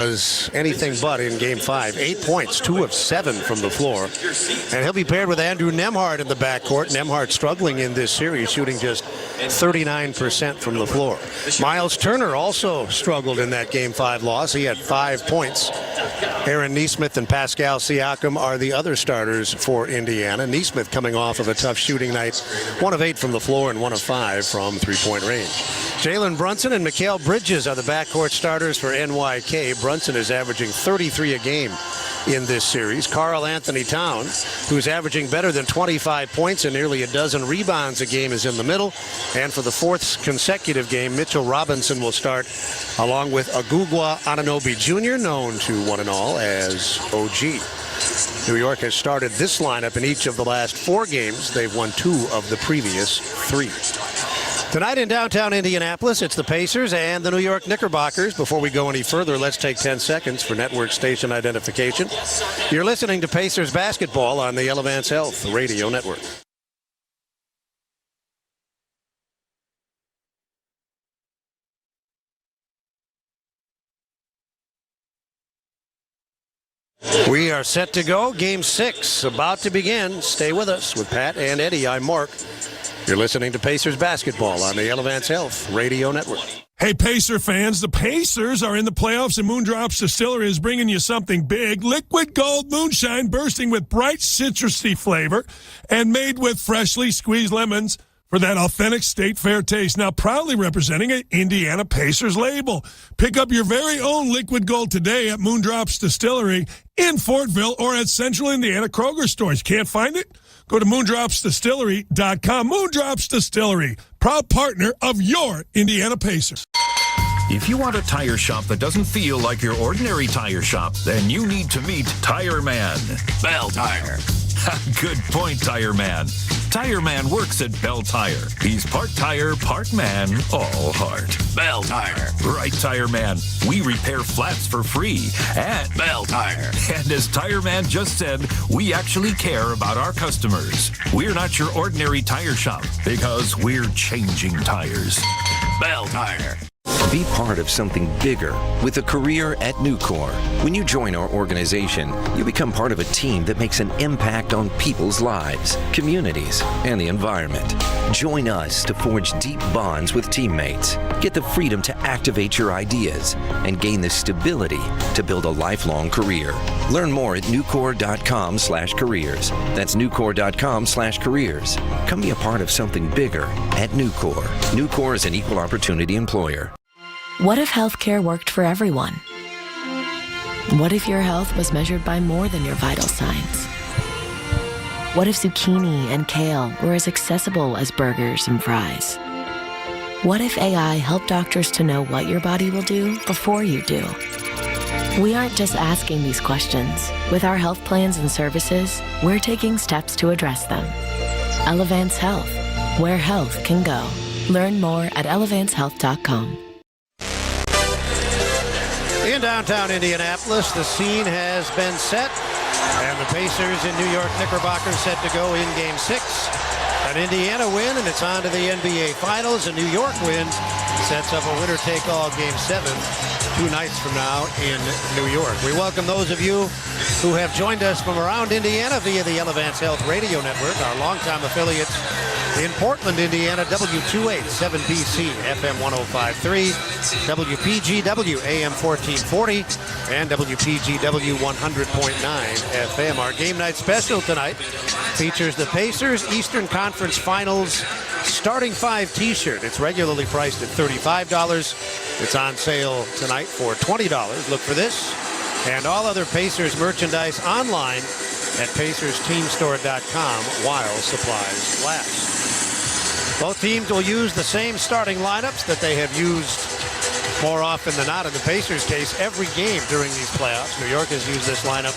was anything but in Game 5. 8 points, 2 of 7 from the floor. And he'll be paired with Andrew Nembhard in the backcourt. Nembhard struggling in this series, shooting just 39% from the floor. Miles Turner also struggled in that Game 5 loss. He had 5 points. Aaron Nesmith and Pascal Siakam are the other starters for Indiana. Nesmith coming off of a tough shooting night. 1 of 8 from the floor and 1 of 5 from three-point range. Jalen Brunson and Mikal Bridges are the backcourt starters for NYK. Brunson is averaging 33 a game in this series. Karl Anthony Towns, who's averaging better than 25 points and nearly a dozen rebounds a game, is in the middle. And for the 4th consecutive game, Mitchell Robinson will start along with Agugwa Anunoby Jr., known to one and all as OG. New York has started this lineup in each of the last 4 games. They've won 2 of the previous 3. Tonight in downtown Indianapolis, it's the Pacers and the New York Knickerbockers. Before we go any further, let's take 10 seconds for network station identification. You're listening to Pacers basketball on the Elevance Health Radio Network. We are set to go. Game 6 about to begin. Stay with us with Pat and Eddie. I'm Mark. You're listening to Pacers basketball on the Elevance Health Radio Network. Hey, Pacer fans, the Pacers are in the playoffs, and Moondrops Distillery is bringing you something big. Liquid Gold Moonshine bursting with bright citrusy flavor and made with freshly squeezed lemons for that authentic State Fair taste. Now proudly representing an Indiana Pacers label. Pick up your very own Liquid Gold today at Moondrops Distillery in Fortville or at Central Indiana Kroger stores. Can't find it? Go to moondropsdistillery.com. Moondrops Distillery, proud partner of your Indiana Pacers. If you want a tire shop that doesn't feel like your ordinary tire shop, then you need to meet Tire Man. Bell Tire. Good point, Tire Man. Tire Man works at Bell Tire. He's part tire, part man, all heart. Bell Tire. Right, Tire Man. We repair flats for free at Bell Tire. And as Tire Man just said, we actually care about our customers. We're not your ordinary tire shop because we're changing tires. Bell Tire. Be part of something bigger with a career at Nucor. When you join our organization, you become part of a team that makes an impact on people's lives, communities, and the environment. Join us to forge deep bonds with teammates, get the freedom to activate your ideas, and gain the stability to build a lifelong career. Learn more at nucor.com/careers. That's nucor.com/careers. Come be a part of something bigger at Nucor. Nucor is an equal opportunity employer. What if healthcare worked for everyone? What if your health was measured by more than your vital signs? What if zucchini and kale were as accessible as burgers and fries? What if AI helped doctors to know what your body will do before you do? We aren't just asking these questions. With our health plans and services, we're taking steps to address them. Elevance Health, where health can go. Learn more at elevancehealth.com. In downtown Indianapolis, the scene has been set, and the Pacers in New York Knickerbockers set to go in Game 6. An Indiana win, and it's on to the NBA Finals. A New York win sets up a winner-take-all Game 7 2 nights from now in New York. We welcome those of you who have joined us from around Indiana via the Elevance Health Radio Network, our longtime affiliates in Portland, Indiana, W287BC, FM 105.3, WPGW, AM 1440, and WPGW 100.9 FM. Our game night special tonight features the Pacers Eastern Conference Finals Starting 5 t-shirt. It's regularly priced at $35. It's on sale tonight for $20. Look for this and all other Pacers merchandise online at PacersTeamStore.com while supplies last. Both teams will use the same starting lineups that they have used more often than not in the Pacers' case every game during these playoffs. New York has used this lineup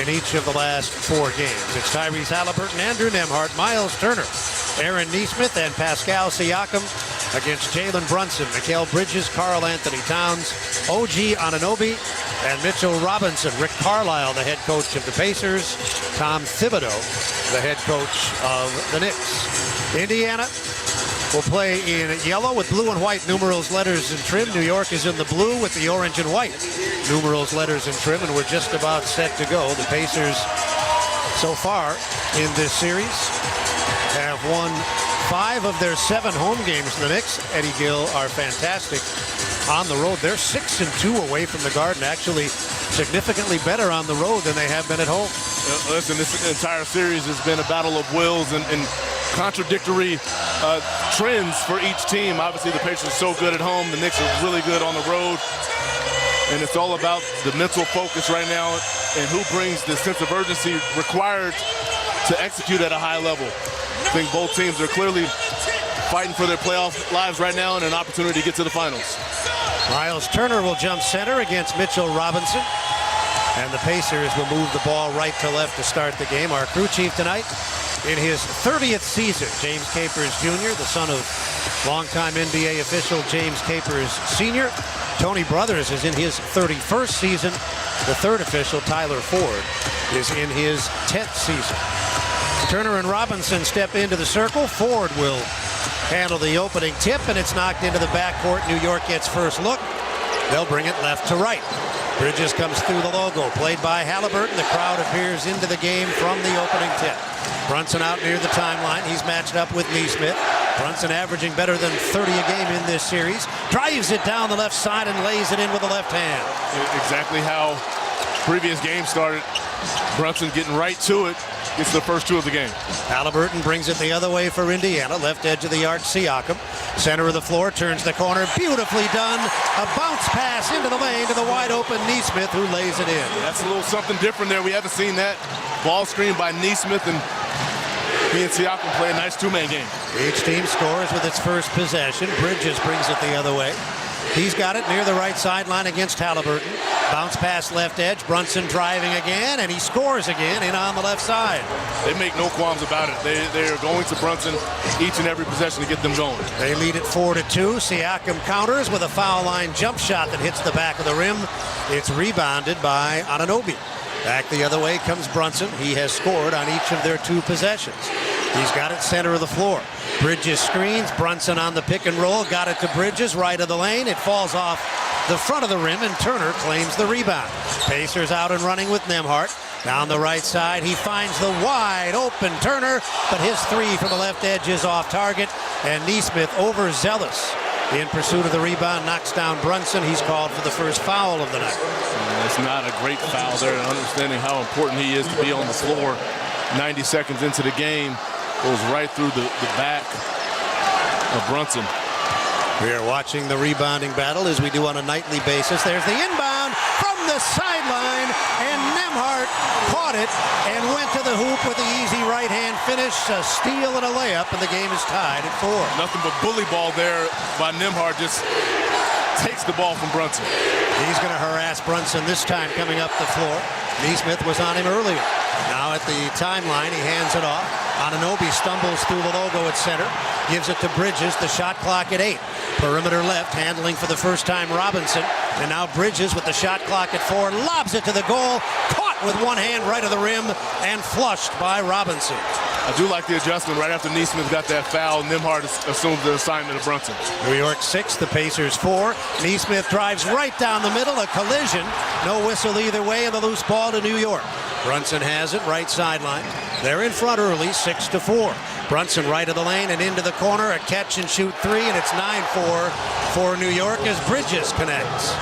in each of the last 4 games. It's Tyrese Halliburton, Andrew Nembhard, Miles Turner, Aaron Nesmith, and Pascal Siakam against Jalen Brunson, Mikal Bridges, Karl Anthony Towns, OG Anunoby, and Mitchell Robinson. Rick Carlisle, the head coach of the Pacers, Tom Thibodeau, the head coach of the Knicks. Indiana will play in yellow with blue and white numerals, letters, and trim. New York is in the blue with the orange and white numerals, letters, and trim, and we're just about set to go. The Pacers, so far in this series, have won 5 of their 7 home games. The Knicks, Eddie Gill, are fantastic on the road. They're 6-2 away from the Garden, actually significantly better on the road than they have been at home. Listen, this entire series has been a battle of wills and contradictory trends for each team. Obviously, the Pacers are so good at home. The Knicks are really good on the road. And it's all about the mental focus right now and who brings the sense of urgency required to execute at a high level. I think both teams are clearly fighting for their playoff lives right now and an opportunity to get to the finals. Miles Turner will jump center against Mitchell Robinson. And the Pacers will move the ball right to left to start the game. Our crew chief tonight, in his 30th season, James Capers Jr., the son of longtime NBA official James Capers Sr. Tony Brothers is in his 31st season. The third official, Tyler Ford, is in his 10th season. Turner and Robinson step into the circle. Ford will handle the opening tip, and it's knocked into the backcourt. New York gets first look. They'll bring it left to right. Bridges comes through the logo, played by Halliburton. The crowd appears into the game from the opening tip. Brunson out near the timeline. He's matched up with Nesmith. Brunson averaging better than 30 a game in this series. Drives it down the left side and lays it in with the left hand. Exactly how previous game started. Brunson getting right to it. Gets the first 2 of the game. Halliburton brings it the other way for Indiana. Left edge of the arc, Siakam. Center of the floor, turns the corner. Beautifully done. A bounce pass into the lane to the wide open Nesmith, who lays it in. That's a little something different there. We haven't seen that. Ball screen by Nesmith, and he and Siakam play a nice 2-man game. Each team scores with its first possession. Bridges brings it the other way. He's got it near the right sideline against Halliburton. Bounce pass left edge. Brunson driving again, and he scores again in on the left side. They make no qualms about it. They are going to Brunson each and every possession to get them going. They lead it 4-2. Siakam counters with a foul line jump shot that hits the back of the rim. It's rebounded by Anunoby. Back the other way comes Brunson. He has scored on each of their 2 possessions. He's got it center of the floor. Bridges screens. Brunson on the pick and roll. Got it to Bridges, right of the lane. It falls off the front of the rim, and Turner claims the rebound. Pacers out and running with Nembhard. Down the right side, he finds the wide open Turner, but his 3 from the left edge is off target, and Nesmith, overzealous in pursuit of the rebound, knocks down Brunson. He's called for the first foul of the night. It's not a great foul there, and understanding how important he is to be on the floor 90 seconds into the game. Goes right through the back of Brunson. We are watching the rebounding battle as we do on a nightly basis. There's the inbound from the sideline, and Nembhard caught it and went to the hoop with the easy right-hand finish, a steal and a layup, and the game is tied at 4. Nothing but bully ball there by Nembhard. Just takes the ball from Brunson. He's going to harass Brunson this time coming up the floor. Nesmith was on him earlier. Now at the timeline, he hands it off. Anunoby stumbles through the logo at center, gives it to Bridges, the shot clock at 8. Perimeter left, handling for the first time Robinson, and now Bridges with the shot clock at 4, lobs it to the goal, caught with one hand right of the rim, and flushed by Robinson. I do like the adjustment right after Nesmith got that foul. Nembhard assumed the assignment of Brunson. New York 6, the Pacers 4. Nesmith drives right down the middle, a collision. No whistle either way, and the loose ball to New York. Brunson has it, right sideline. They're in front early, 6-4. Brunson right of the lane and into the corner, a catch and shoot 3, and it's 9-4 for New York as Bridges connects.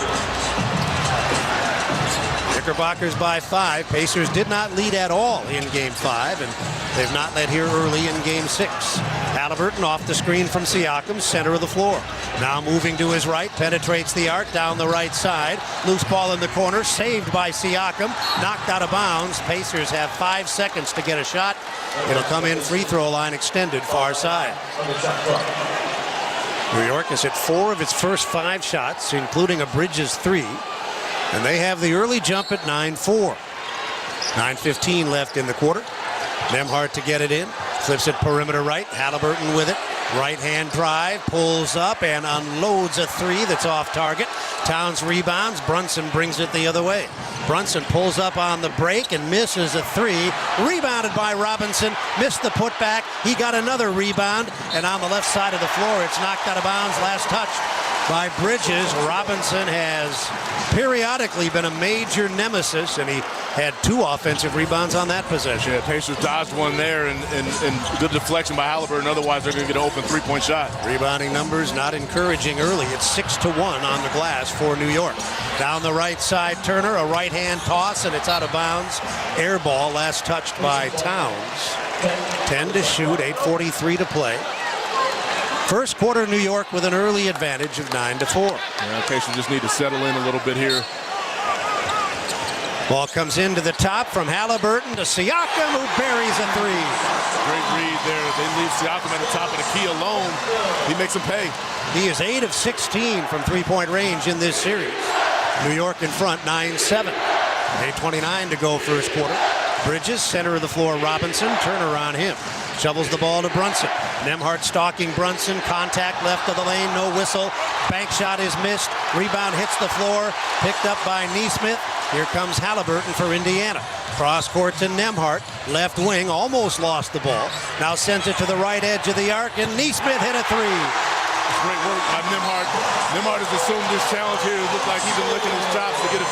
Knickerbockers by 5. Pacers did not lead at all in Game 5, and they've not led here early in Game 6. Halliburton off the screen from Siakam, center of the floor. Now moving to his right, penetrates the arc down the right side. Loose ball in the corner, saved by Siakam, knocked out of bounds. Pacers have 5 seconds to get a shot. It'll come in free throw line extended, far side. New York has hit 4 of its first 5 shots, including a Bridges 3. And they have the early jump at 9-4. 9:15 left in the quarter. Nembhard to get it in. Flips it perimeter right. Halliburton with it. Right hand drive. Pulls up and unloads a 3 that's off target. Towns rebounds. Brunson brings it the other way. Brunson pulls up on the break and misses a three. Rebounded by Robinson. Missed the putback. He got another rebound. And on the left side of the floor, it's knocked out of bounds. Last touch by Bridges. Robinson has periodically been a major nemesis, and he had 2 offensive rebounds on that possession. Yeah, Pacers dodged one there, and good deflection by Halliburton. Otherwise, they're going to get an open three-point shot. Rebounding numbers not encouraging early. It's 6-1 on the glass for New York. Down the right side, Turner, a right-hand toss, and it's out of bounds. Air ball, last touched by Towns. 10 to shoot, 8:43 to play. First quarter, New York with an early advantage of 9-4. Yeah, Pacers just need to settle in a little bit here. Ball comes into the top from Halliburton to Siakam, who buries a three. Great read there. They leave Siakam at the top of the key alone. He makes him pay. He is 8 of 16 from three-point range in this series. New York in front, 9-7. 8:29 to go first quarter. Bridges, center of the floor, Robinson. Turner on him. Shovels the ball to Brunson. Nembhard stalking Brunson. Contact left of the lane. No whistle. Bank shot is missed. Rebound hits the floor. Picked up by Nesmith. Here comes Halliburton for Indiana. Cross court to Nembhard. Left wing. Almost lost the ball. Now sends it to the right edge of the arc. And Nesmith hit a three. Great work by Nembhard. Nembhard has assumed this challenge here. It looks like he's been licking his chops to get a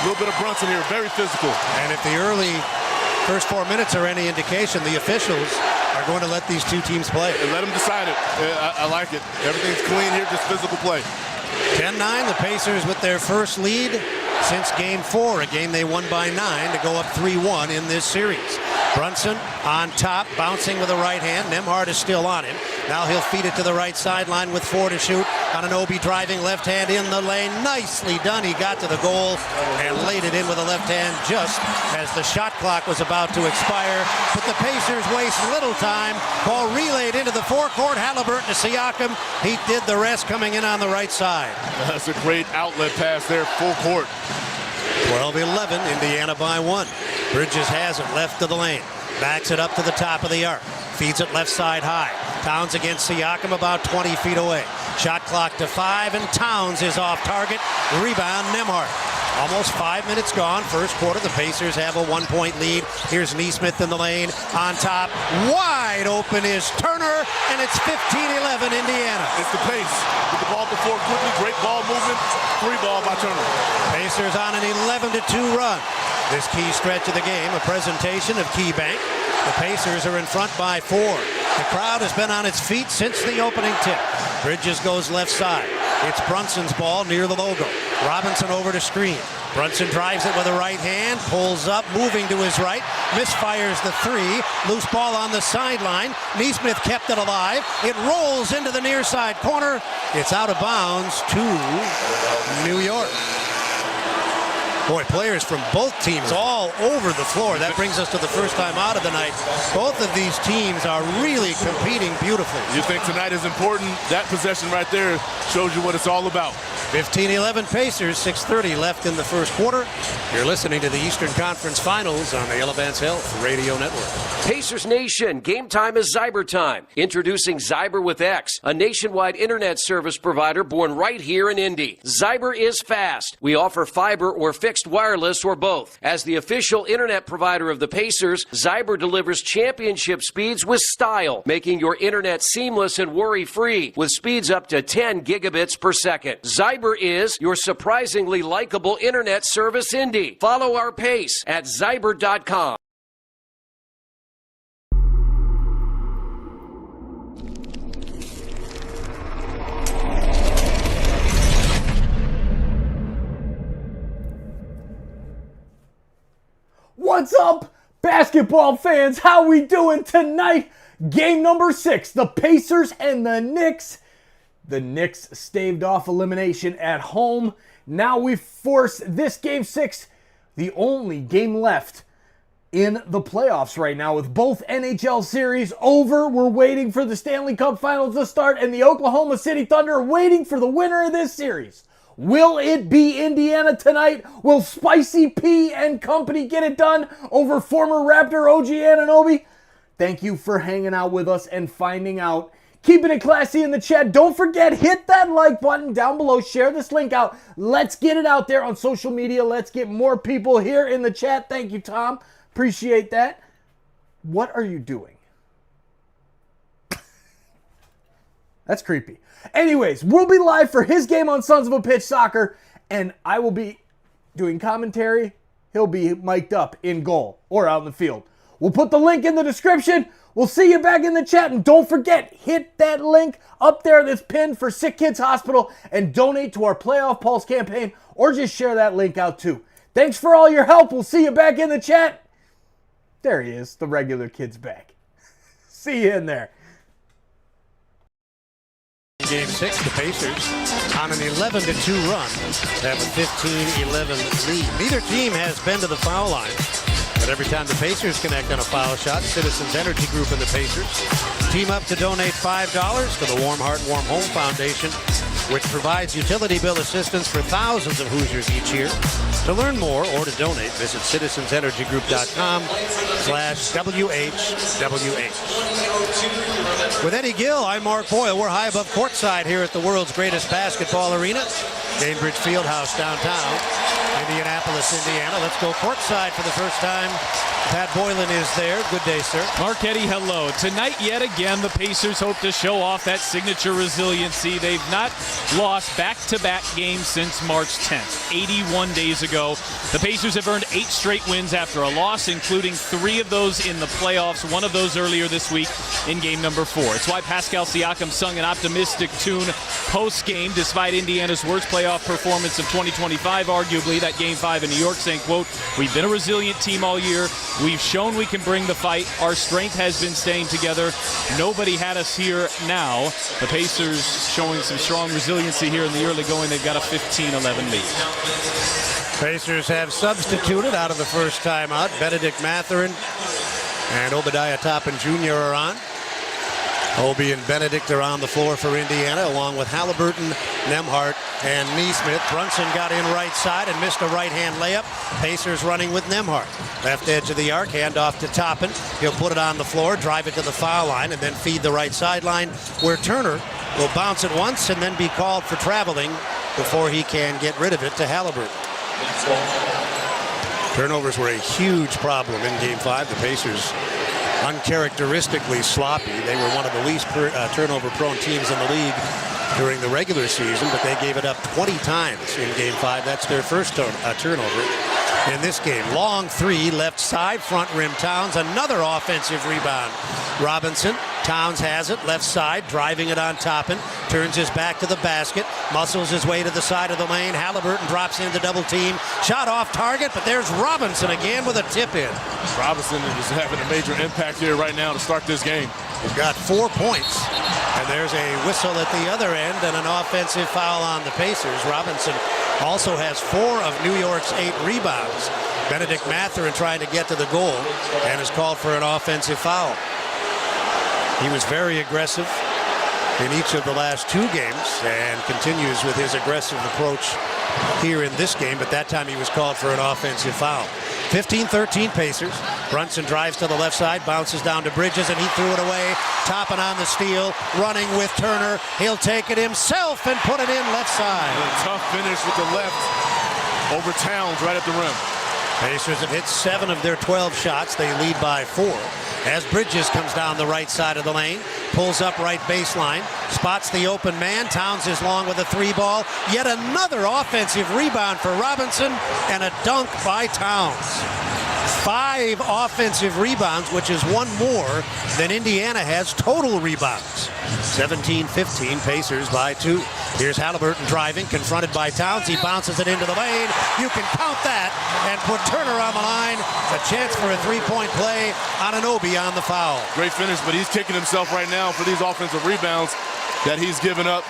little bit of Brunson here. Very physical. And if the early first 4 minutes are any indication, the officials are going to let these two teams play. And let them decide it. I like it. Everything's clean here, just physical play. 10-9, the Pacers with their first lead since Game 4, a game they won by 9 to go up 3-1 in this series. Brunson on top, bouncing with a right hand. Nembhard is still on him. Now he'll feed it to the right sideline with 4 to shoot. Anunoby driving left hand in the lane. Nicely done. He got to the goal and laid it in with a left hand just as the shot clock was about to expire. But the Pacers waste little time. Ball relayed into the forecourt. Halliburton to Siakam. He did the rest coming in on the right side. That's a great outlet pass there, full court. 12-11, Indiana by 1. Bridges has it left of the lane. Backs it up to the top of the arc. Feeds it left side high. Towns against Siakam about 20 feet away. Shot clock to 5, and Towns is off target. Rebound, Nembhard. Almost 5 minutes gone. First quarter, the Pacers have a 1-point lead. Here's Nesmith in the lane. On top, wide open is Turner, and it's 15-11 Indiana. It's the pace. With the ball before quickly, great ball movement. 3 ball by Turner. Pacers on an 11-2 run. This key stretch of the game, a presentation of KeyBank. The Pacers are in front by 4. The crowd has been on its feet since the opening tip. Bridges goes left side. It's Brunson's ball near the logo. Robinson over to screen. Brunson drives it with a right hand, pulls up, moving to his right, misfires the 3. Loose ball on the sideline. Nesmith kept it alive. It rolls into the near side corner. It's out of bounds to New York. Boy, players from both teams all over the floor. That brings us to the first time out of the night. Both of these teams are really competing beautifully. You think tonight is important? That possession right there shows you what it's all about. 15-11 Pacers, 6:30 left in the first quarter. You're listening to the Eastern Conference Finals on the Elevance Health Radio Network. Pacers Nation, game time is Zyber time. Introducing Zyber with X, a nationwide internet service provider born right here in Indy. Zyber is fast. We offer fiber or fixed wireless or both. As the official internet provider of the Pacers, Zyber delivers championship speeds with style, making your internet seamless and worry-free with speeds up to 10 gigabits per second. Zyber is your surprisingly likable internet service Indy. Follow our pace at Zyber.com. What's up, basketball fans? How we doing tonight? Game number 6, the Pacers and the Knicks. The Knicks staved off elimination at home. Now we force this game 6, the only game left in the playoffs right now, with both NHL series over. We're waiting for the Stanley Cup Finals to start, and the Oklahoma City Thunder are waiting for the winner of this series. Will it be Indiana tonight? Will Spicy P and company get it done over former Raptor OG Anunoby? Thank you for hanging out with us and finding out Keeping it classy in the chat. Don't forget, hit that like button down below. Share this link out. Let's get it out there on social media. Let's get more people here in the chat. Thank you, Tom. Appreciate that. What are you doing? That's creepy. Anyways, we'll be live for his game on Sons of a Pitch Soccer, and I will be doing commentary. He'll be mic'd up in goal or out in the field. We'll put the link in the description. We'll see you back in the chat. And don't forget, hit that link up there that's pinned for SickKids Hospital and donate to our Playoff Pulse campaign, or just share that link out too. Thanks for all your help. We'll see you back in the chat. There he is, the regular kid's back. See you in there. Game 6, the Pacers on an 11-2 run have a 15-11 lead. Neither team has been to the foul line, but every time the Pacers connect on a foul shot, Citizens Energy Group and the Pacers team up to donate $5 to the Warm Heart, Warm Home Foundation, which provides utility bill assistance for thousands of Hoosiers each year. To learn more or to donate, visit citizensenergygroup.com/WHWH. With Eddie Gill, I'm Mark Boyle. We're high above courtside here at the world's greatest basketball arena, Gainbridge Fieldhouse downtown, Indianapolis, Indiana. Let's go courtside for the first time. Pat Boylan is there. Good day, sir. Mark Eddy, hello. Tonight, yet again, the Pacers hope to show off that signature resiliency. They've not lost back-to-back games since March 10th, 81 days ago. The Pacers have earned 8 straight wins after a loss, including 3 of those in the playoffs, one of those earlier this week in game number 4. It's why Pascal Siakam sung an optimistic tune post-game, despite Indiana's worst playoff performance of 2025, arguably, that Game 5 in New York, saying, quote, "We've been a resilient team all year. We've shown we can bring the fight. Our strength has been staying together. Nobody had us here now." The Pacers showing some strong resiliency here in the early going. They've got a 15-11 lead. Pacers have substituted out of the first time out. Benedict Mathurin and Obadiah Toppin Jr. are on. Obi and Benedict are on the floor for Indiana, along with Halliburton, Nembhard, and Neesmith. Brunson got in right side and missed a right-hand layup. Pacers running with Nembhard. Left edge of the arc, handoff to Toppin. He'll put it on the floor, drive it to the foul line, and then feed the right sideline, where Turner will bounce it once and then be called for traveling before he can get rid of it to Halliburton. Turnovers were a huge problem in Game 5. The Pacers uncharacteristically sloppy. They were one of the least turnover-prone teams in the league during the regular season, but they gave it up 20 times in Game 5. That's their first turnover in this game. Long 3, left side, front rim Towns. Another offensive rebound. Robinson. Towns has it, left side, driving it on Toppin. Turns his back to the basket. Muscles his way to the side of the lane. Halliburton drops into double team. Shot off target, but there's Robinson again with a tip in. Robinson is having a major impact here right now to start this game. He's got 4 points. And there's a whistle at the other end and an offensive foul on the Pacers. Robinson also has 4 of New York's 8 rebounds. Benedict Mathurin trying to get to the goal and is called for an offensive foul. He was very aggressive in each of the last 2 games and continues with his aggressive approach here in this game, but that time he was called for an offensive foul. 15-13 Pacers. Brunson drives to the left side, bounces down to Bridges, and he threw it away. Toppin on the steal, running with Turner. He'll take it himself and put it in left side. A tough finish with the left over Towns right at the rim. Pacers have hit 7 of their 12 shots. They lead by 4. As Bridges comes down the right side of the lane, pulls up right baseline, spots the open man. Towns is long with a 3-ball. Yet another offensive rebound for Robinson and a dunk by Towns. 5 offensive rebounds, which is 1 more than Indiana has total rebounds. 17-15, Pacers by 2. Here's Halliburton driving, confronted by Towns. He bounces it into the lane. You can count that and put Turner on the line. A chance for a 3-point play on an Obi on the foul. Great finish, but he's kicking himself right now for these offensive rebounds that he's given up.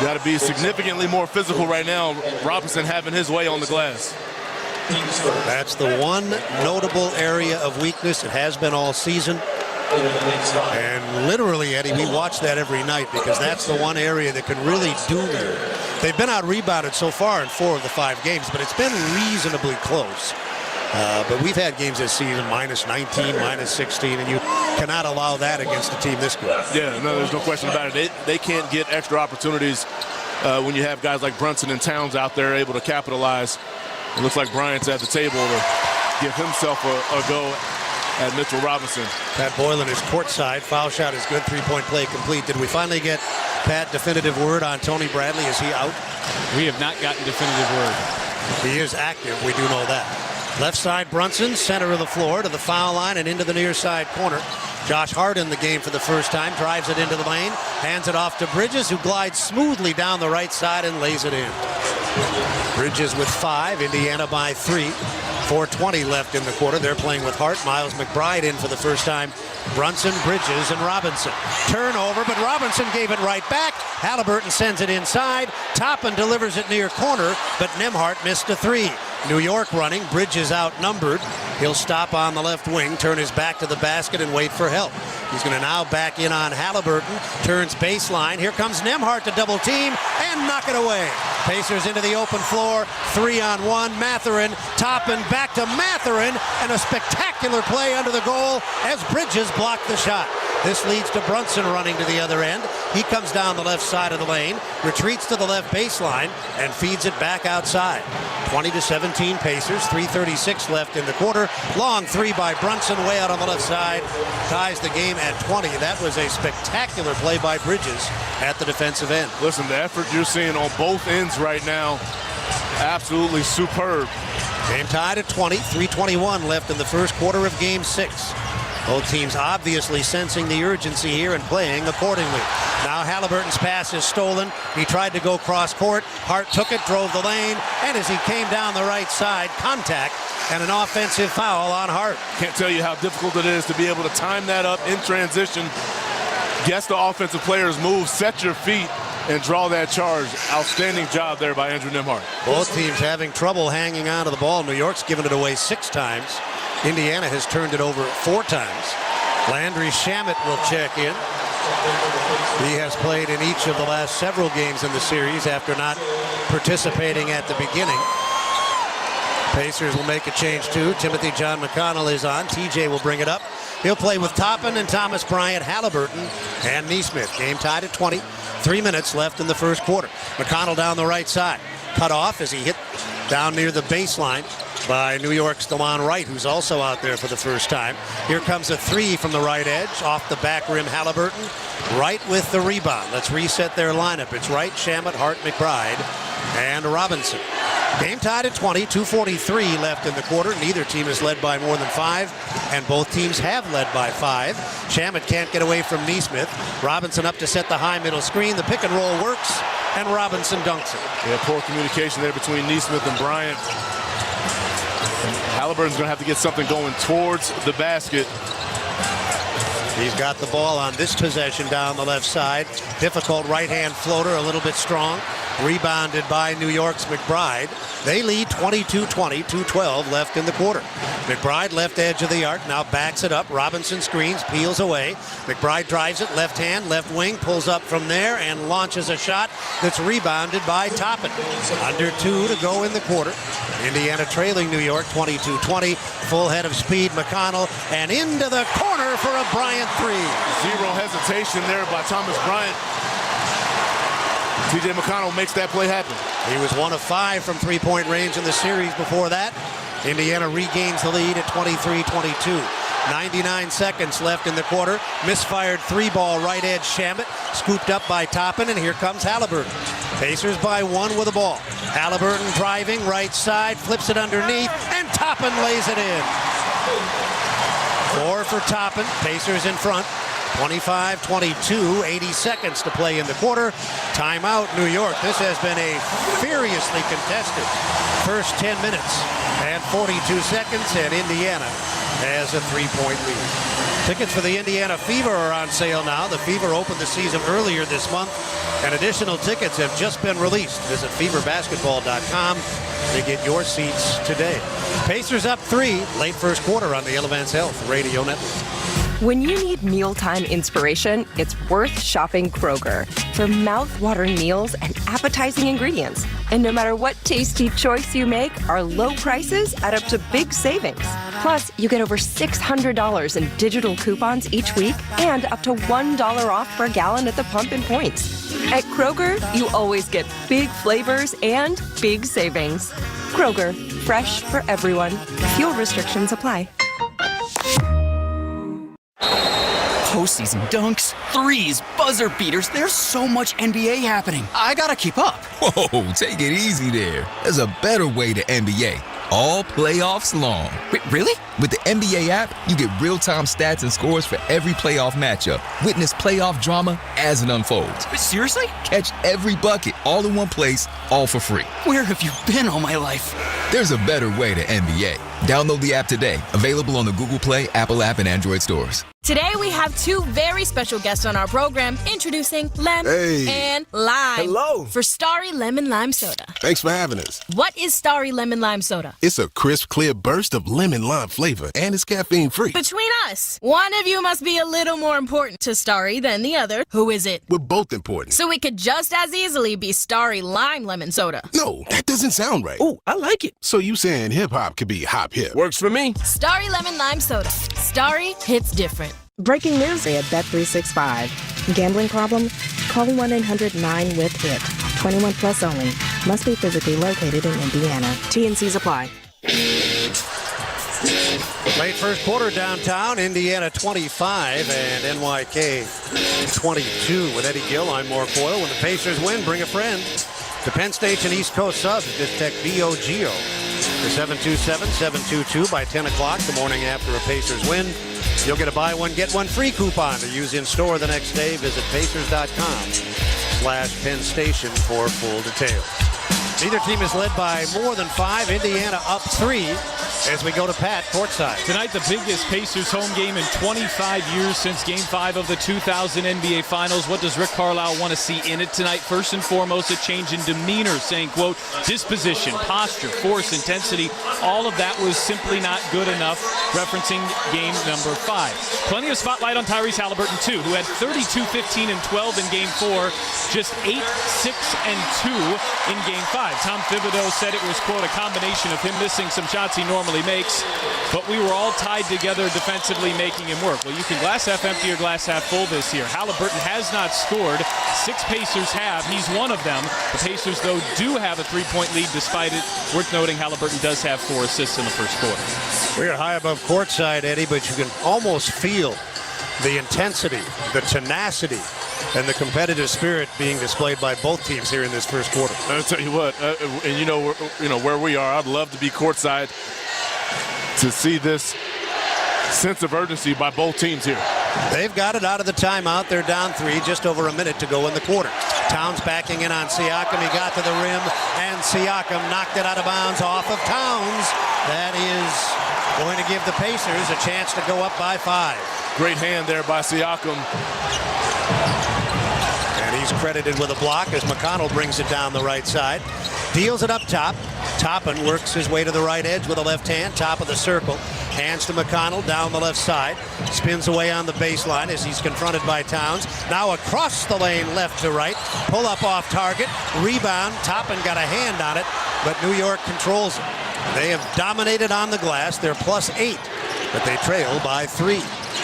Got to be significantly more physical right now. Robinson having his way on the glass. That's the one notable area of weakness. It has been all season. And literally, Eddie, we watch that every night because that's the one area that can really doom you. They've been out-rebounded so far in 4 of the 5 games, but it's been reasonably close. But we've had games this season, -19, -16, and cannot allow that against a team this good. Yeah, no, there's no question about it. They can't get extra opportunities when you have guys like Brunson and Towns out there able to capitalize. It looks like Bryant's at the table to give himself a go at Mitchell Robinson. Pat Boylan is courtside. Foul shot is good. Three-point play complete. Did we finally get, Pat, definitive word on Tony Bradley? Is he out? We have not gotten definitive word. He is active. We do know that. Left side, Brunson, center of the floor to the foul line and into the near side corner. Josh Hart in the game for the first time, drives it into the lane, hands it off to Bridges, who glides smoothly down the right side and lays it in. Bridges with 5, Indiana by 3. 4:20 left in the quarter. They're playing with Hart. Miles McBride in for the first time. Brunson, Bridges, and Robinson. Turnover, but Robinson gave it right back. Halliburton sends it inside. Toppin delivers it near corner, but Nembhard missed a 3. New York running. Bridges outnumbered. He'll stop on the left wing, turn his back to the basket, and wait for help. He's going to now back in on Halliburton. Turns baseline. Here comes Nembhard to double team and knock it away. Pacers into the open floor. 3-on-1. Mathurin. Toppin back to Mathurin. And a spectacular play under the goal as Bridges blocked the shot. This leads to Brunson running to the other end. He comes down the left side of the lane, retreats to the left baseline, and feeds it back outside. 20-17 Pacers. 3:36 left in the quarter. Long 3 by Brunson way out on the left side. Ties the game at 20. That was a spectacular play by Bridges at the defensive end. Listen, the effort you're seeing on both ends right now, absolutely superb. Game tied at 20. 3:21 left in the first quarter of Game 6. Both teams obviously sensing the urgency here and playing accordingly. Now Halliburton's pass is stolen. He tried to go cross court. Hart took it, drove the lane, and as he came down the right side, contact and an offensive foul on Hart. Can't tell you how difficult it is to be able to time that up in transition. Guess the offensive player's move, set your feet, and draw that charge. Outstanding job there by Andrew Nembhard. Both teams having trouble hanging on to the ball. New York's given it away 6 times. Indiana has turned it over 4 times. Landry Shamet will check in. He has played in each of the last several games in the series after not participating at the beginning. Pacers will make a change too. Timothy John McConnell is on. TJ will bring it up. He'll play with Toppin and Thomas Bryant, Halliburton, and Nesmith. Game tied at 20. 3 minutes left in the first quarter. McConnell down the right side. Cut off as he hit down near the baseline by New York's DeLon Wright, who's also out there for the first time. Here comes a 3 from the right edge, off the back rim, Halliburton. Wright with the rebound. Let's reset their lineup. It's Wright, Shamet, Hart, McBride, and Robinson. Game tied at 20, 2:43 left in the quarter. Neither team is led by more than 5, and both teams have led by 5. Shamet can't get away from Nesmith. Robinson up to set the high middle screen. The pick and roll works, and Robinson dunks it. Yeah, poor communication there between Nesmith and Bryant. Halliburton's going to have to get something going towards the basket. He's got the ball on this possession down the left side. Difficult right-hand floater, a little bit strong. Rebounded by New York's McBride. They lead 22-20, 2:12 left in the quarter. McBride left edge of the arc, now backs it up. Robinson screens, peels away. McBride drives it, left hand, left wing, pulls up from there and launches a shot that's rebounded by Toppin. Under 2 to go in the quarter. Indiana trailing New York 22-20. Full head of speed, McConnell, and into the corner for a Bryant 3. Zero hesitation there by Thomas Bryant. TJ McConnell makes that play happen. He was 1 of 5 from three-point range in the series before that. Indiana regains the lead at 23-22. 99 seconds left in the quarter. Misfired 3-ball right edge Shamet. Scooped up by Toppin, and here comes Halliburton. Pacers by 1 with the ball. Halliburton driving right side, flips it underneath, and Toppin lays it in. 4 for Toppin. Pacers in front. 25-22, 80 seconds to play in the quarter. Timeout, New York. This has been a furiously contested first 10 minutes and 42 seconds, and Indiana has a 3-point lead. Tickets for the Indiana Fever are on sale now. The Fever opened the season earlier this month, and additional tickets have just been released. Visit feverbasketball.com to get your seats today. Pacers up 3, late first quarter on the Elevance Health Radio Network. When you need mealtime inspiration, it's worth shopping Kroger for mouth-watering meals and appetizing ingredients. And no matter what tasty choice you make, our low prices add up to big savings. Plus, you get over $600 in digital coupons each week and up to $1 off per gallon at the pump and points. At Kroger, you always get big flavors and big savings. Kroger, fresh for everyone. Fuel restrictions apply. Postseason dunks, threes, buzzer beaters. There's so much NBA happening. I gotta keep up. Whoa, take it easy there. There's a better way to NBA. All playoffs long. Wait, really? With the NBA app, you get real-time stats and scores for every playoff matchup. Witness playoff drama as it unfolds. Seriously? Catch every bucket all in one place, all for free. Where have you been all my life? There's a better way to NBA. Download the app today. Available on the Google Play, Apple app, and Android stores. Today we have two very special guests on our program, introducing Lem and Lime. Hello. For Starry Lemon Lime Soda. Thanks for having us. What is Starry Lemon Lime Soda? It's a crisp, clear burst of lemon lime flavor, and it's caffeine-free. Between us, one of you must be a little more important to Starry than the other. Who is it? We're both important. So it could just as easily be Starry Lime Lemon Soda. No, that doesn't sound right. Oh, I like it. So you saying hip-hop could be hop-hip? Works for me. Starry Lemon Lime Soda. Starry hits different. Breaking news at Bet365. Gambling problem? Call 1-800-9-WITH-IT. 21 plus only. Must be physically located in Indiana. T&Cs apply. Late first quarter downtown, Indiana 25 and NYK 22. With Eddie Gill, I'm Mark Boyle. When the Pacers win, bring a friend. To Penn Station East Coast subs, just text BOGO to 727-722 by 10 o'clock the morning after a Pacers win. You'll get a buy one, get one free coupon to use in store the next day. Visit Pacers.com/Penn Station for full details. Neither team is led by more than 5. Indiana up 3 as we go to Pat courtside. Tonight, the biggest Pacers home game in 25 years since Game 5 of the 2000 NBA Finals. What does Rick Carlisle want to see in it tonight? First and foremost, a change in demeanor, saying, quote, disposition, posture, force, intensity, all of that was simply not good enough, referencing game number 5. Plenty of spotlight on Tyrese Haliburton, too, who had 32, 15, and 12 in Game 4, just 8, 6, and 2 in Game 5. Tom Thibodeau said it was, quote, a combination of him missing some shots he normally makes, but we were all tied together defensively, making him work. Well, you can glass half empty or glass half full this year. Haliburton has not scored. 6 Pacers have. He's one of them. The Pacers, though, do have a 3-point lead despite it. Worth noting, Haliburton does have 4 assists in the first quarter. We are high above courtside, Eddie, but you can almost feel the intensity, the tenacity, and the competitive spirit being displayed by both teams here in this first quarter. I'll tell you what, and you know where we are. I'd love to be courtside to see this sense of urgency by both teams here. They've got it out of the timeout. They're down 3, just over a minute to go in the quarter. Towns backing in on Siakam. He got to the rim, and Siakam knocked it out of bounds off of Towns. That is going to give the Pacers a chance to go up by 5. Great hand there by Siakam. And he's credited with a block as McConnell brings it down the right side. Deals it up top. Toppin works his way to the right edge with a left hand, top of the circle. Hands to McConnell down the left side. Spins away on the baseline as he's confronted by Towns. Now across the lane, left to right. Pull up off target. Rebound. Toppin got a hand on it, but New York controls it. They have dominated on the glass. They're +8, but they trail by 3.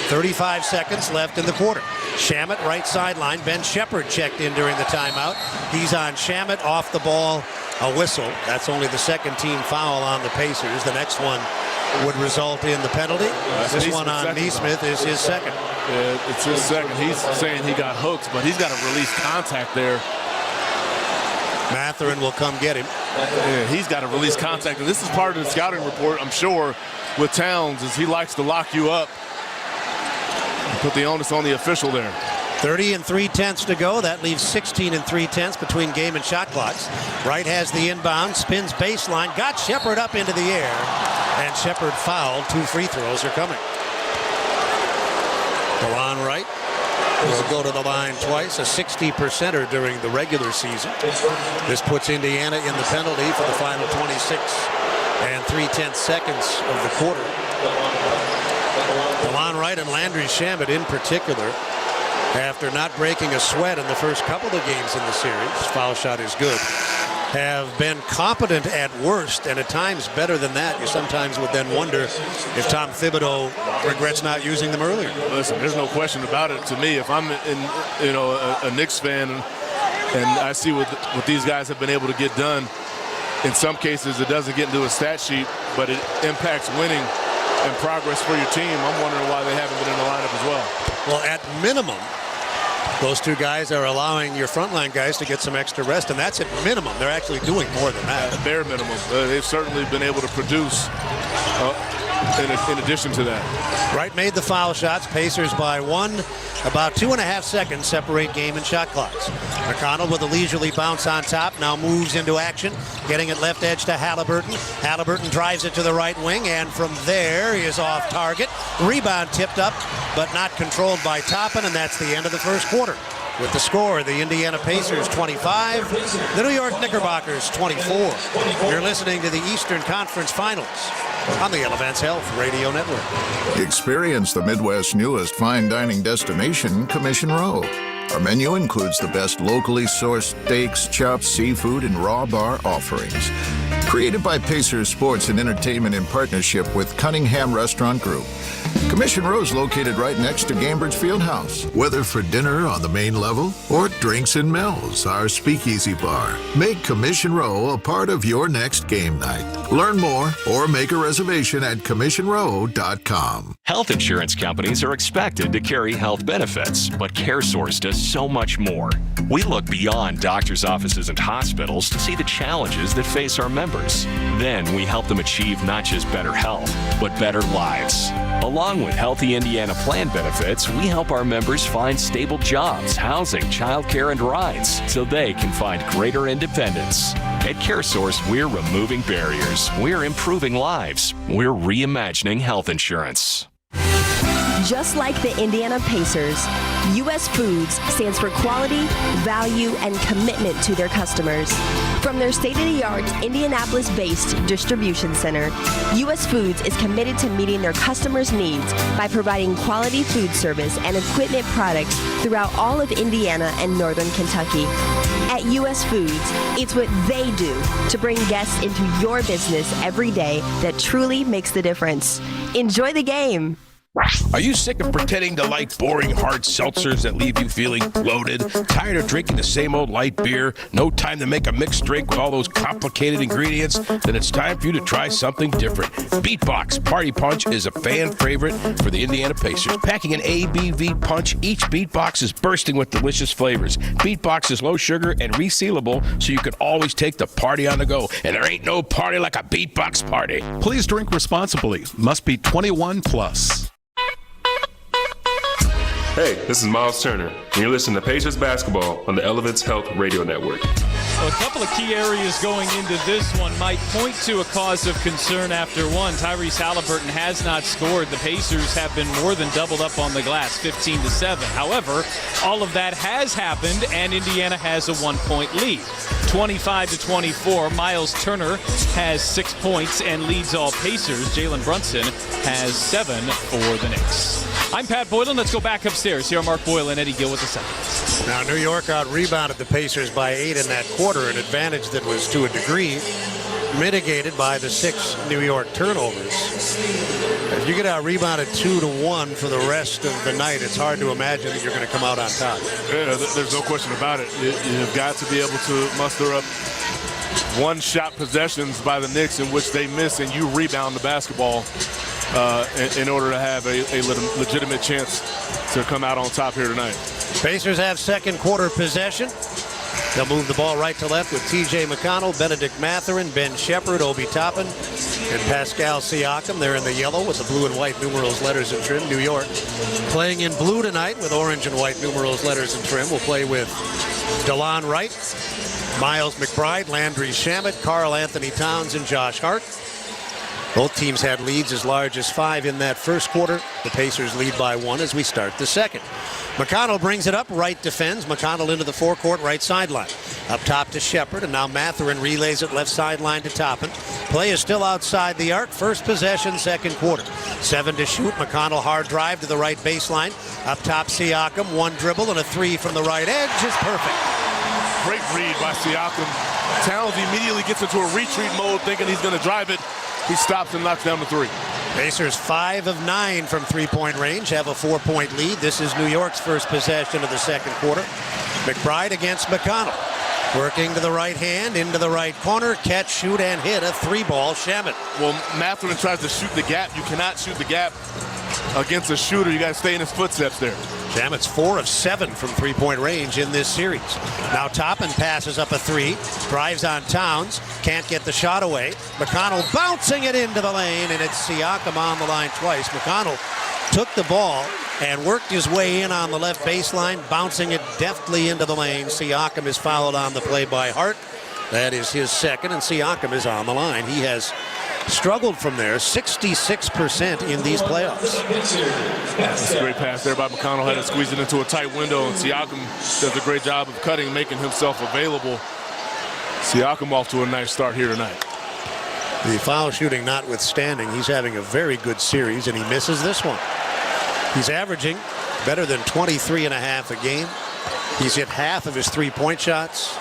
35 seconds left in the quarter. Shamet, right sideline. Ben Shepherd checked in during the timeout. He's on Shamet, off the ball, a whistle. That's only the second team foul on the Pacers. The next one would result in the penalty. This one on Nesmith is his second. Yeah, it's his second. He's saying he got hooked, but he's got to release contact there. Mathurin will come get him. Yeah, he's got to release contact. And this is part of the scouting report, I'm sure, with Towns, is he likes to lock you up. Put the onus on the official there. 30 3/10 to go. That leaves 16 3/10 between game and shot clocks. Wright has the inbound, spins baseline, got Shepherd up into the air, and Shepherd fouled. 2 free throws are coming. DeLon Wright will go to the line twice, a 60%er during the regular season. This puts Indiana in the penalty for the final 26 3/10 seconds of the quarter. DeLon Wright and Landry Shamet in particular, after not breaking a sweat in the first couple of games in the series, foul shot is good, have been competent at worst, and at times better than that. You sometimes would then wonder if Tom Thibodeau regrets not using them earlier. Listen, there's no question about it. To me, if I'm a Knicks fan and I see what these guys have been able to get done, in some cases it doesn't get into a stat sheet, but it impacts winning and progress for your team. I'm wondering why they haven't been in the lineup as well. Well, at minimum, those two guys are allowing your frontline guys to get some extra rest, and that's at minimum. They're actually doing more than that. Bare minimum. They've certainly been able to produce in addition to that. Wright made the foul shots. Pacers by 1. About 2.5 seconds separate game and shot clocks. McConnell with a leisurely bounce on top. Now moves into action. Getting it left edge to Halliburton. Halliburton drives it to the right wing, and from there he is off target. Rebound tipped up, but not controlled by Toppin, and that's the end of the first quarter. With the score, the Indiana Pacers 25, the New York Knickerbockers 24. You're listening to the Eastern Conference Finals on the Elevance Health Radio Network. Experience the Midwest's newest fine dining destination, Commission Row. Our menu includes the best locally sourced steaks, chops, seafood, and raw bar offerings. Created by Pacers Sports and Entertainment in partnership with Cunningham Restaurant Group. Commission Row is located right next to Gainbridge Fieldhouse. Whether for dinner on the main level or drinks and Mel's, our speakeasy bar, make Commission Row a part of your next game night. Learn more or make a reservation at CommissionRow.com. Health insurance companies are expected to carry health benefits, but CareSource does so much more. We look beyond doctors' offices and hospitals to see the challenges that face our members. Then we help them achieve not just better health, but better lives. Along with Healthy Indiana plan benefits, we help our members find stable jobs, housing, childcare, and rides so they can find greater independence. At CareSource, we're removing barriers. We're improving lives. We're reimagining health insurance. Just like the Indiana Pacers, U.S. Foods stands for quality, value, and commitment to their customers. From their state-of-the-art Indianapolis-based distribution center, U.S. Foods is committed to meeting their customers' needs by providing quality food service and equipment products throughout all of Indiana and northern Kentucky. At U.S. Foods, it's what they do to bring guests into your business every day that truly makes the difference. Enjoy the game. Are you sick of pretending to like boring hard seltzers that leave you feeling bloated? Tired of drinking the same old light beer? No time to make a mixed drink with all those complicated ingredients? Then it's time for you to try something different. Beatbox Party Punch is a fan favorite for the Indiana Pacers. Packing an ABV punch, each Beatbox is bursting with delicious flavors. Beatbox is low sugar and resealable, so you can always take the party on the go. And there ain't no party like a Beatbox party. Please drink responsibly. Must be 21 plus. Hey, this is Miles Turner, and you're listening to Pacers Basketball on the Elevance Health Radio Network. Well, a couple of key areas going into this one might point to a cause of concern after one. Tyrese Halliburton has not scored. The Pacers have been more than doubled up on the glass, 15-7. However, all of that has happened, and Indiana has a 1-point lead. 25-24. Miles Turner has 6 points and leads all Pacers. Jalen Brunson has 7 for the Knicks. I'm Pat Boylan. Let's go back upstairs. Here are Mark Boyle and Eddie Gill with the seconds. Now, New York out-rebounded the Pacers by 8 in that quarter, an advantage that was, to a degree, mitigated by the 6 New York turnovers. If you get out-rebounded 2-1 for the rest of the night, it's hard to imagine that you're going to come out on top. Yeah, there's no question about it. You've got to be able to muster up one-shot possessions by the Knicks in which they miss and you rebound the basketball in order to have a legitimate chance to come out on top here tonight. Pacers have second quarter possession. They'll move the ball right to left with T.J. McConnell, Benedict Mathurin, Ben Shepherd, Obi Toppin, and Pascal Siakam. They're in the yellow with the blue and white numerals, letters, and trim. New York playing in blue tonight with orange and white numerals, letters, and trim. We'll play with DeLon Wright, Miles McBride, Landry Shamet, Karl Anthony Towns, and Josh Hart. Both teams had leads as large as 5 in that first quarter. The Pacers lead by 1 as we start the second. McConnell brings it up, Wright defends. McConnell into the forecourt, right sideline. Up top to Shepherd, and now Mathurin relays it left sideline to Toppin. Play is still outside the arc. First possession, second quarter. 7 to shoot. McConnell hard drive to the right baseline. Up top, Siakam. 1 dribble and a 3 from the right edge is perfect. Great read by Siakam. Towns immediately gets into a retreat mode thinking he's going to drive it. He stops and knocks down the 3. Pacers 5 of 9 from three-point range, have a 4-point lead. This is New York's first possession of the second quarter. McBride against McConnell. Working to the right hand, into the right corner, catch, shoot, and hit a 3-ball. Shamet. Well, Mathurin tries to shoot the gap. You cannot shoot the gap against a shooter. You got to stay in his footsteps there. Shamet's 4 of 7 from three-point range in this series. Now Toppin passes up a 3, drives on Towns, can't get the shot away. McConnell bouncing it into the lane, and it's Siakam on the line twice. McConnell took the ball and worked his way in on the left baseline, bouncing it deftly into the lane. Siakam is fouled on the play by Hart. That is his second, and Siakam is on the line. He has struggled from there, 66% in these playoffs. That's a great pass there by McConnell. Had to squeeze it into a tight window, and Siakam does a great job of cutting, making himself available. Siakam off to a nice start here tonight. The foul shooting notwithstanding, he's having a very good series, and he misses this one. He's averaging better than 23.5 a game. He's hit half of his three-point shots.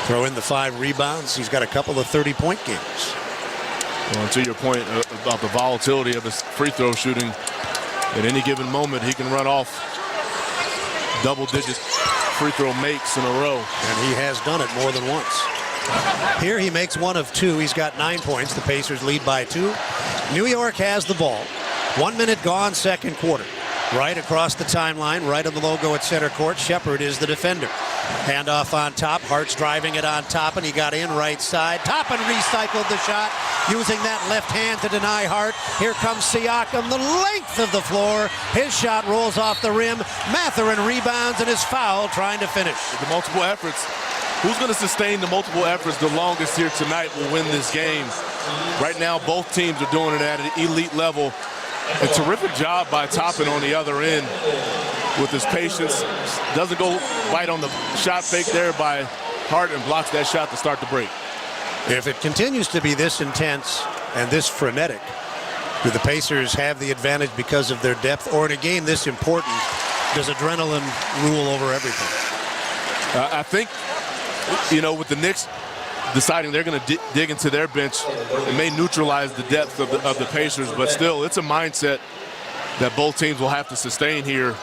Throw in the 5 rebounds. He's got a couple of 30-point games. Well, to your point about the volatility of his free throw shooting, at any given moment he can run off double-digit free throw makes in a row. And he has done it more than once. Here he makes 1 of 2. He's got 9 points. The Pacers lead by 2. New York has the ball. 1 minute gone, second quarter. Right across the timeline, right on the logo at center court. Shepard is the defender. Handoff on top. Hart's driving it on top, and he got in right side. Toppin recycled the shot, using that left hand to deny Hart. Here comes Siakam, the length of the floor. His shot rolls off the rim. Mathurin rebounds and is fouled trying to finish. The multiple efforts. Who's going to sustain the multiple efforts the longest here tonight will win this game. Right now, both teams are doing it at an elite level. A terrific job by Toppin on the other end with his patience. Doesn't go right on the shot fake there by Hart and blocks that shot to start the break. If it continues to be this intense and this frenetic, do the Pacers have the advantage because of their depth? Or in a game this important, does adrenaline rule over everything? I think, with the Knicks deciding they're going to dig into their bench, it may neutralize the depth of the Pacers, but still, it's a mindset that both teams will have to sustain here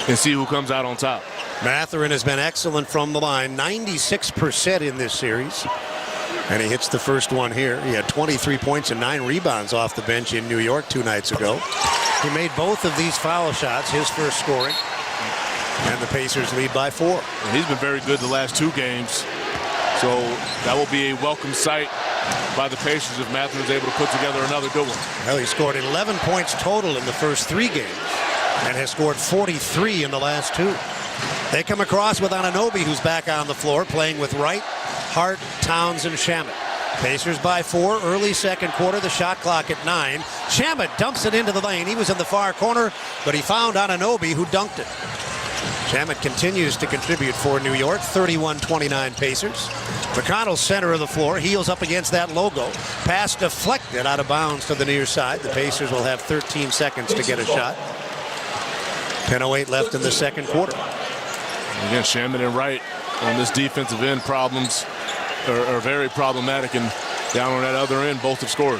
and see who comes out on top. Mathurin has been excellent from the line, 96% in this series, and he hits the first one here. He had 23 points and 9 rebounds off the bench in New York 2 nights ago. He made both of these foul shots, his first scoring, and the Pacers lead by 4. And he's been very good the last 2 games. So that will be a welcome sight by the Pacers if Mathurin's able to put together another good one. Well, he scored 11 points total in the first 3 games and has scored 43 in the last 2. They come across with Anunoby, who's back on the floor, playing with Wright, Hart, Towns, and Shamet. Pacers by 4, early second quarter, the shot clock at 9. Shamet dumps it into the lane. He was in the far corner, but he found Anunoby, who dunked it. Shamet continues to contribute for New York, 31-29 Pacers. McConnell center of the floor, heels up against that logo. Pass deflected out of bounds to the near side. The Pacers will have 13 seconds to get a shot. 10:08 left in the second quarter. Again, Shamet and Wright on this defensive end problems are very problematic, and down on that other end, both have scored.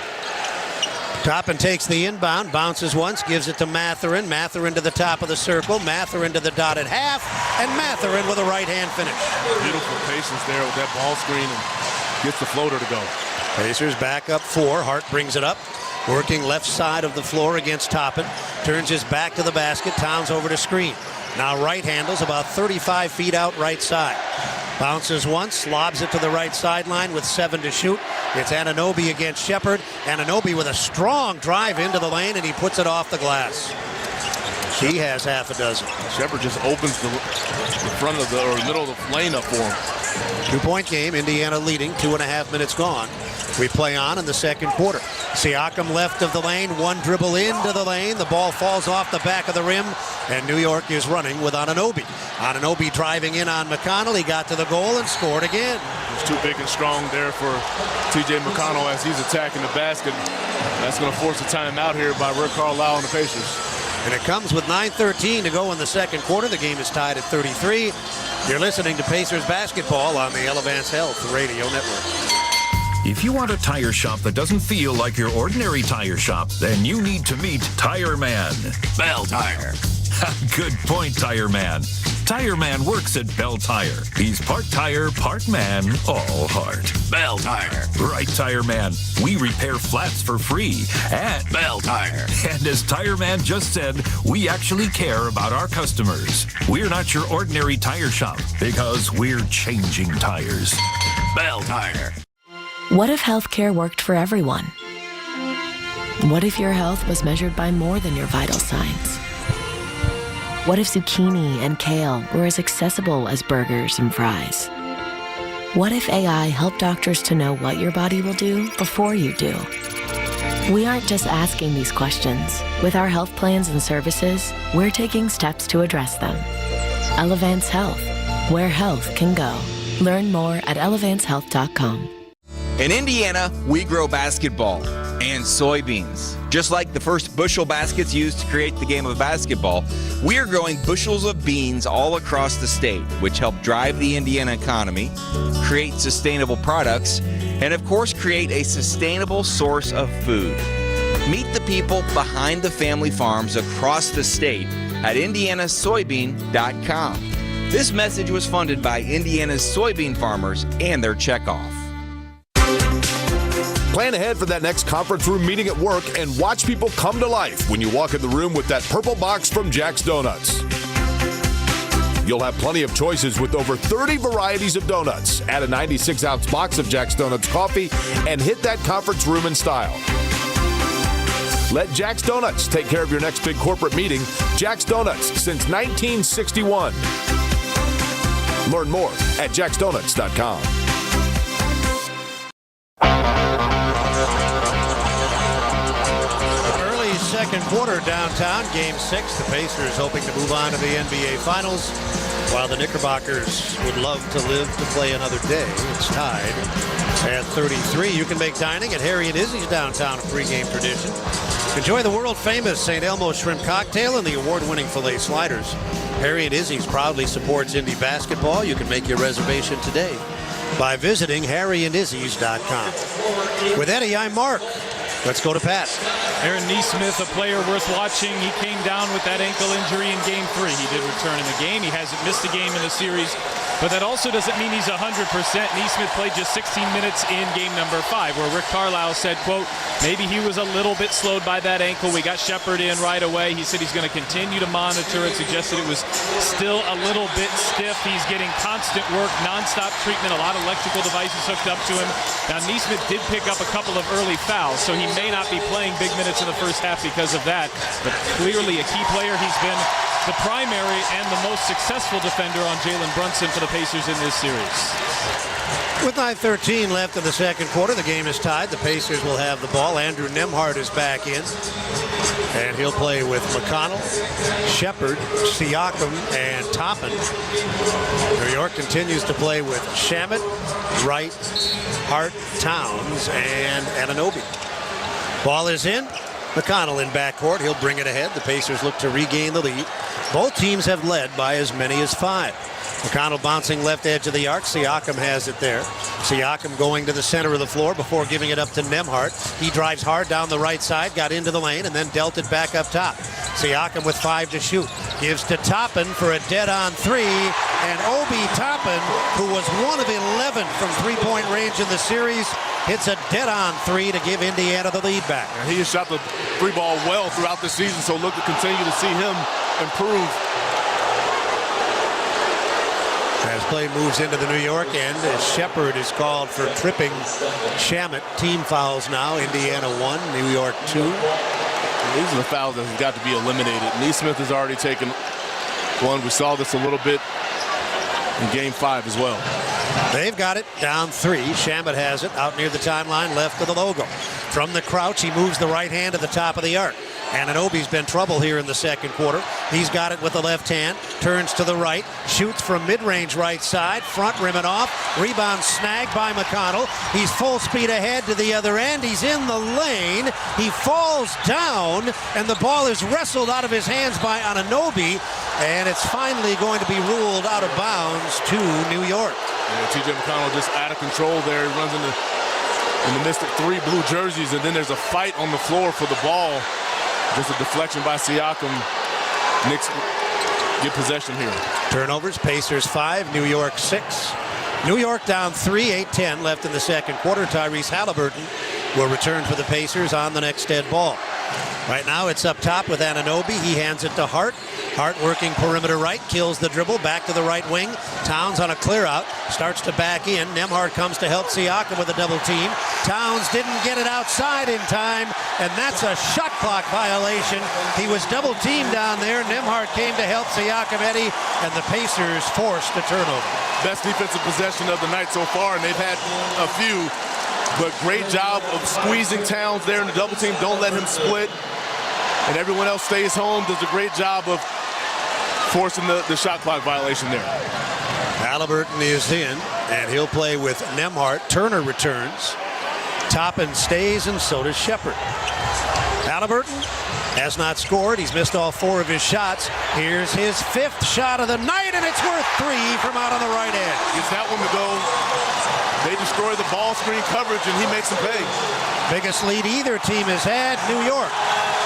Toppin takes the inbound, bounces once, gives it to Mathurin. Mathurin to the top of the circle, Mathurin to the dotted half, and Mathurin with a right-hand finish. Beautiful patience there with that ball screen and gets the floater to go. Pacers back up 4. Hart brings it up, working left side of the floor against Toppin. Turns his back to the basket, Towns over to screen. Now right handles about 35 feet out right side. Bounces once, lobs it to the right sideline with 7 to shoot. It's Anunoby against Shepard. Anunoby with a strong drive into the lane, and he puts it off the glass. He has half a dozen. Shepard just opens the front of the, or middle of the lane up for him. 2-point game, Indiana leading, 2.5 minutes gone. We play on in the second quarter. Siakam left of the lane, 1 dribble into the lane. The ball falls off the back of the rim and New York is running with Anunoby. Anunoby driving in on McConnell. He got to the goal and scored again. It's too big and strong there for T.J. McConnell as he's attacking the basket. That's going to force a timeout here by Rick Carlisle and the Pacers. And it comes with 9:13 to go in the second quarter. The game is tied at 33. You're listening to Pacers basketball on the Elevance Health Radio Network. If you want a tire shop that doesn't feel like your ordinary tire shop, then you need to meet Tire Man. Bell Tire. Good point, Tire Man. Tire Man works at Bell Tire. He's part tire, part man, all heart. Bell Tire. Right, Tire Man. We repair flats for free at Bell Tire. And as Tire Man just said, we actually care about our customers. We're not your ordinary tire shop because we're changing tires. Bell Tire. What if healthcare worked for everyone? What if your health was measured by more than your vital signs? What if zucchini and kale were as accessible as burgers and fries? What if AI helped doctors to know what your body will do before you do? We aren't just asking these questions. With our health plans and services, we're taking steps to address them. Elevance Health, where health can go. Learn more at elevancehealth.com. In Indiana, we grow basketball and soybeans. Just like the first bushel baskets used to create the game of basketball, we are growing bushels of beans all across the state, which help drive the Indiana economy, create sustainable products, and of course, create a sustainable source of food. Meet the people behind the family farms across the state at indianasoybean.com. This message was funded by Indiana's soybean farmers and their checkoff. Plan ahead for that next conference room meeting at work and watch people come to life when you walk in the room with that purple box from Jack's Donuts. You'll have plenty of choices with over 30 varieties of donuts. Add a 96-ounce box of Jack's Donuts coffee and hit that conference room in style. Let Jack's Donuts take care of your next big corporate meeting. Jack's Donuts since 1961. Learn more at jacksdonuts.com. Second quarter downtown, Game 6. The Pacers hoping to move on to the NBA Finals, while the Knickerbockers would love to live to play another day. It's tied at 33. You can make dining at Harry and Izzy's downtown a pregame tradition. Enjoy the world-famous St. Elmo shrimp cocktail and the award-winning filet sliders. Harry and Izzy's proudly supports Indy basketball. You can make your reservation today by visiting harryandizzies.com. With Eddie, I'm Mark. Let's go to Pat. Aaron Nesmith, a player worth watching. He came down with that ankle injury in Game 3. He did return in the game. He hasn't missed a game in the series, but that also doesn't mean he's 100%. Nesmith played just 16 minutes in game number 5, where Rick Carlisle said, quote, maybe he was a little bit slowed by that ankle. We got Shepard in right away. He said he's going to continue to monitor it, suggested it was still a little bit stiff. He's getting constant work, nonstop treatment, a lot of electrical devices hooked up to him. Now, Nesmith did pick up a couple of early fouls, so he may not be playing big minutes in the first half because of that, but clearly a key player. He's been the primary and the most successful defender on Jalen Brunson for the Pacers in this series. With 9:13 left in the second quarter, the game is tied. The Pacers will have the ball. Andrew Nembhard is back in, and he'll play with McConnell, Shepard, Siakam, and Toppin. New York continues to play with Shamet, Wright, Hart, Towns, and Anunoby. Ball is in. McConnell in backcourt. He'll bring it ahead. The Pacers look to regain the lead. Both teams have led by as many as 5. McConnell bouncing left edge of the arc. Siakam has it there. Siakam going to the center of the floor before giving it up to Nembhard. He drives hard down the right side, got into the lane, and then dealt it back up top. Siakam with 5 to shoot. Gives to Toppin for a dead-on 3. And Obi Toppin, who was 1 of 11 from three-point range in the series, hits a dead-on 3 to give Indiana the lead back. And he has shot the three ball well throughout the season, so look to continue to see him improve. As play moves into the New York end, as Shepard is called for tripping Shamet. Team fouls now. Indiana 1, New York 2. These are the fouls that have got to be eliminated. Nesmith has already taken one. We saw this a little bit in Game 5 as well. They've got it down 3. Shamet has it out near the timeline, left of the logo. From the crouch, he moves the right hand to the top of the arc. Anunoby's been trouble here in the second quarter. He's got it with the left hand, turns to the right, shoots from mid-range right side, front rim and off, rebound snagged by McConnell. He's full speed ahead to the other end. He's in the lane. He falls down, and the ball is wrestled out of his hands by Anunoby, and it's finally going to be ruled out of bounds to New York. Yeah, T.J. McConnell just out of control there. He runs in the midst of 3 blue jerseys, and then there's a fight on the floor for the ball. Just a deflection by Siakam. Knicks get possession here. Turnovers, Pacers 5, New York 6. New York down 3, 8-10 left in the second quarter. Tyrese Halliburton will return for the Pacers on the next dead ball. Right now it's up top with Anunoby. He hands it to Hart. Hart working perimeter right, kills the dribble, back to the right wing. Towns on a clear out, starts to back in. Nembhard comes to help Siakam with a double team. Towns didn't get it outside in time, and that's a shot clock violation. He was double teamed down there. Nembhard came to help Siakam, Eddie, and the Pacers forced a turnover. Best defensive possession of the night so far, and they've had a few, but great job of squeezing Towns there in the double team. Don't let him split. And everyone else stays home, does a great job of forcing the shot clock violation there. Halliburton is in, and he'll play with Nembhard. Turner returns. Toppin stays, and so does Shepard. Halliburton has not scored. He's missed all 4 of his shots. Here's his 5th shot of the night, and it's worth 3 from out on the right end. Gets that one to go. They destroy the ball screen coverage, and he makes them pay. Biggest lead either team has had. New York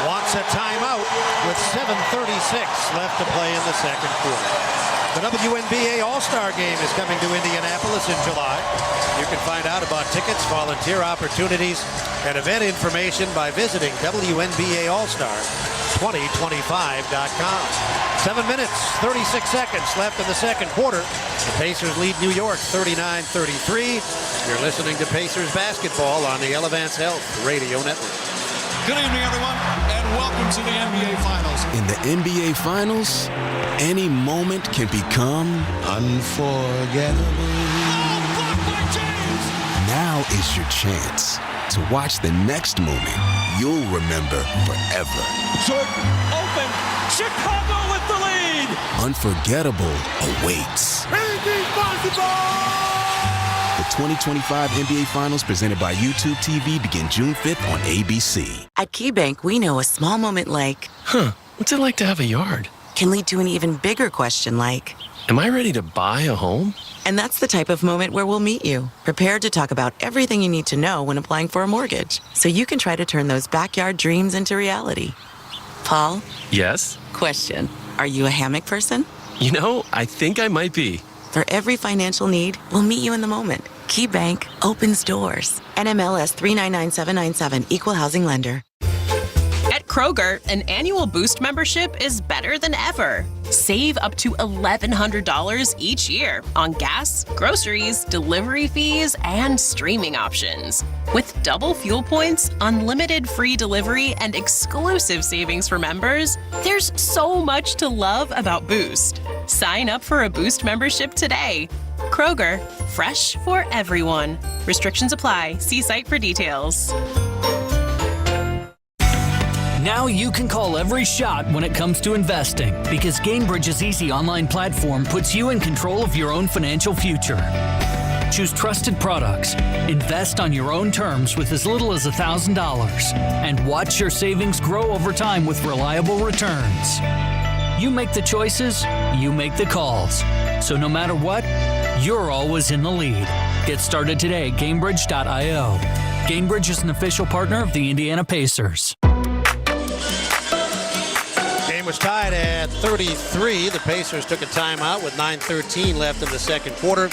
wants a timeout with 7:36 left to play in the second quarter. The WNBA All-Star Game is coming to Indianapolis in July. You can find out about tickets, volunteer opportunities, and event information by visiting WNBAallstar2025.com. 7 minutes, 36 seconds left in the second quarter. The Pacers lead New York 39-33. You're listening to Pacers basketball on the Elevance Health Radio Network. Good evening, everyone, and welcome to the NBA Finals. In the NBA Finals, any moment can become unforgettable. Now is your chance to watch the next moment you'll remember forever. Jordan open. Chicago with the lead. Unforgettable awaits. The 2025 NBA Finals presented by YouTube TV begin June 5th on ABC. At KeyBank, we know a small moment like, what's it like to have a yard? Can lead to an even bigger question like, am I ready to buy a home? And that's the type of moment where we'll meet you, prepared to talk about everything you need to know when applying for a mortgage, so you can try to turn those backyard dreams into reality. Paul? Yes? Question. Are you a hammock person? You know, I think I might be. For every financial need, we'll meet you in the moment. KeyBank opens doors. NMLS 399797, Equal Housing Lender. At Kroger, an annual Boost membership is better than ever. Save up to $1,100 each year on gas, groceries, delivery fees, and streaming options. With double fuel points, unlimited free delivery, and exclusive savings for members, there's so much to love about Boost. Sign up for a Boost membership today. Kroger, fresh for everyone. Restrictions apply. See site for details. Now you can call every shot when it comes to investing because Gamebridge's easy online platform puts you in control of your own financial future. Choose trusted products, invest on your own terms with as little as $1,000, and watch your savings grow over time with reliable returns. You make the choices, you make the calls. So no matter what, you're always in the lead. Get started today at Gamebridge.io. Gamebridge is an official partner of the Indiana Pacers. Game was tied at 33. The Pacers took a timeout with 9:13 left in the second quarter.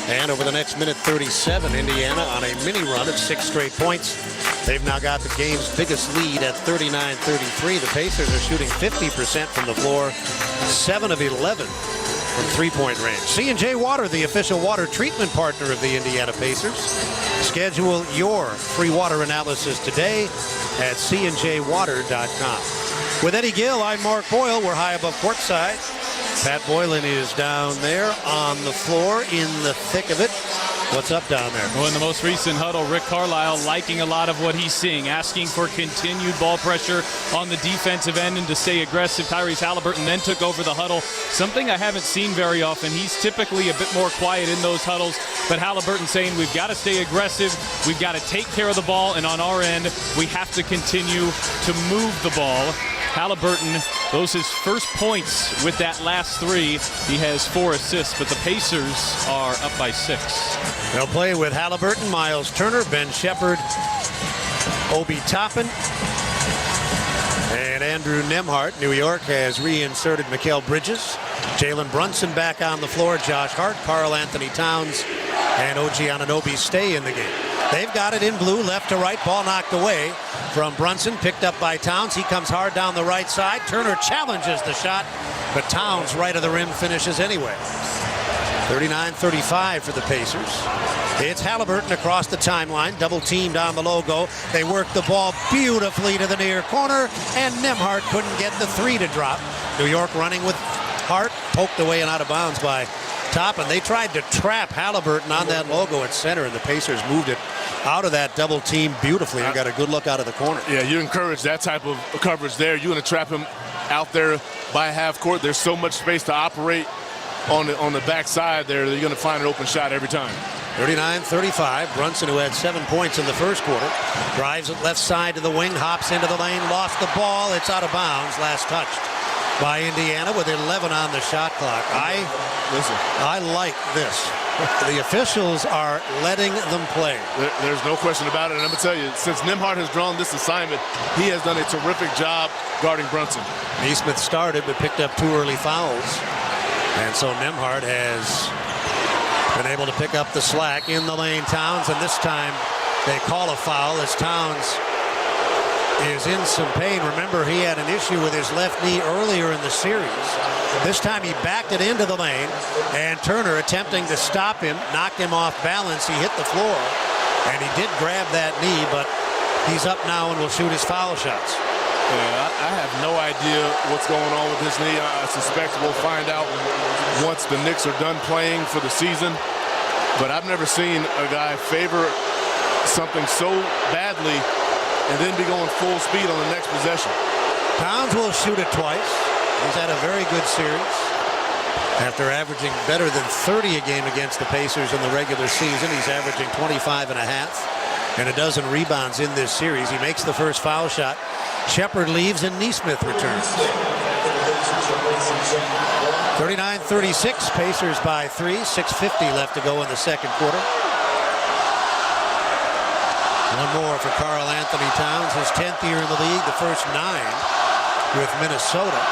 And over the next minute 37, Indiana on a mini run of 6 straight points. They've now got the game's biggest lead at 39-33. The Pacers are shooting 50% from the floor, 7 of 11 from three-point range. C&J Water, the official water treatment partner of the Indiana Pacers. Schedule your free water analysis today at cnjwater.com. With Eddie Gill, I'm Mark Boyle. We're high above courtside. Pat Boylan is down there on the floor in the thick of it. What's up down there? Well, in the most recent huddle, Rick Carlisle liking a lot of what he's seeing, asking for continued ball pressure on the defensive end and to stay aggressive. Tyrese Halliburton then took over the huddle, something I haven't seen very often. He's typically a bit more quiet in those huddles, but Halliburton saying we've got to stay aggressive, we've got to take care of the ball, and on our end, we have to continue to move the ball. Halliburton, those his first points with that last three. He has 4 assists, but the Pacers are up by 6. They'll play with Halliburton, Miles Turner, Ben Shepherd, Obi Toppin, and Andrew Nembhard. New York has reinserted Mikal Bridges. Jalen Brunson back on the floor. Josh Hart, Karl Anthony Towns, and OG Anunoby stay in the game. They've got it in blue, left to right. Ball knocked away from Brunson, picked up by Towns. He comes hard down the right side. Turner challenges the shot, but Towns right of the rim finishes anyway. 39-35 for the Pacers. It's Halliburton across the timeline, double teamed on the logo. They work the ball beautifully to the near corner, and Nembhard couldn't get the 3 to drop. New York running with Hart, poked away and out of bounds by Toppin. They tried to trap Halliburton on that logo at center, and the Pacers moved it out of that double team beautifully and got a good look out of the corner. Yeah, you encourage that type of coverage there. You want to trap him out there by half court. There's so much space to operate on the backside there. You're going to find an open shot every time. 39-35. Brunson, who had 7 points in the first quarter, drives it left side to the wing, hops into the lane, lost the ball. It's out of bounds. Last touched by Indiana with 11 on the shot clock. I like this. The officials are letting them play. There's no question about it. And I'm going to tell you, since Nembhard has drawn this assignment, he has done a terrific job guarding Brunson. Neesmith started but picked up 2 early fouls. And so Nembhard has been able to pick up the slack in the lane. Towns, and this time they call a foul as Towns is in some pain. Remember, he had an issue with his left knee earlier in the series. This time he backed it into the lane, and Turner, attempting to stop him, knocked him off balance. He hit the floor, and he did grab that knee, but he's up now and will shoot his foul shots. Yeah, I have no idea what's going on with his knee. I suspect we'll find out once the Knicks are done playing for the season. But I've never seen a guy favor something so badly and then be going full speed on the next possession. Towns will shoot it twice. He's had a very good series. After averaging better than 30 a game against the Pacers in the regular season, he's averaging 25 and a half and a dozen rebounds in this series. He makes the first foul shot. Shepherd leaves and Neesmith returns. 39-36, Pacers by 3, 6:50 left to go in the second quarter. One more for Karl Anthony Towns, his 10th year in the league, the first 9 with Minnesota.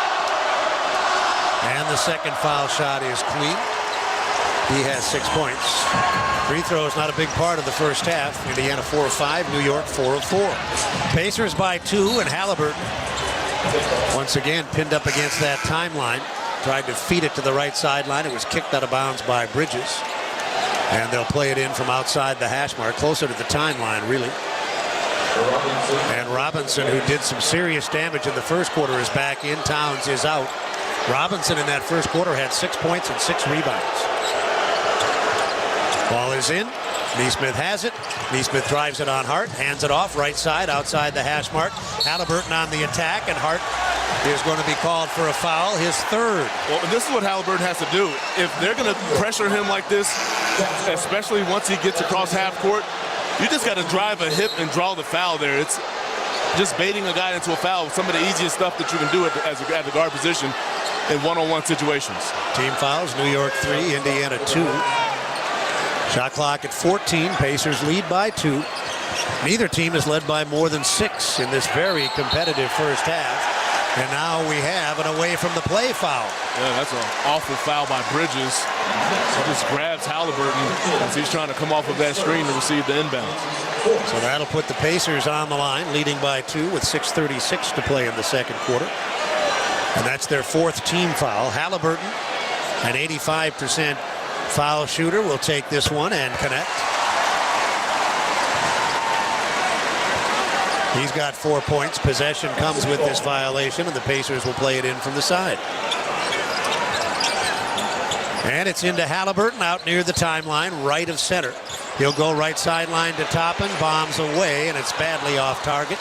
And the second foul shot is clean. He has 6 points. Free throw is not a big part of the first half. Indiana 4 of 5, New York 4 of 4. Pacers by 2, and Halliburton once again pinned up against that timeline. Tried to feed it to the right sideline. It was kicked out of bounds by Bridges. And they'll play it in from outside the hash mark, closer to the timeline, really. And Robinson, who did some serious damage in the first quarter, is back in. Towns is out. Robinson in that first quarter had 6 points and 6 rebounds. Ball is in. Neesmith has it. Neesmith drives it on Hart, hands it off right side, outside the hash mark. Halliburton on the attack, and Hart is going to be called for a foul, his 3rd. Well, this is what Halliburton has to do. If they're going to pressure him like this, especially once he gets across half court, you just got to drive a hip and draw the foul there. It's just baiting a guy into a foul, some of the easiest stuff that you can do at the guard position in one-on-one situations. Team fouls, New York 3, Indiana 2. Shot clock at 14. Pacers lead by 2. Neither team has led by more than 6 in this very competitive first half. And now we have an away from the play foul. Yeah, that's an awful foul by Bridges. He just grabs Halliburton as he's trying to come off of that screen to receive the inbounds. So that'll put the Pacers on the line, leading by 2 with 6:36 to play in the second quarter. And that's their 4th team foul. Halliburton, an 85% foul shooter, will take this one and connect. He's got 4 points. Possession comes with this violation, and the Pacers will play it in from the side. And it's into Halliburton out near the timeline, right of center. He'll go right sideline to Toppin, bombs away, and it's badly off target.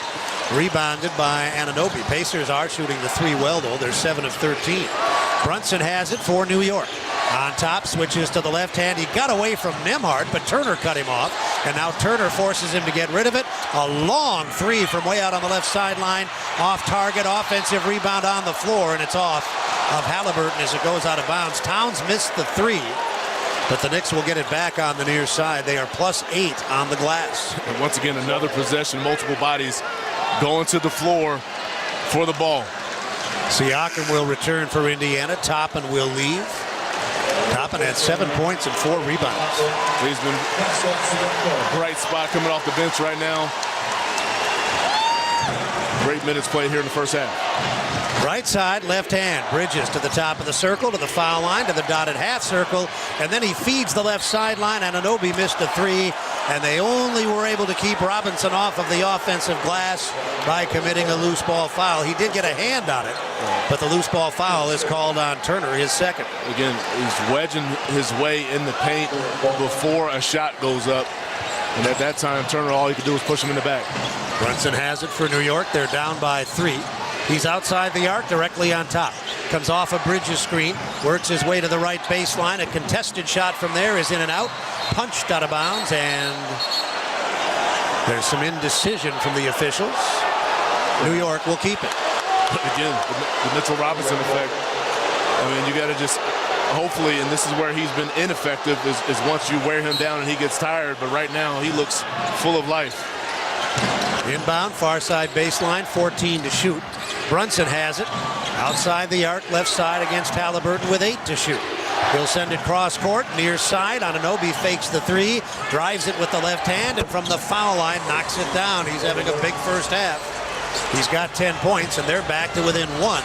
Rebounded by Anunoby. Pacers are shooting the three well, though. They're 7 of 13. Brunson has it for New York. On top, switches to the left hand. He got away from Nembhard, but Turner cut him off. And now Turner forces him to get rid of it. A long three from way out on the left sideline. Off target, offensive rebound on the floor, and it's off of Halliburton as it goes out of bounds. Towns missed the three, but the Knicks will get it back on the near side. They are +8 on the glass. And once again, another possession, multiple bodies going to the floor for the ball. Siakam will return for Indiana. Toppin will leave. Toppin had 7 points and 4 rebounds. He's been a bright spot coming off the bench right now. Great minutes played here in the first half. Right side, left hand. Bridges to the top of the circle, to the foul line, to the dotted half circle, and then he feeds the left sideline. Anunoby missed a three, and they only were able to keep Robinson off of the offensive glass by committing a loose ball foul. He did get a hand on it, but the loose ball foul is called on Turner, his second. Again, he's wedging his way in the paint before a shot goes up. And at that time, Turner, all he could do was push him in the back. Brunson has it for New York. They're down by 3. He's outside the arc, directly on top. Comes off a Bridges screen, works his way to the right baseline. A contested shot from there is in and out. Punched out of bounds, and there's some indecision from the officials. New York will keep it. Again, the Mitchell Robinson effect. I mean, you got to just, hopefully, and this is where he's been ineffective, is once you wear him down and he gets tired. But right now, he looks full of life. Inbound, far side baseline, 14 to shoot. Brunson has it. Outside the arc, left side against Halliburton with 8 to shoot. He'll send it cross court, near side. Anunoby fakes the three, drives it with the left hand, and from the foul line, knocks it down. He's having a big first half. He's got 10 points, and they're back to within 1.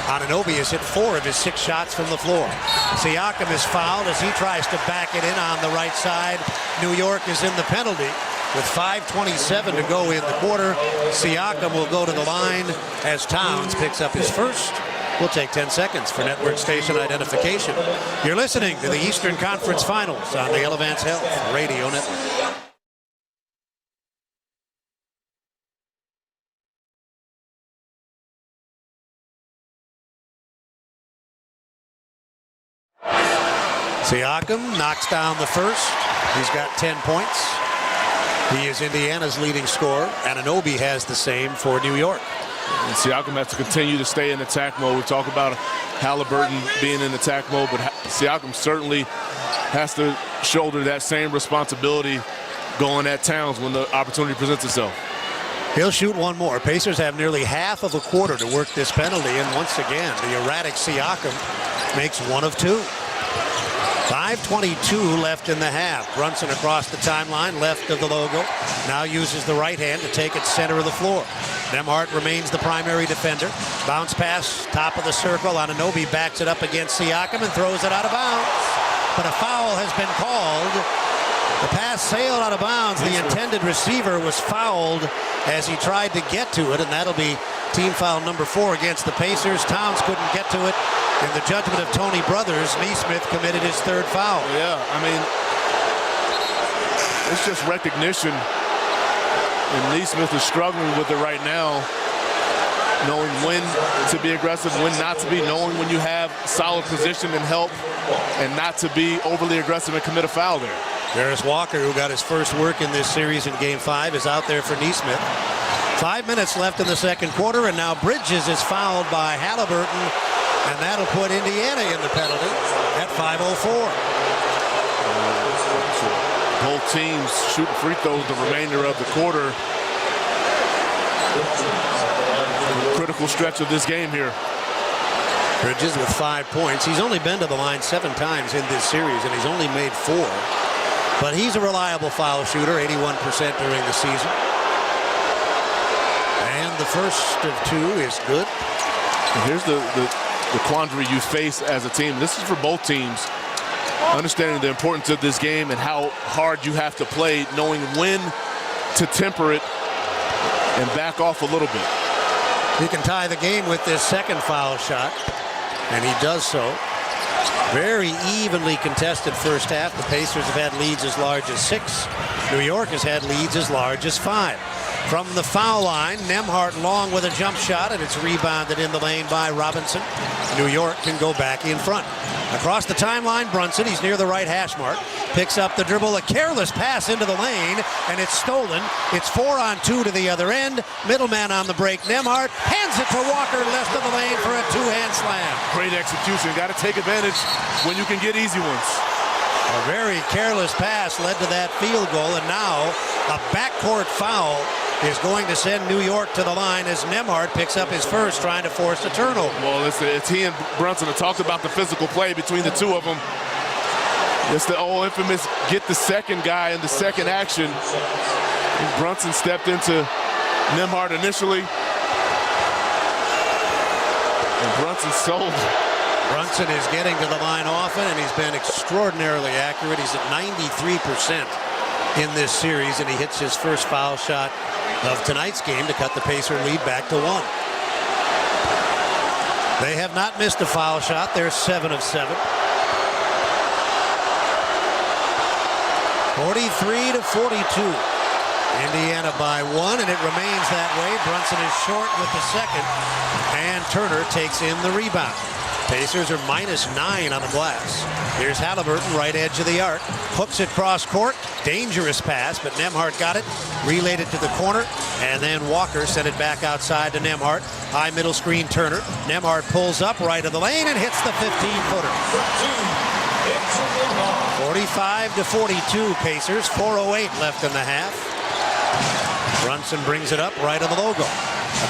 Anunoby has hit 4 of his 6 shots from the floor. Siakam is fouled as he tries to back it in on the right side. New York is in the penalty. With 5:27 to go in the quarter, Siakam will go to the line as Towns picks up his first. We'll take 10 seconds for network station identification. You're listening to the Eastern Conference Finals on the Elevance Health Radio Network. Siakam knocks down the first. He's got 10 points. He is Indiana's leading scorer. Anunoby has the same for New York. And Siakam has to continue to stay in attack mode. We talk about Halliburton being in attack mode, but Siakam certainly has to shoulder that same responsibility going at Towns when the opportunity presents itself. He'll shoot one more. Pacers have nearly half of a quarter to work this penalty, and once again, the erratic Siakam makes 1 of 2. 5:22 left in the half. Brunson across the timeline, left of the logo. Now uses the right hand to take it center of the floor. Nembhard remains the primary defender. Bounce pass, top of the circle. Anunoby backs it up against Siakam and throws it out of bounds. But a foul has been called. The pass sailed out of bounds. The intended receiver was fouled as he tried to get to it, and that'll be team foul number 4 against the Pacers. Towns couldn't get to it. In the judgment of Tony Brothers, Nesmith committed his 3rd foul. Yeah, I mean, it's just recognition. And Nesmith is struggling with it right now, knowing when to be aggressive, when not to be, knowing when you have solid position and help, and not to be overly aggressive and commit a foul there. Darius Walker, who got his first work in this series in Game 5, is out there for Nesmith. 5 minutes left in the second quarter, and now Bridges is fouled by Halliburton, and that'll put Indiana in the penalty at 5:04. Both teams shooting free throws the remainder of the quarter. Critical stretch of this game here. Bridges with 5 points. He's only been to the line 7 times in this series, and he's only made 4. But he's a reliable foul shooter, 81% during the season. And the first of 2 is good. And here's the quandary you face as a team. This is for both teams. Understanding the importance of this game and how hard you have to play, knowing when to temper it and back off a little bit. He can tie the game with this second foul shot, and he does so. Very evenly contested first half. The Pacers have had leads as large as 6. New York has had leads as large as 5. From the foul line, Nembhard long with a jump shot, and it's rebounded in the lane by Robinson. New York can go back in front. Across the timeline, Brunson, he's near the right hash mark, picks up the dribble, a careless pass into the lane, and it's stolen. It's 4-on-2 to the other end. Middleman on the break. Nembhard hands it to Walker, left of the lane for a two-hand slam. Great execution. Got to take advantage when you can get easy ones. A very careless pass led to that field goal, and now a backcourt foul is going to send New York to the line as Nembhard picks up his first, trying to force a turnover. Well, it's he and Brunson have talked about the physical play between the two of them. It's the old infamous get the second guy in the second action. And Brunson stepped into Nembhard initially. And Brunson sold. Brunson is getting to the line often, and he's been extraordinarily accurate. He's at 93% in this series, and he hits his first foul shot of tonight's game to cut the Pacer lead back to 1. They have not missed a foul shot. They're 7 of 7. 43-42. Indiana by 1, and it remains that way. Brunson is short with the second, and Turner takes in the rebound. Pacers are -9 on the glass. Here's Halliburton, right edge of the arc. Hooks it cross court. Dangerous pass, but Nembhard got it. Relayed it to the corner, and then Walker sent it back outside to Nembhard. High middle screen Turner. Nembhard pulls up right of the lane and hits the 15-footer. 45-42 Pacers. 4:08 left in the half. Brunson brings it up right on the logo.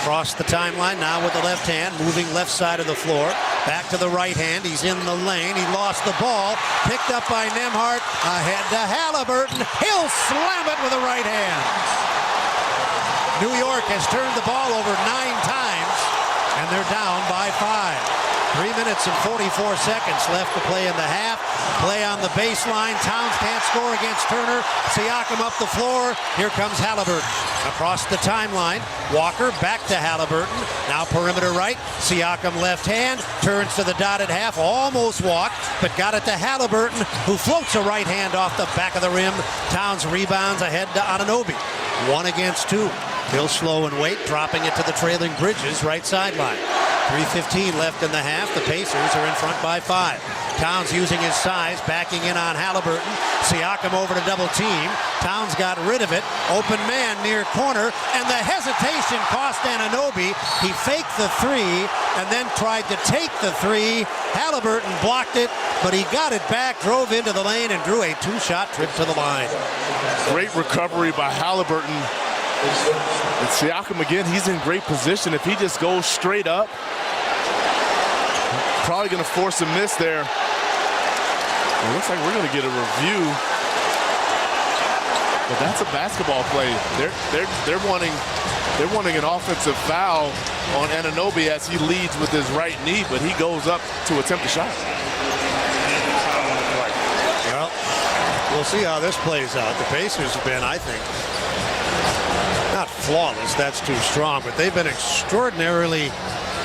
Across the timeline now with the left hand, moving left side of the floor. Back to the right hand. He's in the lane. He lost the ball. Picked up by Nembhard. Ahead to Halliburton. He'll slam it with the right hand. New York has turned the ball over 9 times, and they're down by 5. 3 minutes and 44 seconds left to play in the half. Play on the baseline. Towns can't score against Turner. Siakam up the floor. Here comes Halliburton. Across the timeline. Walker back to Halliburton. Now perimeter right. Siakam left hand. Turns to the dotted half. Almost walked, but got it to Halliburton, who floats a right hand off the back of the rim. Towns rebounds ahead to Anunoby. 1 against 2. He'll slow and wait, dropping it to the trailing Bridges right sideline. 3:15 left in the half. The Pacers are in front by 5. Towns using his size, backing in on Halliburton. Siakam over to double team. Towns got rid of it. Open man near corner, and the hesitation cost Anunoby. He faked the 3 and then tried to take the 3. Halliburton blocked it, but he got it back, drove into the lane, and drew a 2-shot trip to the line. Great recovery by Halliburton. And Siakam again, he's in great position. If he just goes straight up, probably going to force a miss there. It looks like we're going to get a review. But that's a basketball play. They're wanting an offensive foul on Anunoby as he leads with his right knee, but he goes up to attempt a shot. Well, we'll see how this plays out. The Pacers have been, I think, not flawless, that's too strong, but they've been extraordinarily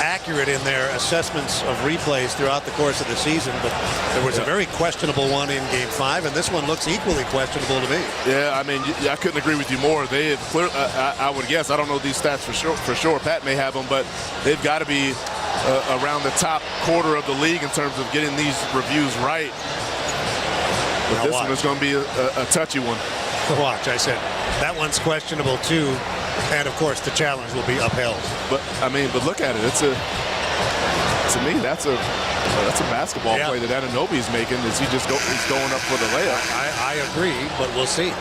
accurate in their assessments of replays throughout the course of the season, but there was a very questionable one in Game 5, and this one looks equally questionable to me. Yeah, I mean, I couldn't agree with you more. They have clear, I would guess, I don't know these stats for sure. Pat may have them, but they've got to be around the top quarter of the league in terms of getting these reviews right. But now this watch. one is going to be a touchy one. Watch, I said that one's questionable too, and of course the challenge will be upheld. But I mean, but look at it. To me, that's a basketball play that Anunoby is making. Is he's going up for the layup? I agree, but we'll see.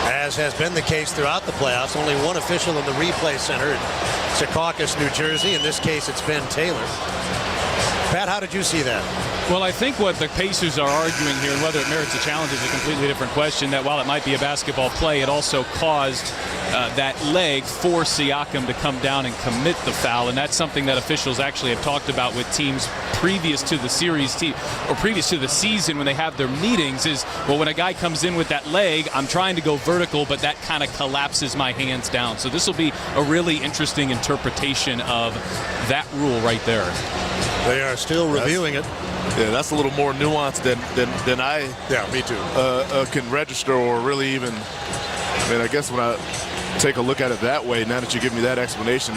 As has been the case throughout the playoffs, only one official in the replay center in Secaucus, New Jersey. In this case, it's Ben Taylor. Pat, how did you see that? Well, I think what the Pacers are arguing here, and whether it merits a challenge is a completely different question, that while it might be a basketball play, it also caused that leg for Siakam to come down and commit the foul. And that's something that officials actually have talked about with teams previous to the series or previous to the season when they have their meetings is, well, when a guy comes in with that leg, I'm trying to go vertical, but that kind of collapses my hands down. So this will be a really interesting interpretation of that rule right there. They are still reviewing it. Yeah, that's a little more nuanced than I me too. Can register or really even. I mean, I guess when I take a look at it that way, now that you give me that explanation,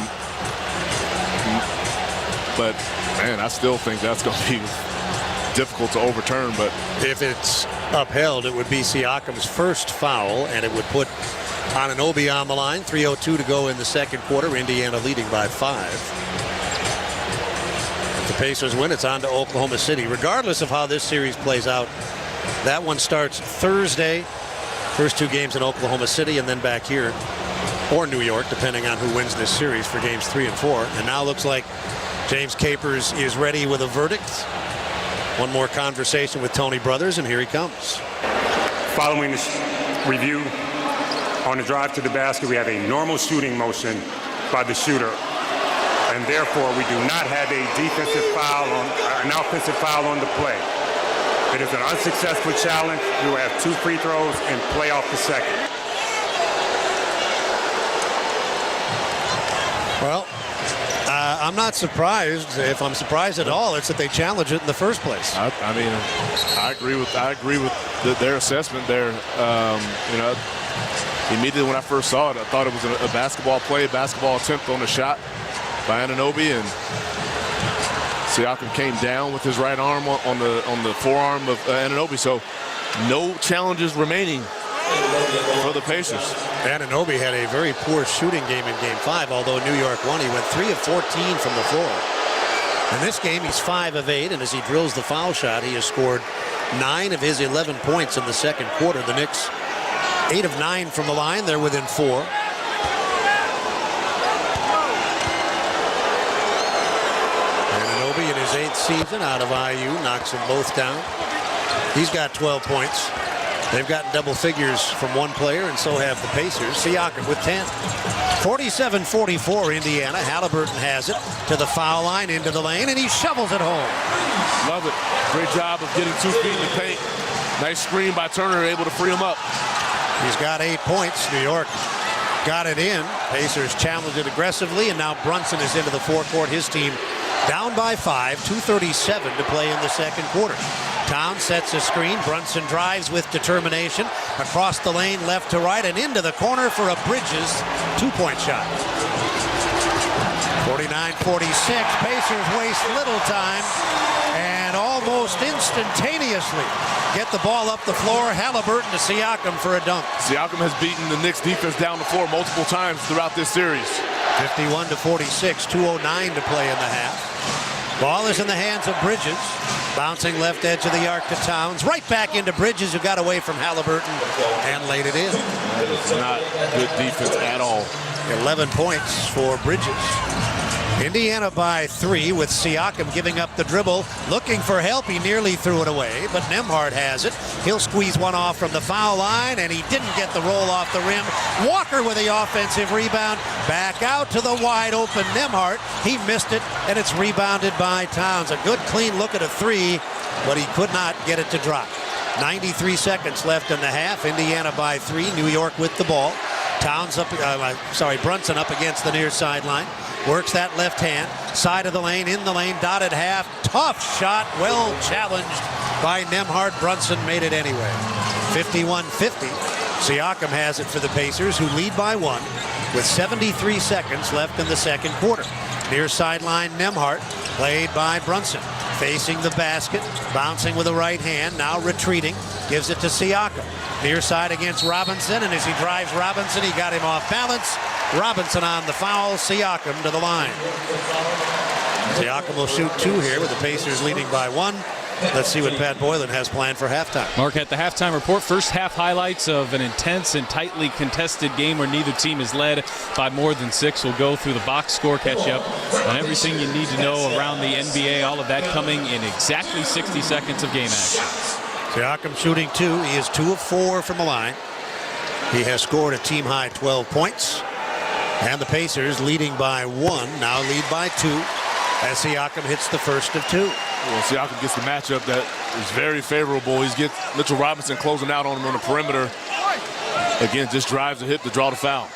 but man, I still think that's going to be difficult to overturn. But if it's upheld, it would be Siakam's first foul, and it would put Anunoby on the line. 3:02 to go in the second quarter. Indiana leading by 5. If the Pacers win, it's on to Oklahoma City. Regardless of how this series plays out, that one starts Thursday. First 2 games in Oklahoma City and then back here, or New York, depending on who wins this series for games 3 and 4. And now looks like James Capers is ready with a verdict. One more conversation with Tony Brothers, and here he comes. Following this review, on the drive to the basket, we have a normal shooting motion by the shooter, and therefore we do not have a defensive foul an offensive foul on the play. It is an unsuccessful challenge. We will have 2 free throws and play off the second. Well, I'm not surprised. If I'm surprised at all, it's that they challenge it in the first place. I mean, I agree with their assessment there. Immediately when I first saw it, I thought it was a basketball play, basketball attempt on the shot by Anunoby, and Siakam came down with his right arm on the forearm of Anunoby. So no challenges remaining for the Pacers. Anunoby had a very poor shooting game in Game 5, although New York won. He went 3 of 14 from the floor. In this game, he's 5 of 8, and as he drills the foul shot, he has scored 9 of his 11 points in the second quarter. The Knicks 8 of 9 from the line. They're within 4. Anunoby in his 8th season out of IU knocks them both down. He's got 12 points. They've gotten double figures from one player, and so have the Pacers. Siakam with 10. 47-44 Indiana. Halliburton has it to the foul line, into the lane, and he shovels it home. Love it. Great job of getting 2 feet in the paint. Nice screen by Turner, able to free him up. He's got 8 points. New York got it in. Pacers challenged it aggressively, and now Brunson is into the forecourt. His team down by 5, 2:37 to play in the second quarter. Towns sets a screen. Brunson drives with determination across the lane, left to right, and into the corner for a Bridges 2-point shot. 49-46. Pacers waste little time and almost instantaneously get the ball up the floor. Halliburton to Siakam for a dunk. Siakam has beaten the Knicks defense down the floor multiple times throughout this series. 51-46, 2:09 to play in the half. Ball is in the hands of Bridges. Bouncing left edge of the arc to Towns. Right back into Bridges, who got away from Halliburton and laid it in. That is not good defense at all. 11 points for Bridges. Indiana by 3 with Siakam giving up the dribble, looking for help. He nearly threw it away, but Nembhard has it. He'll squeeze one off from the foul line, and he didn't get the roll off the rim. Walker with the offensive rebound. Back out to the wide open Nembhard. He missed it, and it's rebounded by Towns. A good clean look at a 3, but he could not get it to drop. 93 seconds left in the half. Indiana by 3. New York with the ball. Towns up, Brunson up against the near sideline. Works that left hand, side of the lane, in the lane, dotted half. Tough shot, well challenged by Nembhard. Brunson made it anyway. 51-50. Siakam has it for the Pacers, who lead by 1 with 73 seconds left in the second quarter. Near sideline, Nembhard, played by Brunson. Facing the basket, bouncing with the right hand, now retreating, gives it to Siakam. Near side against Robinson, and as he drives Robinson, he got him off balance. Robinson on the foul, Siakam to the line. Siakam will shoot 2 here with the Pacers leading by 1. Let's see what Pat Boylan has planned for halftime. Mark, at the halftime report, first half highlights of an intense and tightly contested game where neither team is led by more than 6. We'll go through the box score, catch you up on everything you need to know around the NBA. All of that coming in exactly 60 seconds of game action. Siakam shooting 2. He is 2 of 4 from the line. He has scored a team-high 12 points. And the Pacers leading by 1, now lead by 2 as Siakam hits the first of 2. Well, Siakam gets the matchup that is very favorable. He's get Mitchell Robinson closing out on him on the perimeter. Again, just drives the hit to draw the foul.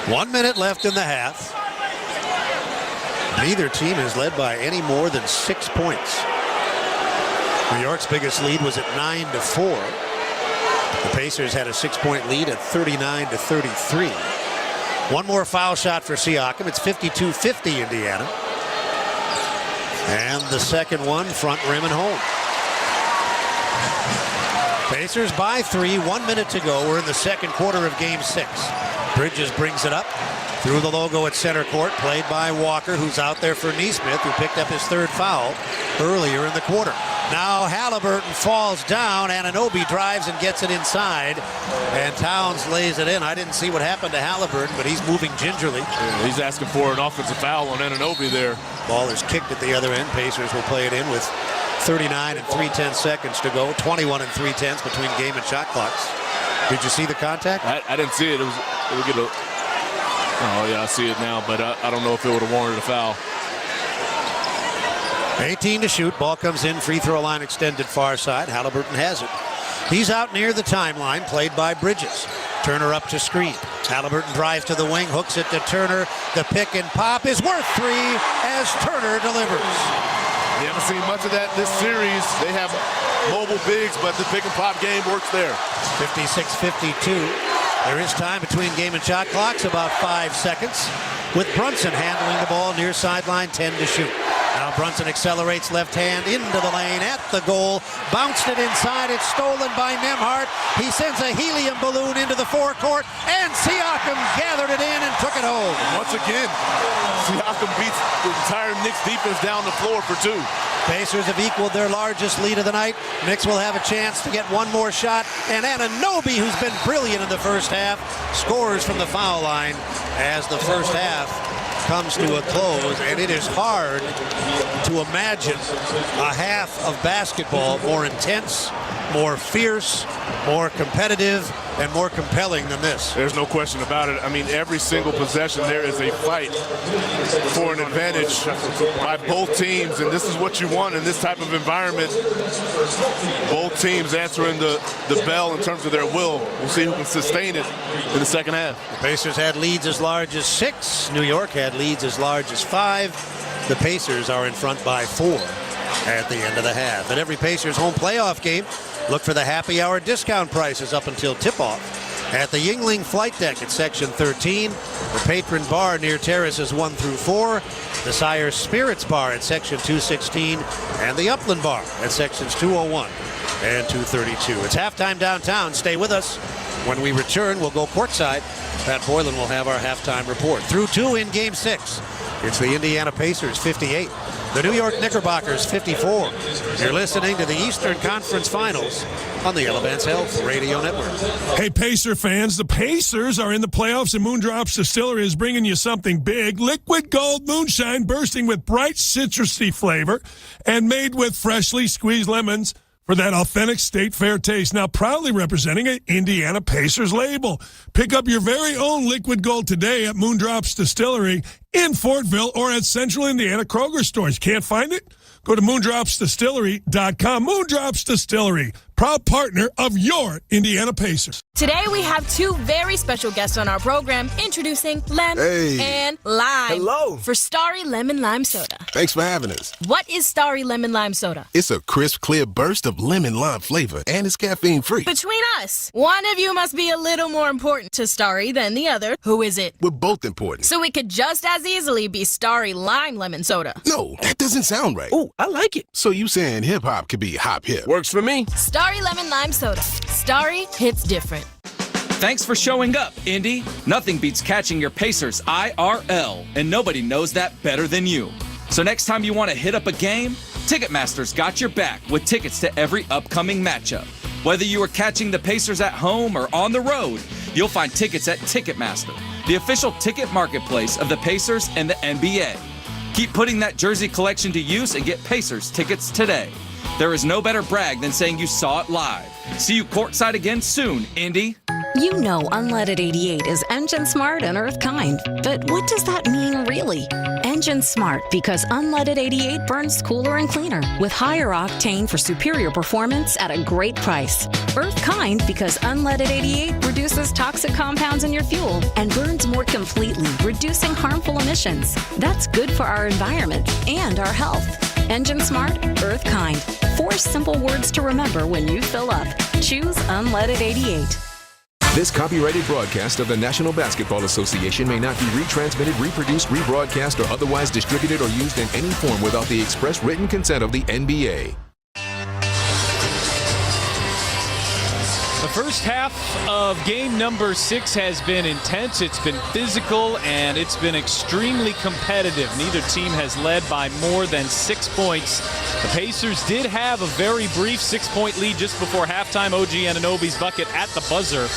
1 minute left in the half. Neither team has led by any more than 6 points. New York's biggest lead was at 9-4. The Pacers had a 6-point lead at 39-33. One more foul shot for Siakam. It's 52-50 Indiana. And the second one, front rim and home. Pacers by 3, 1 minute to go. We're in the second quarter of Game 6. Bridges brings it up through the logo at center court, played by Walker, who's out there for Nesmith, who picked up his third foul earlier in the quarter. Now Halliburton falls down. Anunoby drives and gets it inside, and Towns lays it in. I didn't see what happened to Halliburton, but he's moving gingerly. Yeah, he's asking for an offensive foul on Anunoby there. Ball is kicked at the other end. Pacers will play it in with 39 and 3/10 seconds to go. 21 and 3/10 between game and shot clocks. Did you see the contact? I didn't see it. Oh, yeah, I see it now, but I don't know if it would have warranted a foul. 18 to shoot. Ball comes in. Free throw line extended far side. Halliburton has it. He's out near the timeline, played by Bridges. Turner up to screen. Halliburton drives to the wing, hooks it to Turner. The pick and pop is worth 3 as Turner delivers. You haven't seen much of that this series. They have mobile bigs, but the pick and pop game works there. 56-52. There is time between game and shot clocks, about 5 seconds, with Brunson handling the ball near sideline, 10 to shoot. Now Brunson accelerates left hand into the lane at the goal. Bounced it inside. It's stolen by Nembhard. He sends a helium balloon into the forecourt, and Siakam gathered it in and took it home. Once again, Siakam beats the entire Knicks defense down the floor for 2. Pacers have equaled their largest lead of the night. Knicks will have a chance to get one more shot, and Anunoby, who's been brilliant in the first half, scores from the foul line as the first half comes to a close, and it is hard to imagine a half of basketball more intense, more fierce, more competitive, and more compelling than this. There's no question about it. I mean, every single possession there is a fight for an advantage by both teams, and this is what you want in this type of environment. Both teams answering the bell in terms of their will. We'll see who can sustain it in the second half. The Pacers had leads as large as 6. New York had leads as large as 5. The Pacers are in front by 4 at the end of the half. At every Pacers home playoff game, look for the happy hour discount prices up until tip-off at the Yingling Flight Deck at Section 13, the Patron Bar near Terraces 1 through 4, the Sire Spirits Bar at Section 216, and the Upland Bar at Sections 201 and 232. It's halftime downtown. Stay with us. When we return, we'll go courtside. Pat Boylan will have our halftime report. Through 2 in Game 6. It's the Indiana Pacers 58. The New York Knickerbockers 54. You're listening to the Eastern Conference Finals on the Elevance Health Radio Network. Hey, Pacer fans, the Pacers are in the playoffs, and Moondrops Distillery is bringing you something big. Liquid Gold Moonshine, bursting with bright citrusy flavor and made with freshly squeezed lemons for that authentic State Fair taste. Now proudly representing an Indiana Pacers label. Pick up your very own Liquid Gold today at Moondrops Distillery in Fortville or at Central Indiana Kroger stores. Can't find it? Go to moondropsdistillery.com. Moondrops Distillery, proud partner of your Indiana Pacers. Today we have 2 very special guests on our program, introducing Lem and Lime. Hello. For Starry Lemon Lime Soda. Thanks for having us. What is Starry Lemon Lime Soda? It's a crisp, clear burst of lemon lime flavor, and it's caffeine-free. Between us, one of you must be a little more important to Starry than the other. Who is it? We're both important. So it could just as easily be Starry Lime Lemon Soda. No, that doesn't sound right. Oh, I like it. So you saying hip-hop could be hop-hip? Works for me. Starry Lemon Lime Soda. Starry hits different. Thanks for showing up, Indy. Nothing beats catching your Pacers IRL, and nobody knows that better than you. So next time you want to hit up a game, Ticketmaster's got your back with tickets to every upcoming matchup. Whether you are catching the Pacers at home or on the road, you'll find tickets at Ticketmaster, the official ticket marketplace of the Pacers and the NBA. Keep putting that jersey collection to use and get Pacers tickets today. There is no better brag than saying you saw it live. See you courtside again soon, Indy. You know Unleaded 88 is engine smart and earth kind, but what does that mean really? Engine smart because Unleaded 88 burns cooler and cleaner with higher octane for superior performance at a great price. Earth kind because Unleaded 88 reduces toxic compounds in your fuel and burns more completely, reducing harmful emissions. That's good for our environment and our health. Engine smart, earth kind. 4 simple words to remember when you fill up. Choose Unleaded 88. This copyrighted broadcast of the National Basketball Association may not be retransmitted, reproduced, rebroadcast, or otherwise distributed or used in any form without the express written consent of the NBA. The first half of game number 6 has been intense, it's been physical, and it's been extremely competitive. Neither team has led by more than 6 points. The Pacers did have a very brief 6-point lead just before halftime. OG Anunoby's bucket at the buzzer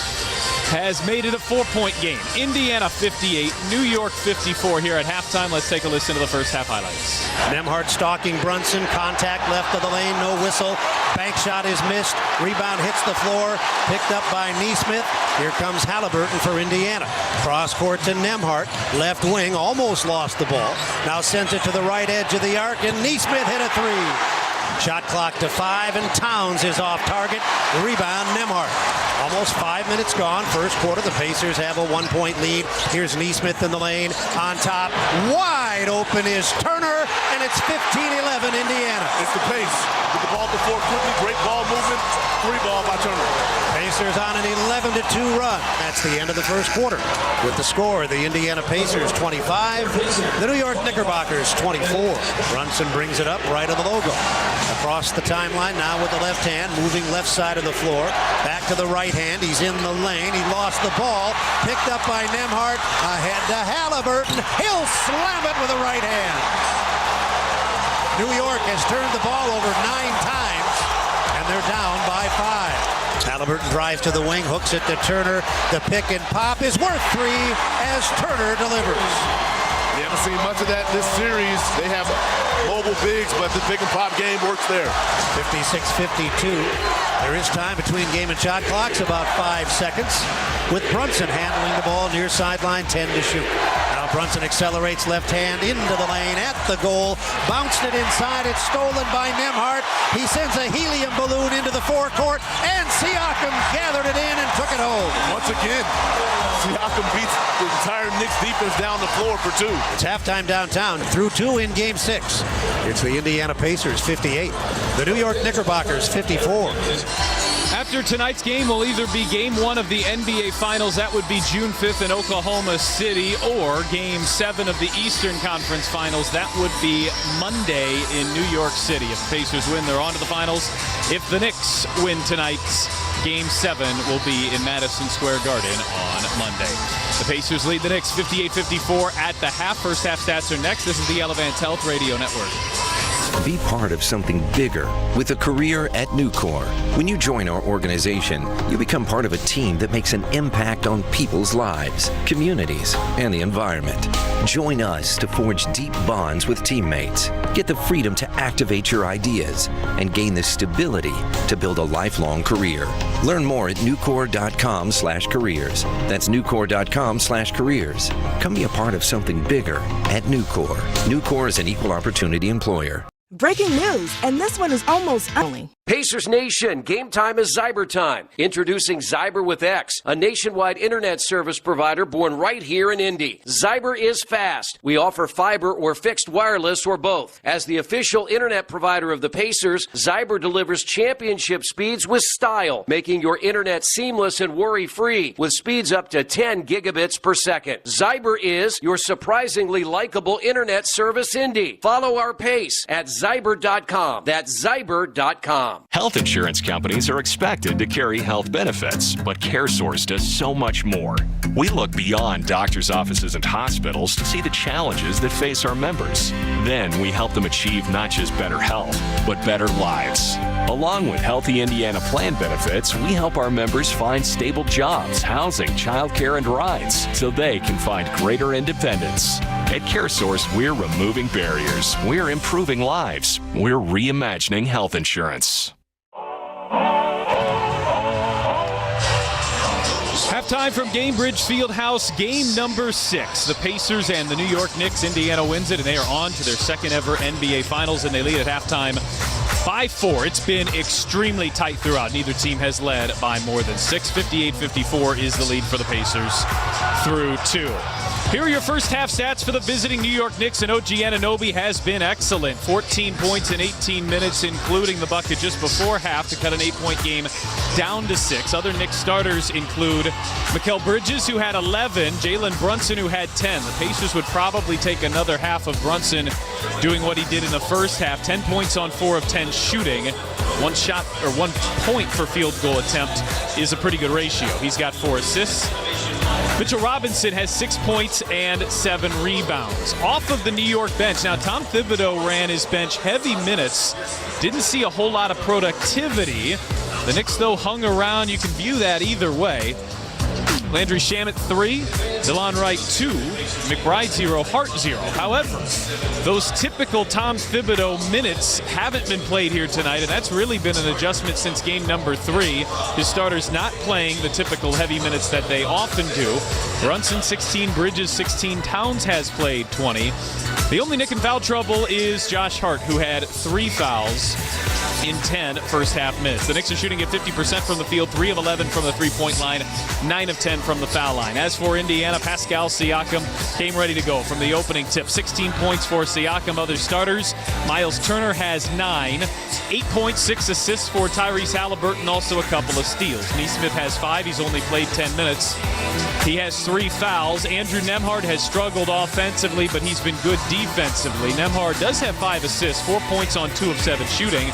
has made it a 4-point game. Indiana 58, New York 54 here at halftime. Let's take a listen to the first half highlights. Nembhard stalking Brunson, contact left of the lane, no whistle. Bank shot is missed, rebound hits the floor, picked up by Nesmith. Here comes Halliburton for Indiana. Cross court to Nembhard, left wing, almost lost the ball. Now sends it to the right edge of the arc, and Nesmith hit a 3. Shot clock to 5, and Towns is off target. Rebound, Nembhard. Almost 5 minutes gone. First quarter, the Pacers have a 1-point lead. Here's Nesmith in the lane. On top, wide open is Turner, and it's 15-11 Indiana. It's the pace. Get the ball to the floor quickly. Great ball movement. 3 ball by Turner. Pacers on an 11-2 run. That's the end of the first quarter. With the score, the Indiana Pacers 25, the New York Knickerbockers 24. Brunson brings it up right of the logo. Across the timeline now with the left hand, moving left side of the floor. Back to the right hand. He's in the lane. He lost the ball. Picked up by Nembhard. Ahead to Halliburton. He'll slam it with the right hand. New York has turned the ball over 9 times, and they're down by 5. Halliburton drives to the wing, hooks it to Turner. The pick and pop is worth 3 as Turner delivers. You haven't seen much of that this series. They have mobile bigs, but the pick and pop game works there. 56-52. There is time between game and shot clocks, about 5 seconds, with Brunson handling the ball near sideline, 10 to shoot. Now Brunson accelerates left hand into the lane at the goal, bounced it inside, it's stolen by Nembhard. He sends a helium balloon into the forecourt, and Siakam gathered it in and took it home. Once again, Siakam beats the entire Knicks defense down the floor for 2. It's halftime downtown, through 2 in game 6. It's the Indiana Pacers 58, the New York Knickerbockers 54. After tonight's game will either be Game 1 of the NBA Finals, that would be June 5th in Oklahoma City, or Game 7 of the Eastern Conference Finals, that would be Monday in New York City. If the Pacers win, they're on to the finals. If the Knicks win tonight's Game 7 will be in Madison Square Garden on Monday. The Pacers lead the Knicks 58-54 at the half. First half stats are next. This is the Elevance Health Radio Network. Be part of something bigger with a career at Nucor. When you join our organization, you become part of a team that makes an impact on people's lives, communities, and the environment. Join us to forge deep bonds with teammates, get the freedom to activate your ideas, and gain the stability to build a lifelong career. Learn more at nucor.com/careers. That's nucor.com/careers. Come be a part of something bigger at Nucor. Nucor is an equal opportunity employer. Breaking news, and this one is almost only. Pacers Nation, game time is Zyber time. Introducing Zyber with X, a nationwide internet service provider born right here in Indy. Zyber is fast. We offer fiber or fixed wireless or both. As the official internet provider of the Pacers, Zyber delivers championship speeds with style, making your internet seamless and worry-free with speeds up to 10 gigabits per second. Zyber is your surprisingly likable internet service, Indy. Follow our pace at Zyber.com. That's Zyber.com. Health insurance companies are expected to carry health benefits, but CareSource does so much more. We look beyond doctors' offices and hospitals to see the challenges that face our members. Then we help them achieve not just better health, but better lives. Along with Healthy Indiana plan benefits, we help our members find stable jobs, housing, childcare, and rides so they can find greater independence. At CareSource, we're removing barriers. We're improving lives. We're reimagining health insurance. Halftime from Gamebridge Fieldhouse, game number 6. The Pacers and the New York Knicks. Indiana wins it, and they are on to their second ever NBA Finals, and they lead at halftime 5-4. It's been extremely tight throughout. Neither team has led by more than 6. 58-54 is the lead for the Pacers through 2. Here are your first half stats for the visiting New York Knicks, and OG Anunoby has been excellent. 14 points in 18 minutes, including the bucket just before half to cut an 8-point game down to 6. Other Knicks starters include Mikal Bridges, who had 11, Jalen Brunson, who had 10. The Pacers would probably take another half of Brunson doing what he did in the first half. 10 points on 4 of 10 shooting. 1 shot or 1 point per field goal attempt is a pretty good ratio. He's got 4 assists. Mitchell Robinson has 6 points and 7 rebounds. Off of the New York bench. Now, Tom Thibodeau ran his bench heavy minutes. Didn't see a whole lot of productivity. The Knicks, though, hung around. You can view that either way. Landry Shamet 3, DeLon Wright 2, McBride 0, Hart 0. However, those typical Tom Thibodeau minutes haven't been played here tonight, and that's really been an adjustment since game number 3. His starters not playing the typical heavy minutes that they often do. Brunson 16, Bridges 16, Towns has played 20. The only Knick in foul trouble is Josh Hart, who had 3 fouls in 10 first half minutes. The Knicks are shooting at 50% from the field, 3 of 11 from the three-point line, 9 of 10 from the foul line. As for Indiana, Pascal Siakam came ready to go from the opening tip. 16 points for Siakam. Other starters, Miles Turner has 9, 8 points, 6 assists for Tyrese Halliburton, also a couple of steals. Nesmith has 5. He's only played 10 minutes. He has 3 fouls. Andrew Nembhard has struggled offensively, but he's been good defensively. Nembhard does have 5 assists, 4 points on 2 of 7 shooting,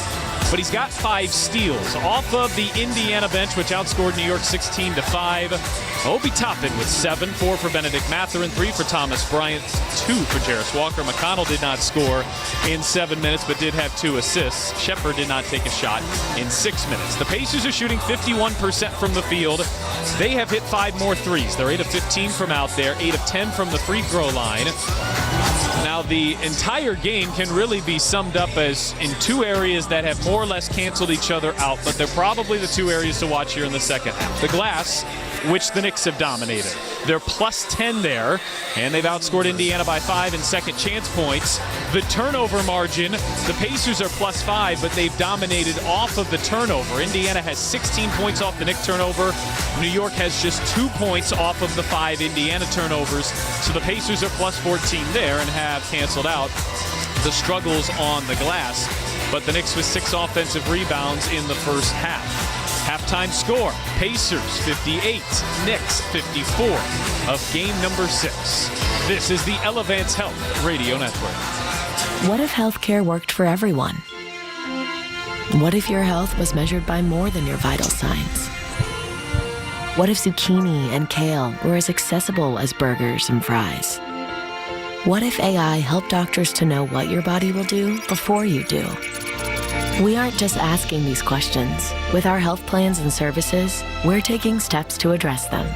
but he's got 5 steals. Off of the Indiana bench, which outscored New York 16-5, Obi Toppin with 7, 4 for Benedict Mathurin, 3 for Thomas Bryant, 2 for Jarris Walker. McConnell did not score in 7 minutes, but did have 2 assists. Shepard did not take a shot in 6 minutes. The Pacers are shooting 51% from the field. They have hit 5 more threes. They're 8 of 15 from out there, 8 of 10 from the free throw line. Now, the entire game can really be summed up as in 2 areas that have more or less canceled each other out, but they're probably the 2 areas to watch here in the second half. The glass, which the Knicks have dominated. They're plus 10 there, and they've outscored Indiana by 5 in second chance points. The turnover margin, the Pacers are plus 5, but they've dominated off of the turnover. Indiana has 16 points off the Knicks turnover. New York has just 2 points off of the 5 Indiana turnovers. So the Pacers are plus 14 there and have canceled out the struggles on the glass. But the Knicks with 6 offensive rebounds in the first half. Halftime score, Pacers 58, Knicks 54 of game number 6. This is the Elevance Health Radio Network. What if healthcare worked for everyone? What if your health was measured by more than your vital signs? What if zucchini and kale were as accessible as burgers and fries? What if AI helped doctors to know what your body will do before you do? We aren't just asking these questions. With our health plans and services, we're taking steps to address them.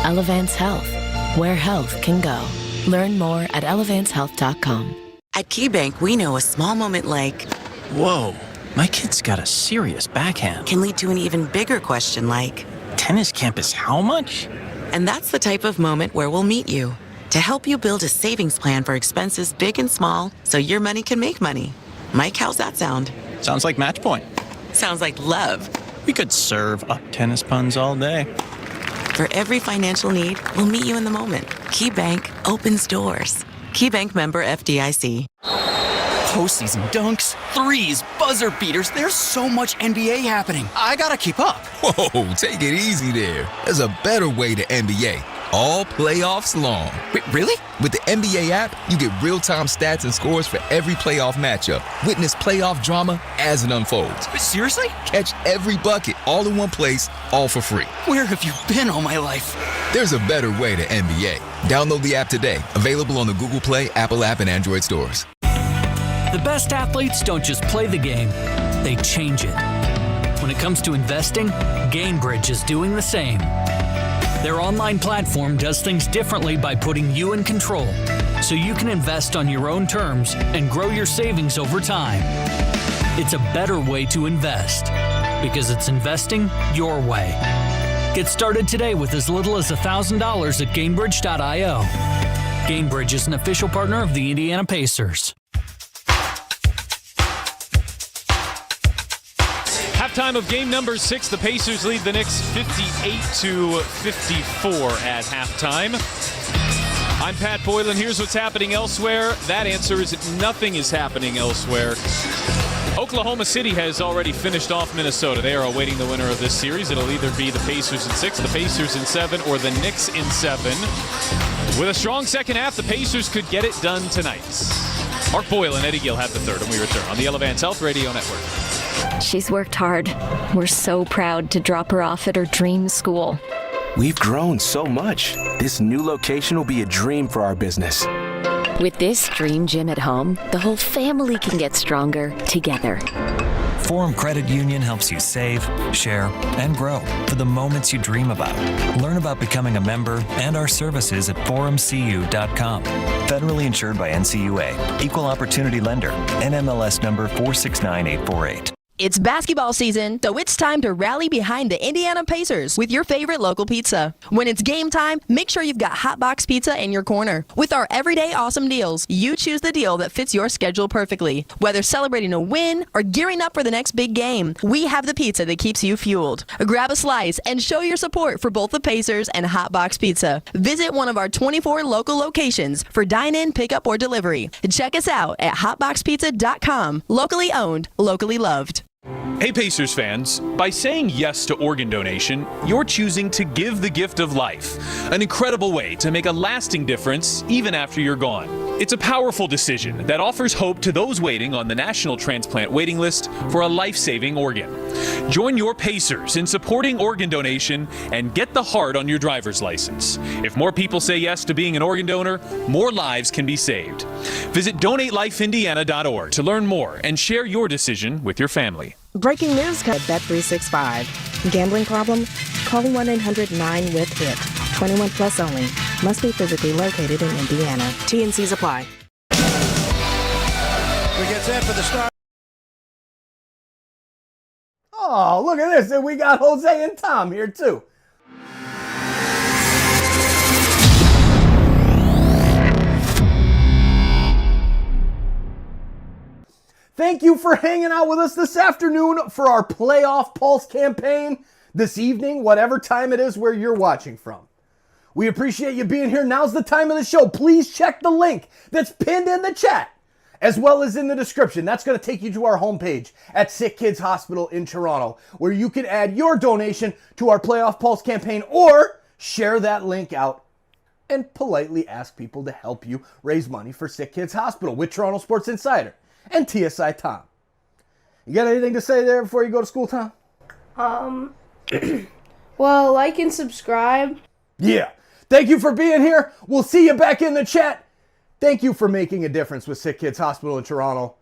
Elevance Health, where health can go. Learn more at elevancehealth.com. At KeyBank, we know a small moment like, whoa, my kid's got a serious backhand. Can lead to an even bigger question like, tennis campus how much? And that's the type of moment where we'll meet you to help you build a savings plan for expenses big and small so your money can make money. Mike, how's that sound? Sounds like match point. Sounds like love. We could serve up tennis puns all day. For every financial need, we'll meet you in the moment. KeyBank opens doors. KeyBank member FDIC. Postseason dunks, threes, buzzer beaters. There's so much NBA happening. I gotta keep up. Whoa, take it easy there. There's a better way to NBA. All playoffs long. Wait, really? With the NBA app, you get real-time stats and scores for every playoff matchup. Witness playoff drama as it unfolds. Seriously? Catch every bucket all in one place, all for free. Where have you been all my life? There's a better way to NBA. Download the app today. Available on the Google Play, Apple app, and Android stores. The best athletes don't just play the game, they change it. When it comes to investing, Gamebridge is doing the same. Their online platform does things differently by putting you in control, so you can invest on your own terms and grow your savings over time. It's a better way to invest, because it's investing your way. Get started today with as little as $1,000 at Gainbridge.io. Gainbridge is an official partner of the Indiana Pacers. Halftime of game number 6, the Pacers lead the Knicks 58-54 at halftime. I'm Pat Boylan. Here's what's happening elsewhere. That answer is nothing is happening elsewhere. Oklahoma City has already finished off Minnesota. They are awaiting the winner of this series. It'll either be the Pacers in 6, the Pacers in 7, or the Knicks in 7. With a strong second half, the Pacers could get it done tonight. Mark Boyle and Eddie Gill have the third, and we return on the Elevance Health Radio Network. She's worked hard. We're so proud to drop her off at her dream school. We've grown so much. This new location will be a dream for our business. With this dream gym at home, the whole family can get stronger together. Forum Credit Union helps you save, share, and grow for the moments you dream about. Learn about becoming a member and our services at forumcu.com. Federally insured by NCUA. Equal Opportunity Lender. NMLS number 469848. It's basketball season, so it's time to rally behind the Indiana Pacers with your favorite local pizza. When it's game time, make sure you've got Hot Box Pizza in your corner. With our everyday awesome deals, you choose the deal that fits your schedule perfectly. Whether celebrating a win or gearing up for the next big game, we have the pizza that keeps you fueled. Grab a slice and show your support for both the Pacers and Hot Box Pizza. Visit one of our 24 local locations for dine-in, pickup, or delivery. Check us out at hotboxpizza.com. Locally owned, locally loved. Hey Pacers fans, by saying yes to organ donation, you're choosing to give the gift of life, an incredible way to make a lasting difference even after you're gone. It's a powerful decision that offers hope to those waiting on the National Transplant Waiting List for a life-saving organ. Join your Pacers in supporting organ donation and get the heart on your driver's license. If more people say yes to being an organ donor, more lives can be saved. Visit DonateLifeIndiana.org to learn more and share your decision with your family. Breaking news at Bet365. Gambling problem? Call 1-800-9-WITH-IT. 21 plus only. Must be physically located in Indiana. T&Cs apply. We get set for the start. Oh, look at this. And we got Jose and Tom here, too. Thank you for hanging out with us this afternoon for our Playoff Pulse campaign this evening, whatever time it is where you're watching from. We appreciate you being here. Now's the time of the show. Please check the link that's pinned in the chat, as well as in the description. That's going to take you to our homepage at SickKids Hospital in Toronto, where you can add your donation to our Playoff Pulse campaign or share that link out and politely ask people to help you raise money for SickKids Hospital with Toronto Sports Insider and TSI Tom. You got anything to say there before you go to school, Tom? Well, like and subscribe. Yeah. Thank you for being here. We'll see you back in the chat. Thank you for making a difference with SickKids Hospital in Toronto.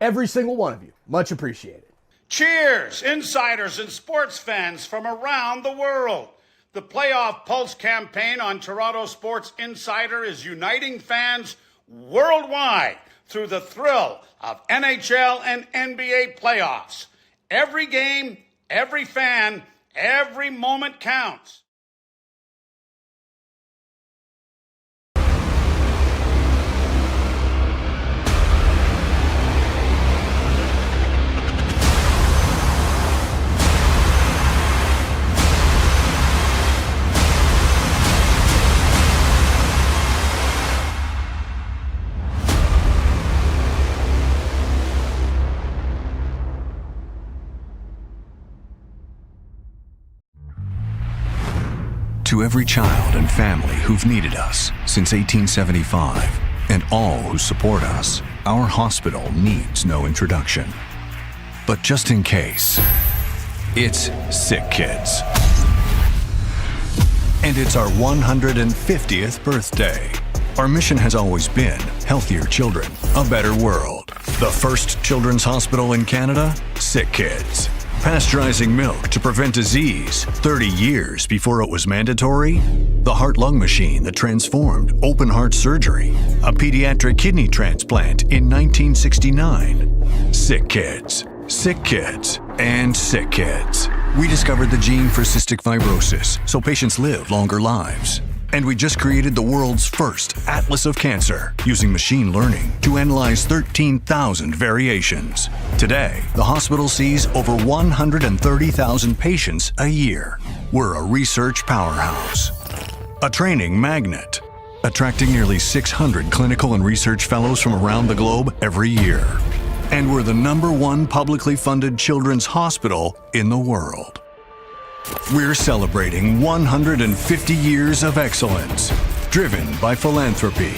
Every single one of you. Much appreciated. Cheers, insiders and sports fans from around the world. The Playoff Pulse campaign on Toronto Sports Insider is uniting fans worldwide through the thrill of NHL and NBA playoffs. Every game, every fan, every moment counts. To every child and family who've needed us since 1875, and all who support us, our hospital needs no introduction. But just in case, it's SickKids. And it's our 150th birthday. Our mission has always been healthier children, a better world. The first children's hospital in Canada, SickKids. Pasteurizing milk to prevent disease 30 years before it was mandatory. The heart-lung machine that transformed open heart surgery. A pediatric kidney transplant in 1969. SickKids, SickKids, and SickKids. We discovered the gene for cystic fibrosis, so patients live longer lives. And we just created the world's first Atlas of Cancer, using machine learning to analyze 13,000 variations. Today, the hospital sees over 130,000 patients a year. We're a research powerhouse, a training magnet, attracting nearly 600 clinical and research fellows from around the globe every year. And we're the #1 publicly funded children's hospital in the world. We're celebrating 150 years of excellence, driven by philanthropy.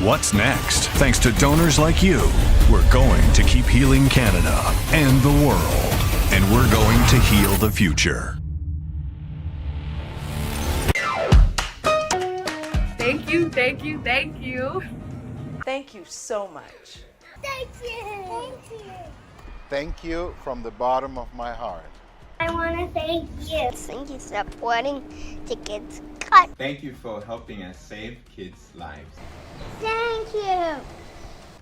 What's next? Thanks to donors like you, we're going to keep healing Canada and the world, and we're going to heal the future. Thank you, thank you, thank you. Thank you so much. Thank you. Thank you. Thank you from the bottom of my heart. I want to thank you. Thank you for supporting SickKids. Cut. Thank you for helping us save kids' lives. Thank you.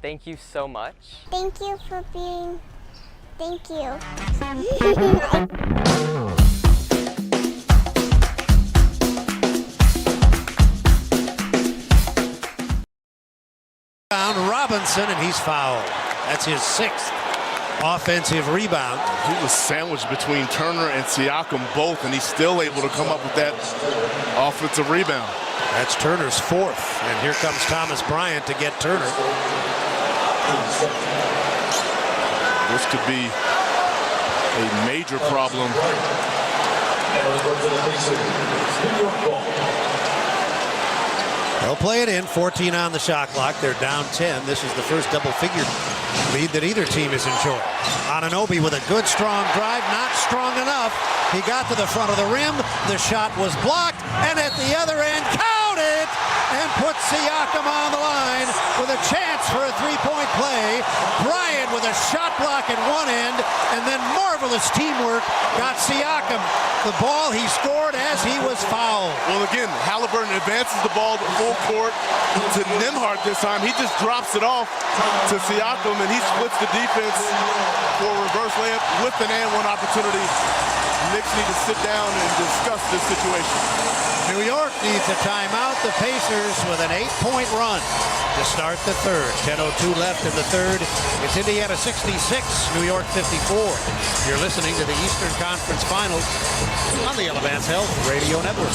Thank you so much. Thank you for being... Thank you. Robinson, and he's fouled. That's his 6th offensive rebound. He was sandwiched between Turner and Siakam both, and he's still able to come up with that offensive rebound. That's Turner's 4th, and here comes Thomas Bryant to get Turner. This could be a major problem. They'll play it in, 14 on the shot clock. They're down 10. This is the first double-figure lead that either team has enjoyed. Anunoby with a good, strong drive, not strong enough. He got to the front of the rim. The shot was blocked, and at the other end, count it, and put Siakam on the line with a chance for a three-point play. Bryant with a shot block at one end, and then marvelous teamwork got Siakam the ball. He scored as he was fouled. Well, again, Halliburton advances the ball to full court to Nembhard this time. He just drops it off to Siakam, and he splits the defense for a reverse layup with an and-one opportunity. Knicks need to sit down and discuss this situation. New York needs a timeout. The Pacers with an 8-point run to start the third. 10:02 left in the third. It's Indiana 66, New York 54. You're listening to the Eastern Conference Finals on the Elevance Health Radio Network.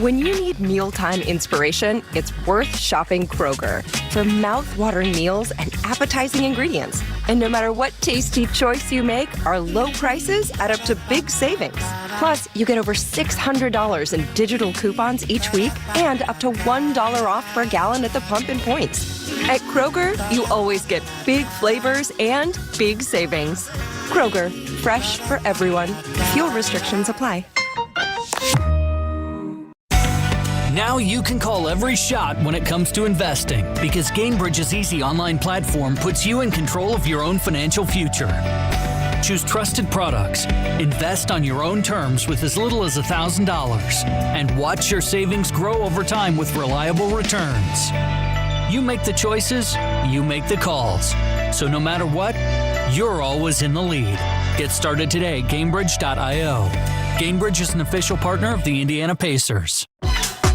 When you need mealtime inspiration, it's worth shopping Kroger for mouth-watering meals and appetizing ingredients. And no matter what tasty choice you make, our low prices add up to big savings. Plus, you get over $600 in digital coupons each week and up to $1 off per gallon at the pump and points. At Kroger, you always get big flavors and big savings. Kroger, fresh for everyone. Fuel restrictions apply. Now you can call every shot when it comes to investing because Gamebridge's easy online platform puts you in control of your own financial future. Choose trusted products, invest on your own terms with as little as $1,000, and watch your savings grow over time with reliable returns. You make the choices, you make the calls. So no matter what, you're always in the lead. Get started today at Gamebridge.io. Gamebridge is an official partner of the Indiana Pacers.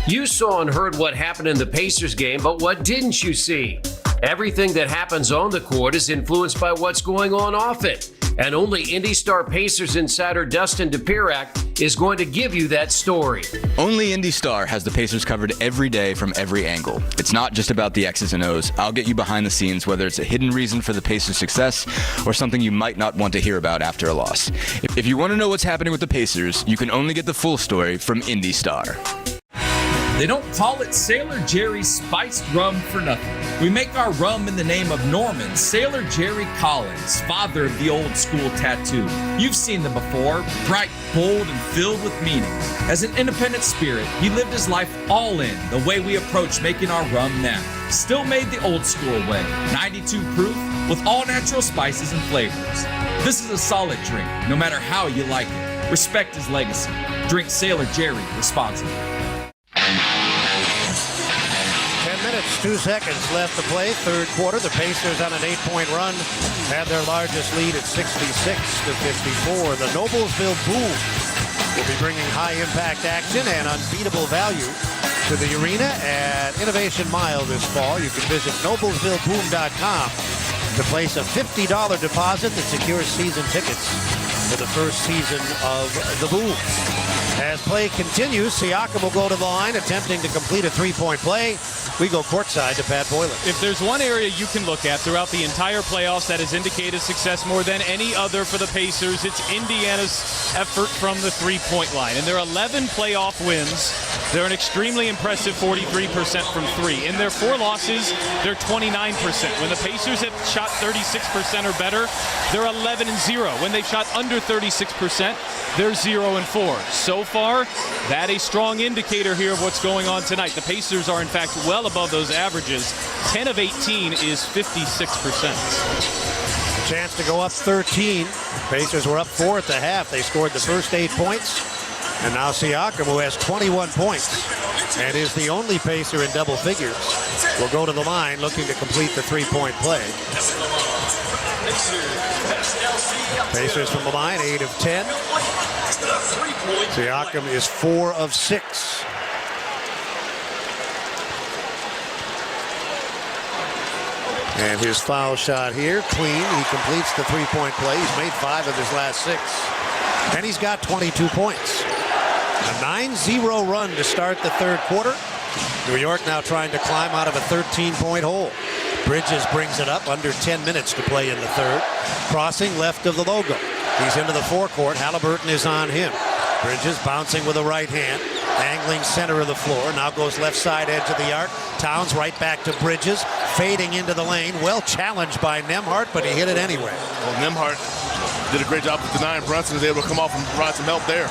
You saw and heard what happened in the Pacers game, but what didn't you see? Everything that happens on the court is influenced by what's going on off it. And only Indy Star Pacers insider Dustin Dupirac is going to give you that story. Only Indy Star has the Pacers covered every day from every angle. It's not just about the X's and O's. I'll get you behind the scenes, whether it's a hidden reason for the Pacers' success or something you might not want to hear about after a loss. If you want to know what's happening with the Pacers, you can only get the full story from Indy Star. They don't call it Sailor Jerry's spiced rum for nothing. We make our rum in the name of Norman Sailor Jerry Collins, father of the old school tattoo. You've seen them before, bright, bold, and filled with meaning. As an independent spirit, he lived his life all in the way we approach making our rum now. Still made the old school way, 92 proof, with all natural spices and flavors. This is a solid drink, no matter how you like it. Respect his legacy. Drink Sailor Jerry responsibly. 10 minutes minutes, 2 seconds left to play. Third quarter. The Pacers on an 8-point run have their largest lead at 66-54. The Noblesville Boom will be bringing high-impact action and unbeatable value to the arena at Innovation Mile this fall. You can visit noblesvilleboom.com to place a $50 deposit that secures season tickets for the first season of the Boom. As play continues, Siakam will go to the line, attempting to complete a three-point play. We go courtside to Pat Boylan. If there's one area you can look at throughout the entire playoffs that has indicated success more than any other for the Pacers, it's Indiana's effort from the three-point line. In their 11 playoff wins, they're an extremely impressive 43% from three. In their 4 losses, they're 29%. When the Pacers have shot 36% or better, they're 11-0. When they've shot under 36%, they're 0-4. So far, that a strong indicator here of what's going on tonight. The Pacers are, in fact, well above those averages. 10 of 18 is 56%. Chance to go up 13. Pacers were up 4 at the half. They scored the first 8 points. And now Siakam, who has 21 points and is the only Pacer in double figures, will go to the line looking to complete the three-point play. Pacers from the line, 8 of 10. Siakam is 4 of 6. And his foul shot here, clean. He completes the three-point play. He's made 5 of his last 6. And he's got 22 points. A 9-0 run to start the third quarter. New York now trying to climb out of a 13-point hole. Bridges brings it up, under 10 minutes to play in the third. Crossing left of the logo. He's into the forecourt. Halliburton is on him. Bridges bouncing with a right hand. Angling center of the floor. Now goes left side edge of the arc. Towns right back to Bridges. Fading into the lane. Well challenged by Nembhard, but he hit it anyway. Well, Nembhard did a great job of denying. Brunson was able to come off and provide some help there.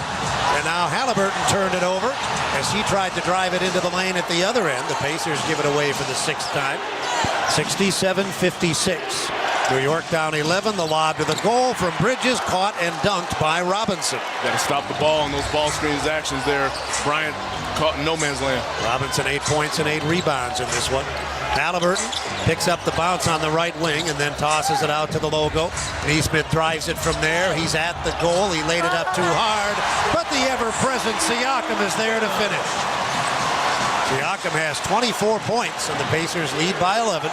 And now Halliburton turned it over as he tried to drive it into the lane at the other end. The Pacers give it away for the 6th time. 67-56. New York down 11. The lob to the goal from Bridges, caught and dunked by Robinson. Got to stop the ball on those ball screens actions there. Bryant caught in no man's land. Robinson 8 points and 8 rebounds in this one. Halliburton picks up the bounce on the right wing and then tosses it out to the logo. Neesmith drives it from there. He's at the goal. He laid it up too hard, but the ever-present Siakam is there to finish. Siakam has 24 points and the Pacers lead by 11.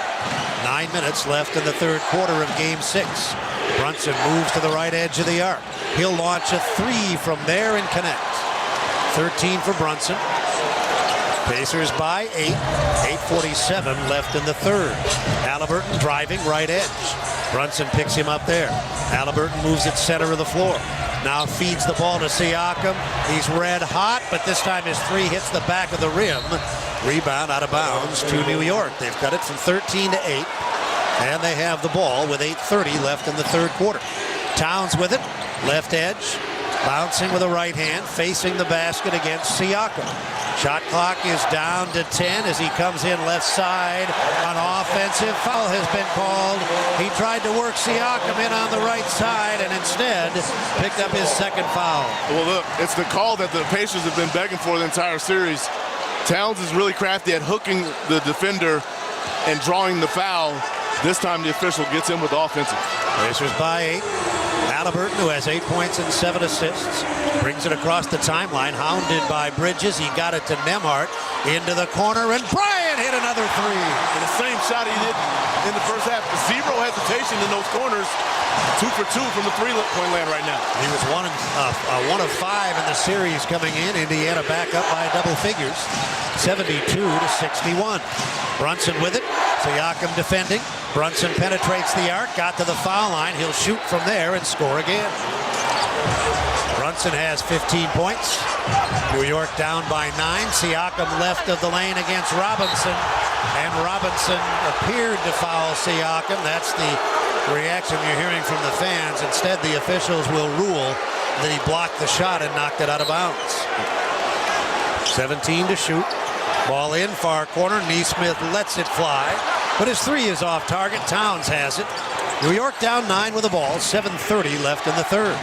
9 minutes left in the third quarter of Game 6. Brunson moves to the right edge of the arc. He'll launch a 3 from there and connect. 13 for Brunson. Pacers by 8. 8:47 left in the third. Halliburton driving right edge. Brunson picks him up there. Halliburton moves it center of the floor. Now feeds the ball to Siakam. He's red hot, but this time his 3 hits the back of the rim. Rebound out of bounds to New York. They've cut it from 13 to 8. And they have the ball with 8:30 left in the third quarter. Towns with it. Left edge. Bouncing with a right hand. Facing the basket against Siakam. Shot clock is down to 10 as he comes in left side. An offensive foul has been called. He tried to work Siakam in on the right side and instead picked up his second foul. Well, look, it's the call that the Pacers have been begging for the entire series. Towns is really crafty at hooking the defender and drawing the foul. This time the official gets in with the offensive. Pacers by 8. Halliburton, who has 8 points and 7 assists, brings it across the timeline, hounded by Bridges. He got it to Nembhard into the corner, and Bryant hit another 3. And the same shot he did in the first half. Zero hesitation in those corners. 2 for 2 from the three-point land right now. He was one of 5 in the series coming in. Indiana back up by double figures, 72-61. Brunson with it. Siakam defending. Brunson penetrates the arc, got to the foul line. He'll shoot from there and score again. Brunson has 15 points. New York down by 9. Siakam left of the lane against Robinson. And Robinson appeared to foul Siakam. That's the reaction you're hearing from the fans. Instead, the officials will rule that he blocked the shot and knocked it out of bounds. 17 to shoot. Ball in, far corner. Neesmith lets it fly, but his 3 is off target. Towns has it. New York down 9 with the ball. 7:30 left in the third.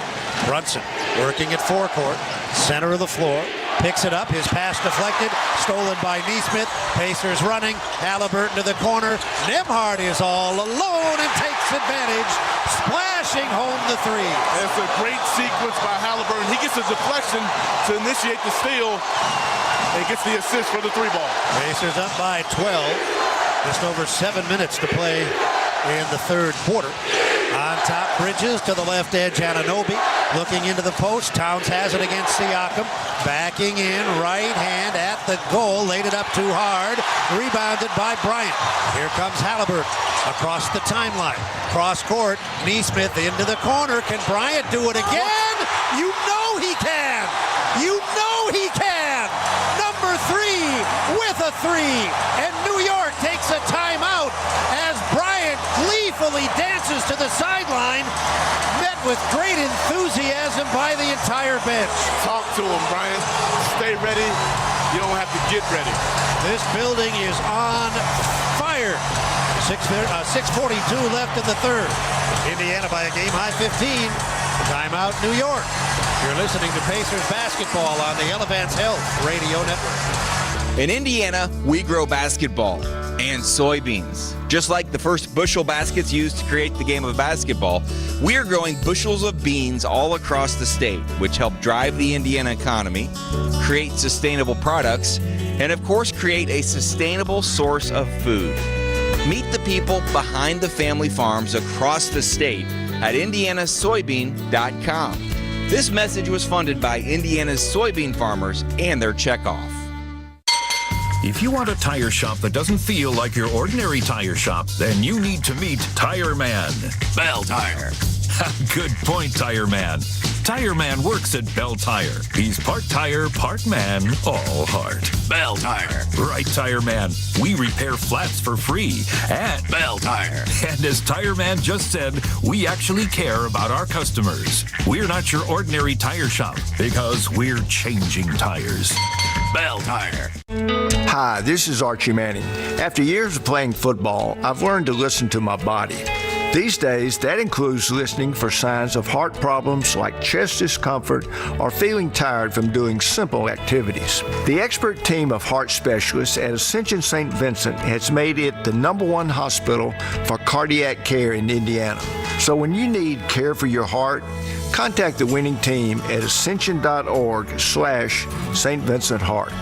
Brunson working at forecourt. Center of the floor. picks it up. His pass deflected, stolen by Neesmith. Pacers running. Halliburton to the corner. Nembhard is all alone and takes advantage, splashing home the three. It's a great sequence by Halliburton. He gets a deflection to initiate the steal and gets the assist for the three ball. Pacers up by 12. Just over 7 minutes to play in the third quarter. On top, Bridges to the left edge, Anunoby looking into the post. Towns has it against Siakam. Backing in, right hand at the goal. Laid it up too hard. Rebounded by Bryant. Here comes Halliburton across the timeline. Cross court, Neesmith into the corner. Can Bryant do it again? You know he can! You know he can! Number 3 with a 3. And New York takes a timeout as Bryant gleefully dances to the sideline, met with great enthusiasm by the entire bench. Talk to him, Bryant. Stay ready. You don't have to get ready. This building is on fire. 6:42 left in the third. Indiana by a game-high 15. Timeout, New York. You're listening to Pacers basketball on the Elevance Health Radio Network. In Indiana, we grow basketball and soybeans. Just like the first bushel baskets used to create the game of basketball, we're growing bushels of beans all across the state, which help drive the Indiana economy, create sustainable products, and of course create a sustainable source of food. Meet the people behind the family farms across the state at indianasoybean.com. This message was funded by Indiana's soybean farmers and their checkoff. If you want a tire shop that doesn't feel like your ordinary tire shop, then you need to meet Tire Man. Bell Tire. Good point, Tire Man. Tire Man works at Bell Tire. He's part tire, part man, all heart. Bell Tire. Right, Tire Man. We repair flats for free at Bell Tire. And as Tire Man just said, we actually care about our customers. We're not your ordinary tire shop because we're changing tires. Bell Tire. Hi, this is Archie Manning. After years of playing football, I've learned to listen to my body. These days, that includes listening for signs of heart problems like chest discomfort or feeling tired from doing simple activities. The expert team of heart specialists at Ascension St. Vincent has made it the st hospital for cardiac care in Indiana. So when you need care for your heart, contact the winning team at ascension.org/St. Vincent Heart.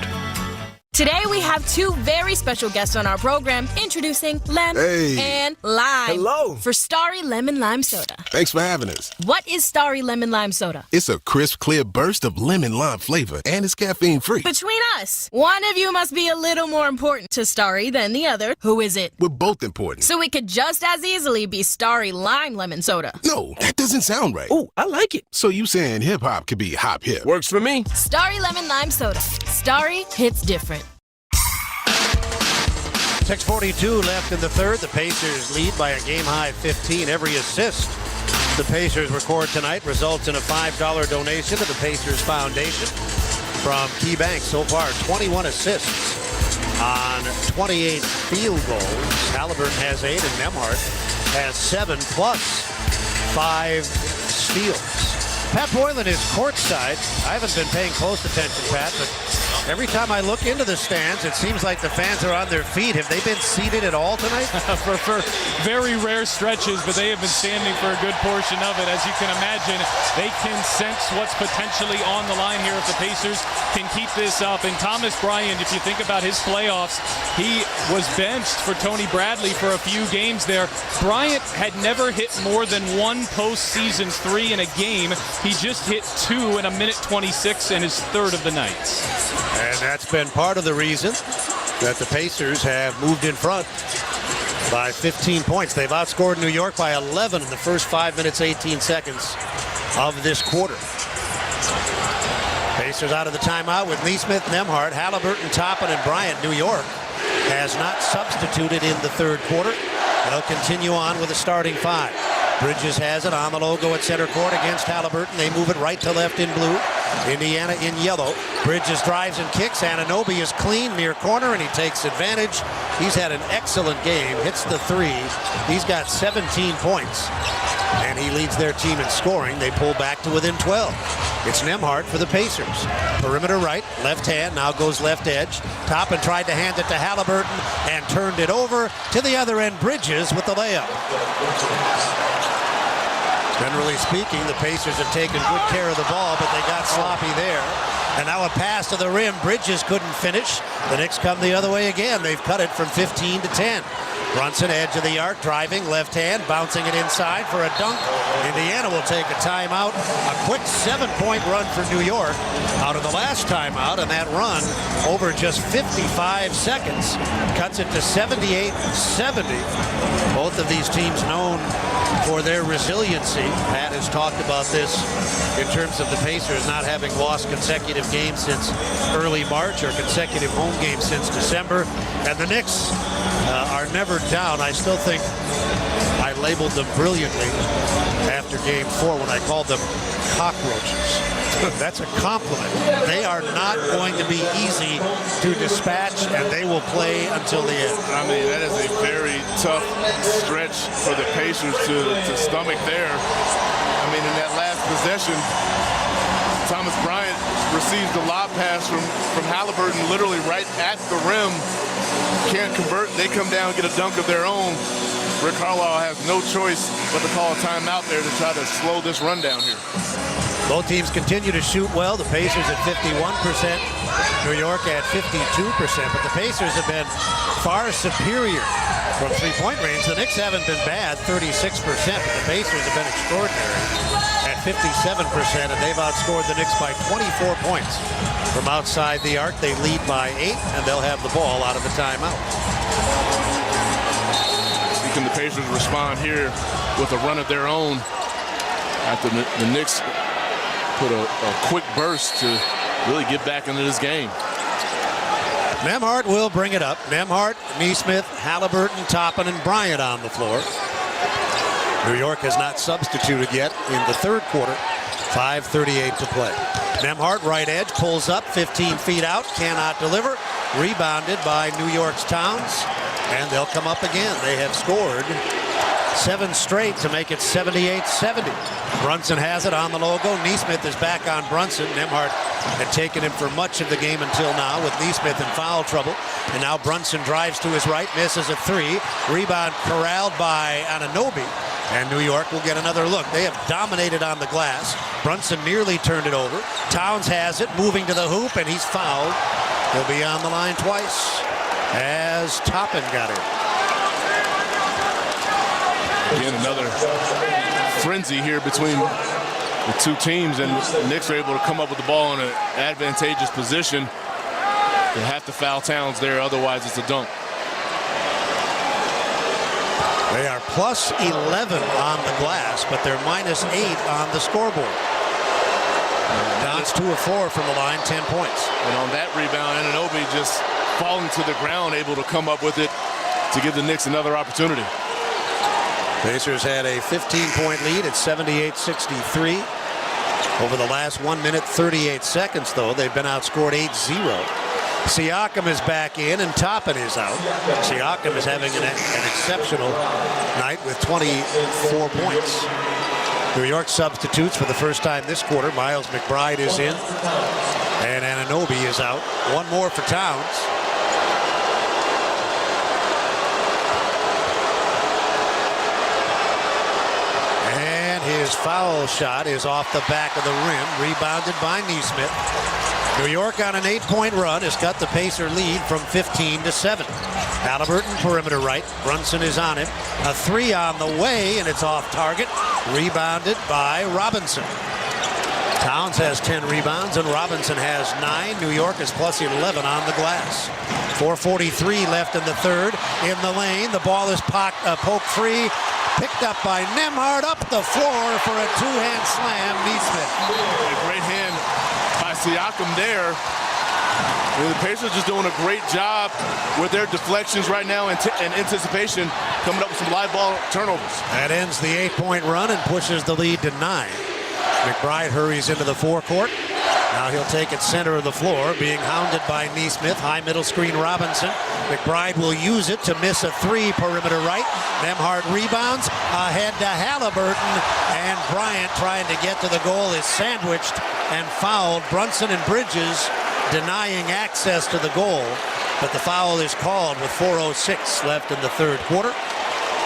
Today we have two very special guests on our program, introducing Lem and Lime. Hello. For Starry Lemon Lime Soda. Thanks for having us. What is Starry Lemon Lime Soda? It's a crisp, clear burst of lemon lime flavor, and it's caffeine-free. Between us, one of you must be a little more important to Starry than the other. Who is it? We're both important. So it could just as easily be Starry Lime Lemon Soda. No, that doesn't sound right. Oh, I like it. So you saying hip-hop could be hop-hip? Works for me. Starry Lemon Lime Soda. Starry hits different. 6:42 left in the third. The Pacers lead by a game-high 15. Every assist the Pacers record tonight results in a $5 donation to the Pacers Foundation from Key Bank. So far, 21 assists on 28 field goals. Halliburton has 8 and Nembhard has 7 plus 5 steals. Pat Boylan is courtside. I haven't been paying close attention, Pat, but every time I look into the stands, it seems like the fans are on their feet. Have they been seated at all tonight? for very rare stretches, but they have been standing for a good portion of it. As you can imagine, they can sense what's potentially on the line here if the Pacers can keep this up. And Thomas Bryant, if you think about his playoffs, he was benched for Tony Bradley for a few games there. Bryant had never hit more than one postseason 3 in a game. He just hit 2 in a minute 26 and his third of the night. And that's been part of the reason that the Pacers have moved in front by 15 points. They've outscored New York by 11 in the first 5 minutes, 18 seconds of this quarter. Pacers out of the timeout with Neesmith, Nembhard, Halliburton, Toppin, and Bryant. New York has not substituted in the third quarter. They'll continue on with a starting 5. Bridges has it on the logo at center court against Halliburton. They move it right to left in blue. Indiana in yellow. Bridges drives and kicks. Anunoby is clean near corner, and he takes advantage. He's had an excellent game. Hits the 3. He's got 17 points, and he leads their team in scoring. They pull back to within 12. It's Nembhard for the Pacers. Perimeter right, left hand, now goes left edge. Toppin tried to hand it to Halliburton and turned it over to the other end. Bridges with the layup. Generally speaking, the Pacers have taken good care of the ball, but they got sloppy there. And now a pass to the rim. Bridges couldn't finish. The Knicks come the other way again. They've cut it from 15 to 10. Brunson, edge of the arc, driving, left hand, bouncing it inside for a dunk. Indiana will take a timeout. A quick 7-point run for New York out of the last timeout, and that run over just 55 seconds cuts it to 78-70. Both of these teams known for their resiliency. Pat has talked about this in terms of the Pacers not having lost consecutive games since early March or consecutive home games since December. And the Knicks are never down. I still think I labeled them brilliantly after Game 4 when I called them cockroaches. That's a compliment. They are not going to be easy to dispatch, and they will play until the end. I mean, that is a very tough stretch for the Pacers to stomach there. I mean, in that last possession, Thomas Bryant receives the lob pass from Halliburton literally right at the rim. Can't convert. They come down and get a dunk of their own. Rick Carlisle has no choice but to call a timeout there to try to slow this run down here. Both teams continue to shoot well. The Pacers at 51%, New York at 52%. But the Pacers have been far superior from three-point range. The Knicks haven't been bad, 36%, but the Pacers have been extraordinary at 57%, and they've outscored the Knicks by 24 points. From outside the arc, they lead by 8, and they'll have the ball out of the timeout. Can the Pacers respond here with a run of their own after the Knicks put a quick burst to really get back into this game? Nembhard will bring it up. Nembhard, Nesmith, Halliburton, Toppin, and Bryant on the floor. New York has not substituted yet in the third quarter. 5:38 to play. Nembhard, right edge, pulls up 15 feet out, cannot deliver. Rebounded by New York's Towns, and they'll come up again. They have scored 7 straight to make it 78-70. Brunson has it on the logo. Nesmith is back on Brunson. Nembhard had taken him for much of the game until now with Nesmith in foul trouble. And now Brunson drives to his right, misses a 3. Rebound corralled by Anunoby. And New York will get another look. They have dominated on the glass. Brunson nearly turned it over. Towns has it, moving to the hoop, and he's fouled. He'll be on the line twice as Toppin got in. Again, another frenzy here between the two teams, and the Knicks are able to come up with the ball in an advantageous position. They have to foul Towns there, otherwise it's a dunk. They are plus 11 on the glass, but they're minus 8 on the scoreboard. Towns 2 of 4 from the line, 10 points. And on that rebound, Anunoby just falling to the ground, able to come up with it to give the Knicks another opportunity. Pacers had a 15-point lead at 78-63. Over the last 1 minute, 38 seconds, though, they've been outscored 8-0. Siakam is back in, and Toppin is out. Siakam is having an exceptional night with 24 points. New York substitutes for the first time this quarter. Miles McBride is in, and Anunoby is out. One more for Towns. And his foul shot is off the back of the rim, rebounded by Nesmith. New York on an 8-point run has got the Pacer lead from 15 to 7. Halliburton, perimeter right. Brunson is on him. A 3 on the way, and it's off target. Rebounded by Robinson. Towns has 10 rebounds, and Robinson has 9. New York is plus 11 on the glass. 4:43 left in the third. In the lane, the ball is poked free. Picked up by Nembhard up the floor for a 2-hand slam. Nesmith. A great hand by Siakam there. The Pacers just doing a great job with their deflections right now and anticipation, coming up with some live ball turnovers. That ends the 8-point run and pushes the lead to 9. McBride hurries into the forecourt. Now he'll take it center of the floor, being hounded by Neesmith. High middle screen Robinson. McBride will use it to miss a three, perimeter right. Nembhard rebounds ahead to Halliburton, and Bryant, trying to get to the goal, is sandwiched and fouled. Brunson and Bridges denying access to the goal, but the foul is called with 4:06 left in the third quarter,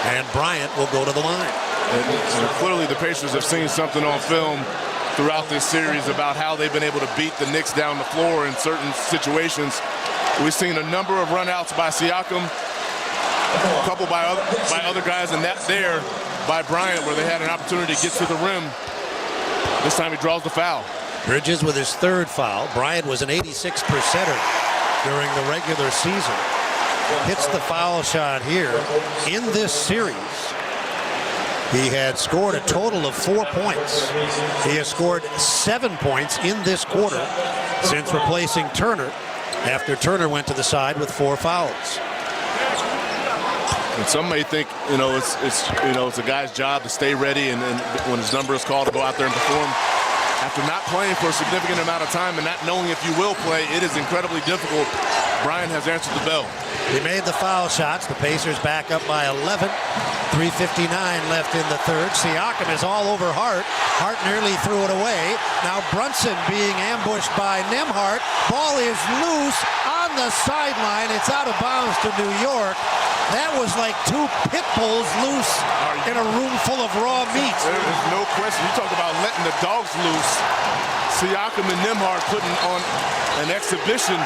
and Bryant will go to the line. And clearly the Pacers have seen something on film throughout this series about how they've been able to beat the Knicks down the floor in certain situations. We've seen a number of runouts by Siakam, a couple by other guys, and that there by Bryant, where they had an opportunity to get to the rim. This time he draws the foul. Bridges with his third foul. Bryant was an 86%er during the regular season. Hits the foul shot here in this series. He had scored a total of 4 points. He has scored 7 points in this quarter since replacing Turner, after Turner went to the side with 4 fouls. And some may think, it's a guy's job to stay ready, and when his number is called, to go out there and perform. After not playing for a significant amount of time and not knowing if you will play, it is incredibly difficult. Bryant has answered the bell. He made the foul shots. The Pacers back up by 11. 3:59 left in the third. Siakam is all over Hart. Hart nearly threw it away. Now Brunson being ambushed by Nembhard. Ball is loose on the sideline. It's out of bounds to New York. That was like 2 pit bulls loose in a room full of raw meat. There is no question. You talk about letting the dogs loose. Siakam and Nembhard putting on an exhibition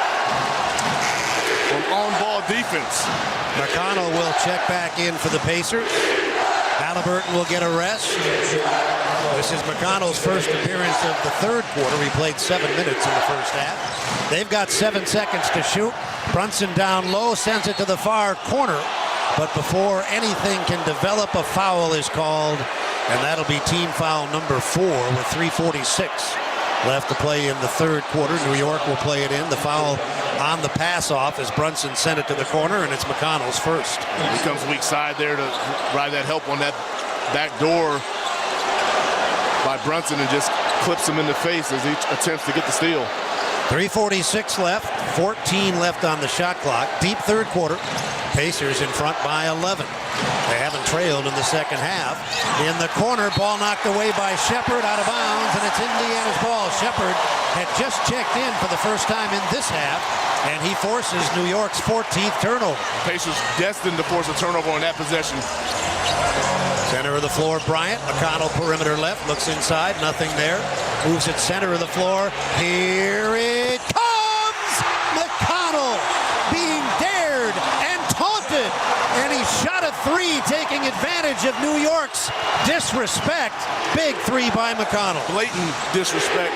on-ball defense. McConnell will check back in for the Pacers. Halliburton will get a rest. This is McConnell's first appearance of the third quarter. He played 7 minutes in the first half. They've got 7 seconds to shoot. Brunson down low, sends it to the far corner. But before anything can develop, a foul is called, and that'll be team foul number 4 with 3:46 left to play in the third quarter. New York will play it in. The foul on the pass off as Brunson sent it to the corner, and it's McConnell's first. He comes weak side there to provide that help on that back door by Brunson, and just clips him in the face as he attempts to get the steal. 3:46 left, 14 left on the shot clock. Deep third quarter. Pacers in front by 11. They haven't trailed in the second half. In the corner, ball knocked away by Shepard, out of bounds, and it's Indiana's ball. Shepard had just checked in for the first time in this half, and he forces New York's 14th turnover. Pacers destined to force a turnover on that possession. Center of the floor, Bryant. McConnell perimeter left, looks inside, nothing there. Moves it center of the floor. Here it comes! McConnell being dared and taunted, and he shot a 3, taking advantage of New York's disrespect. Big 3 by McConnell. Blatant disrespect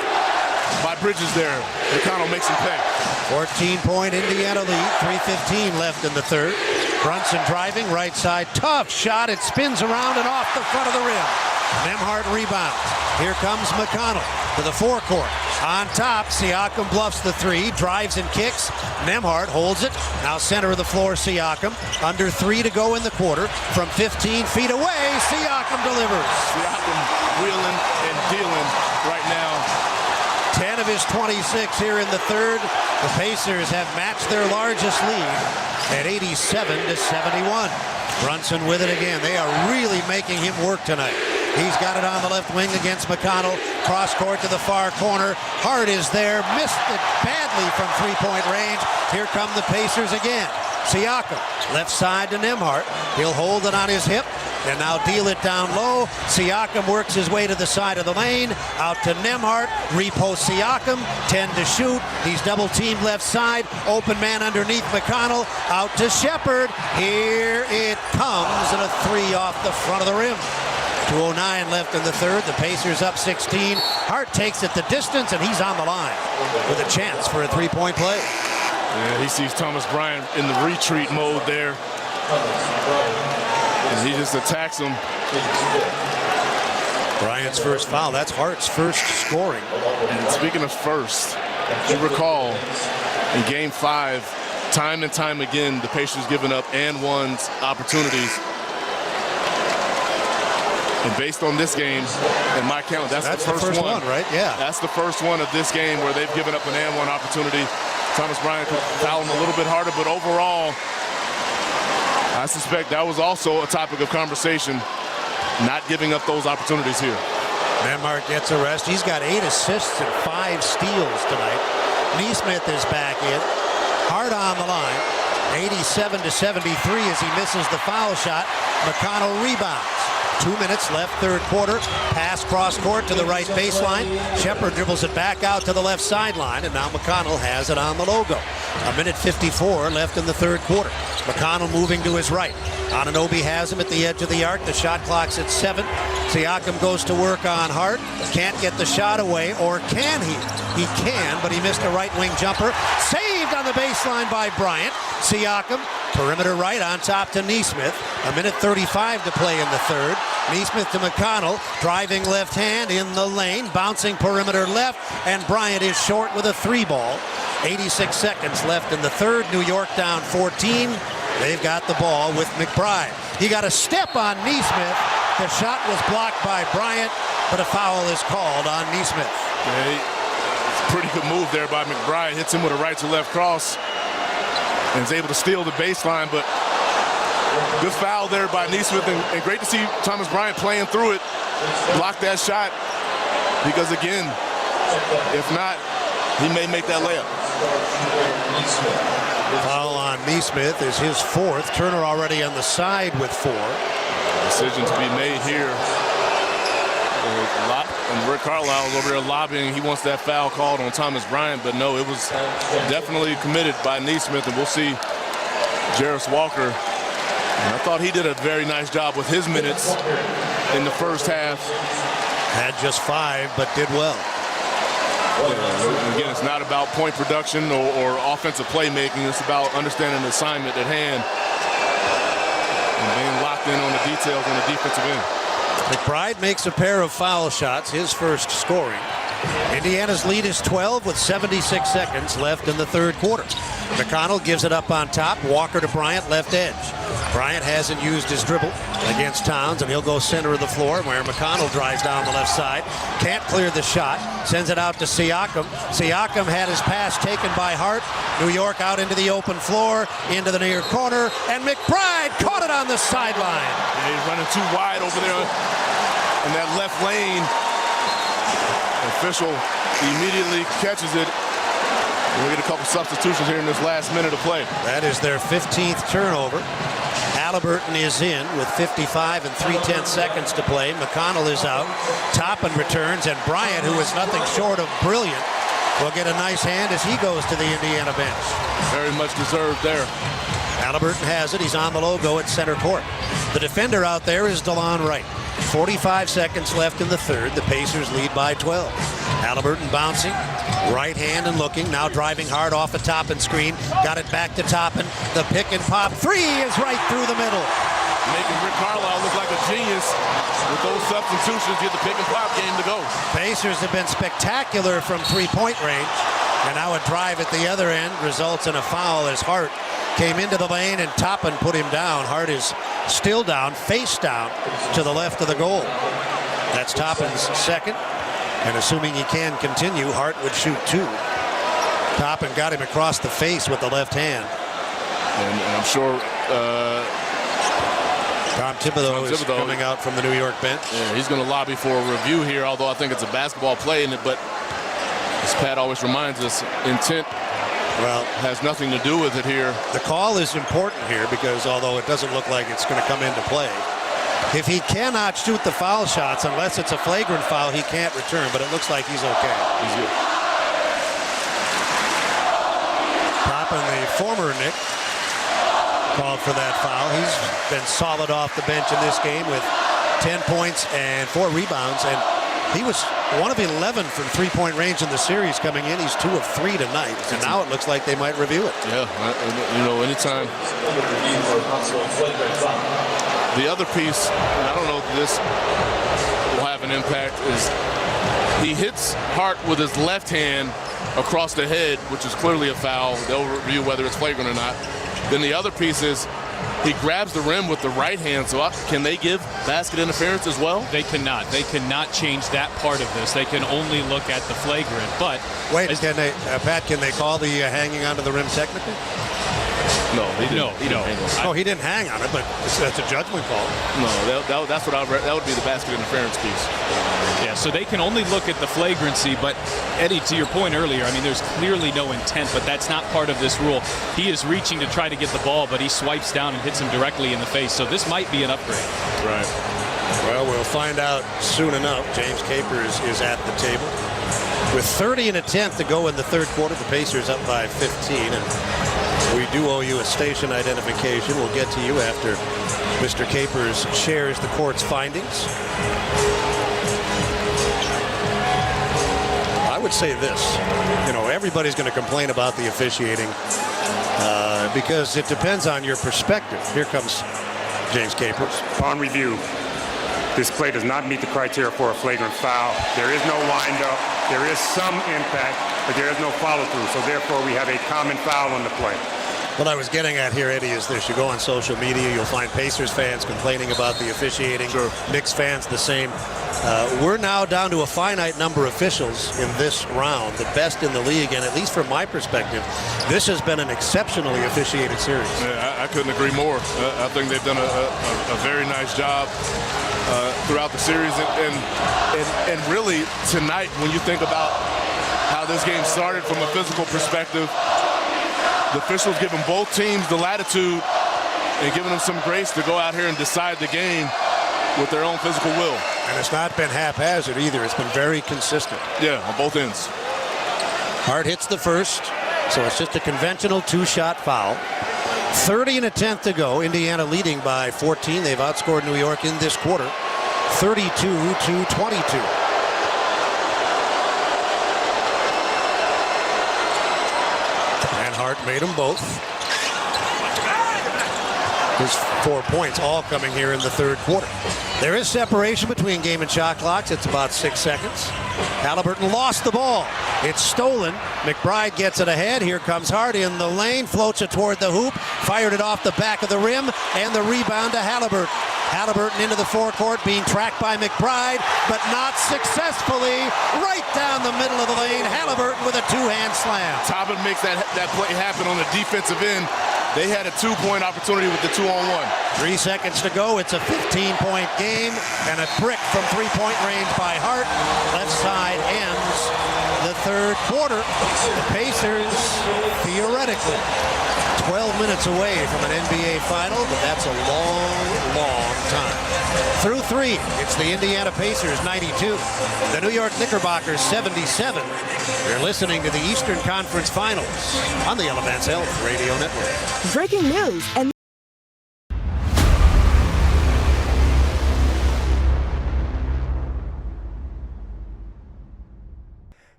by Bridges there. McConnell makes him pay. 14-point Indiana lead, 3:15 left in the third. Brunson driving, right side, tough shot. It spins around and off the front of the rim. Nembhard rebounds. Here comes McConnell to the forecourt. On top, Siakam bluffs the 3, drives and kicks. Nembhard holds it. Now center of the floor, Siakam. Under 3 to go in the quarter. From 15 feet away, Siakam delivers. Siakam wheeling and dealing right now. 10 of his 26 here in the third. The Pacers have matched their largest lead at 87-71. Brunson with it again. They are really making him work tonight. He's got it on the left wing against McConnell. Cross court to the far corner. Hart is there. Missed it badly from 3-point range. Here come the Pacers again. Siakam, left side to Nembhard. He'll hold it on his hip and now deal it down low. Siakam works his way to the side of the lane. Out to Nembhard. Repost Siakam. 10 to shoot. He's double teamed left side. Open man underneath McConnell. Out to Shepard. Here it comes, and a 3 off the front of the rim. 2:09 left in the third. The Pacers up 16. Hart takes it the distance, and he's on the line with a chance for a 3-point play. Yeah, he sees Thomas Bryant in the retreat mode there. And he just attacks him. Bryant's first foul. That's Hart's first scoring. And speaking of first, you recall in Game 5, time and time again, the Pacers giving up and ones opportunities. And based on this game, in my count, that's the first one, right? Yeah. That's the first one of this game where they've given up an and one opportunity. Thomas Bryant could foul him a little bit harder, but overall, I suspect that was also a topic of conversation, not giving up those opportunities here. Nembhard gets a rest. He's got 8 assists and 5 steals tonight. Neesmith is back in. Hart on the line. 87-73 as he misses the foul shot. McConnell rebounds. 2 minutes left, third quarter. Pass cross court to the right baseline. Shepard dribbles it back out to the left sideline, and now McConnell has it on the logo. 1:54 left in the third quarter. McConnell moving to his right. Anunoby has him at the edge of the arc. The shot clock's at 7. Siakam goes to work on Hart. Can't get the shot away, or can he? He can, but he missed a right wing jumper. Saved on the baseline by Bryant. Siakam, perimeter right on top to Neesmith. 1:35 to play in the third. Neesmith to McConnell, driving left hand in the lane, bouncing perimeter left, and Bryant is short with a 3 ball. 86 seconds left in the third. New York down 14. They've got the ball with McBride. He got a step on Neesmith. The shot was blocked by Bryant, but a foul is called on Neesmith. Pretty good move there by McBride. Hits him with a right to left cross and is able to steal the baseline, but good foul there by Neesmith, and great to see Thomas Bryant playing through it, block that shot, because again, if not, he may make that layup. Foul on Neesmith is his 4th. Turner already on the side with 4. Decision to be made here. And Rick Carlisle is over there lobbying. He wants that foul called on Thomas Bryant, but no, it was definitely committed by Neesmith, and we'll see Jarris Walker. And I thought he did a very nice job with his minutes in the first half. Had just 5, but did well. Yeah, again, it's not about point production or offensive playmaking. It's about understanding the assignment at hand and being locked in on the details on the defensive end. McBride makes a pair of foul shots, his first scoring. Indiana's lead is 12 with 76 seconds left in the third quarter. McConnell gives it up on top. Walker to Bryant, left edge. Bryant hasn't used his dribble against Towns, and he'll go center of the floor where McConnell drives down the left side. Can't clear the shot. Sends it out to Siakam. Siakam had his pass taken by Hart. New York out into the open floor, into the near corner, and McBride caught it on the sideline. Yeah, he's running too wide over there in that left lane. Official immediately catches it. We'll get a couple substitutions here in this last minute of play. That is their 15th turnover. Halliburton is in with 55 and 3/10 seconds to play. McConnell is out. Toppin returns, and Bryant, who is nothing short of brilliant, will get a nice hand as he goes to the Indiana bench. Very much deserved there. Halliburton has it. He's on the logo at center court. The defender out there is DeLon Wright. 45 seconds left in the third. The Pacers lead by 12. Halliburton bouncing, right hand and looking, now driving hard off a Toppin screen. Got it back to Toppin. The pick and pop three is right through the middle. Making Rick Carlisle look like a genius with those substitutions. Get the pick and pop game to go. Pacers have been spectacular from three-point range, and now a drive at the other end results in a foul as Hart came into the lane and Toppin put him down. Hart is still down, face down to the left of the goal. That's Toppin's second, and assuming he can continue, Hart would shoot two. Toppin got him across the face with the left hand. And I'm sure Tom Thibodeau is coming out from the New York bench. Yeah, he's going to lobby for a review here, although I think it's a basketball play in it, but as Pat always reminds us, intent has nothing to do with it here. The call is important here because although it doesn't look like it's going to come into play, if he cannot shoot the foul shots unless it's a flagrant foul, he can't return, but it looks like he's okay. He's good. Toppin, the former Knick, called for that foul. He's been solid off the bench in this game with 10 points and 4 rebounds, and he was 1 of 11 from three-point range in the series coming in. He's 2 of 3 tonight, and now it looks like they might review it. Yeah, you know, anytime. The other piece, and I don't know if this will have an impact, is he hits Hart with his left hand across the head, which is clearly a foul. They'll review whether it's flagrant or not. Then the other piece is He grabs the rim with the right hand, so can they give basket interference as well? They cannot. They cannot change that part of this. They can only look at the flagrant. But wait, can they, Pat? Can they call the hanging onto the rim technical? No, he didn't. No. He didn't hang on. Oh, he didn't hang on it, but that's a judgment call. No, that's what that would be the basket interference piece. Yeah, so they can only look at the flagrancy. But Eddie, to your point earlier, I mean, there's clearly no intent, but that's not part of this rule. He is reaching to try to get the ball, but he swipes down and hits him directly in the face. So this might be an upgrade. Right. Well, we'll find out soon enough. James Capers is at the table. With 30 and a tenth to go in the third quarter, the Pacers up by 15. And we do owe you a station identification. We'll get to you after Mr. Capers shares the court's findings. I would say this. You know, everybody's going to complain about the officiating because it depends on your perspective. Here comes James Capers. Upon review, this play does not meet the criteria for a flagrant foul. There is no wind-up. There is some impact, but there is no follow-through. So therefore, we have a common foul on the play. What I was getting at here, Eddie, is this. You go on social media, you'll find Pacers fans complaining about the officiating. Sure. Knicks fans the same. We're now down to a finite number of officials in this round, the best in the league, and at least from my perspective, this has been an exceptionally officiated series. Yeah, I couldn't agree more. I think they've done a very nice job throughout the series, and really tonight, when you think about how this game started from a physical perspective, the officials giving both teams the latitude and giving them some grace to go out here and decide the game with their own physical will. And it's not been haphazard either. It's been very consistent. Yeah, on both ends. Hart hits the first, so it's just a conventional two-shot foul. 30 and a tenth to go. Indiana leading by 14. They've outscored New York in this quarter, 32-22. Hart made them both. His 4 points all coming here in the third quarter. There is separation between game and shot clocks. It's about 6 seconds. Halliburton lost the ball. It's stolen. McBride gets it ahead. Here comes Hart in the lane, floats it toward the hoop, fired it off the back of the rim, and the rebound to Halliburton. Halliburton into the forecourt, being tracked by McBride, but not successfully. Right down the middle of the lane, Halliburton with a two-hand slam. Toppin makes that play happen on the defensive end. They had a two-point opportunity with the 2-on-1. 3 seconds to go. It's a 15-point game, and a brick from three-point range by Hart. Left side ends the third quarter. The Pacers, theoretically, 12 minutes away from an NBA final, but that's a long, long time. Through three, it's the Indiana Pacers 92, the New York Knickerbockers 77. You're listening to the Eastern Conference Finals on the Elements Health Radio Network. Breaking news and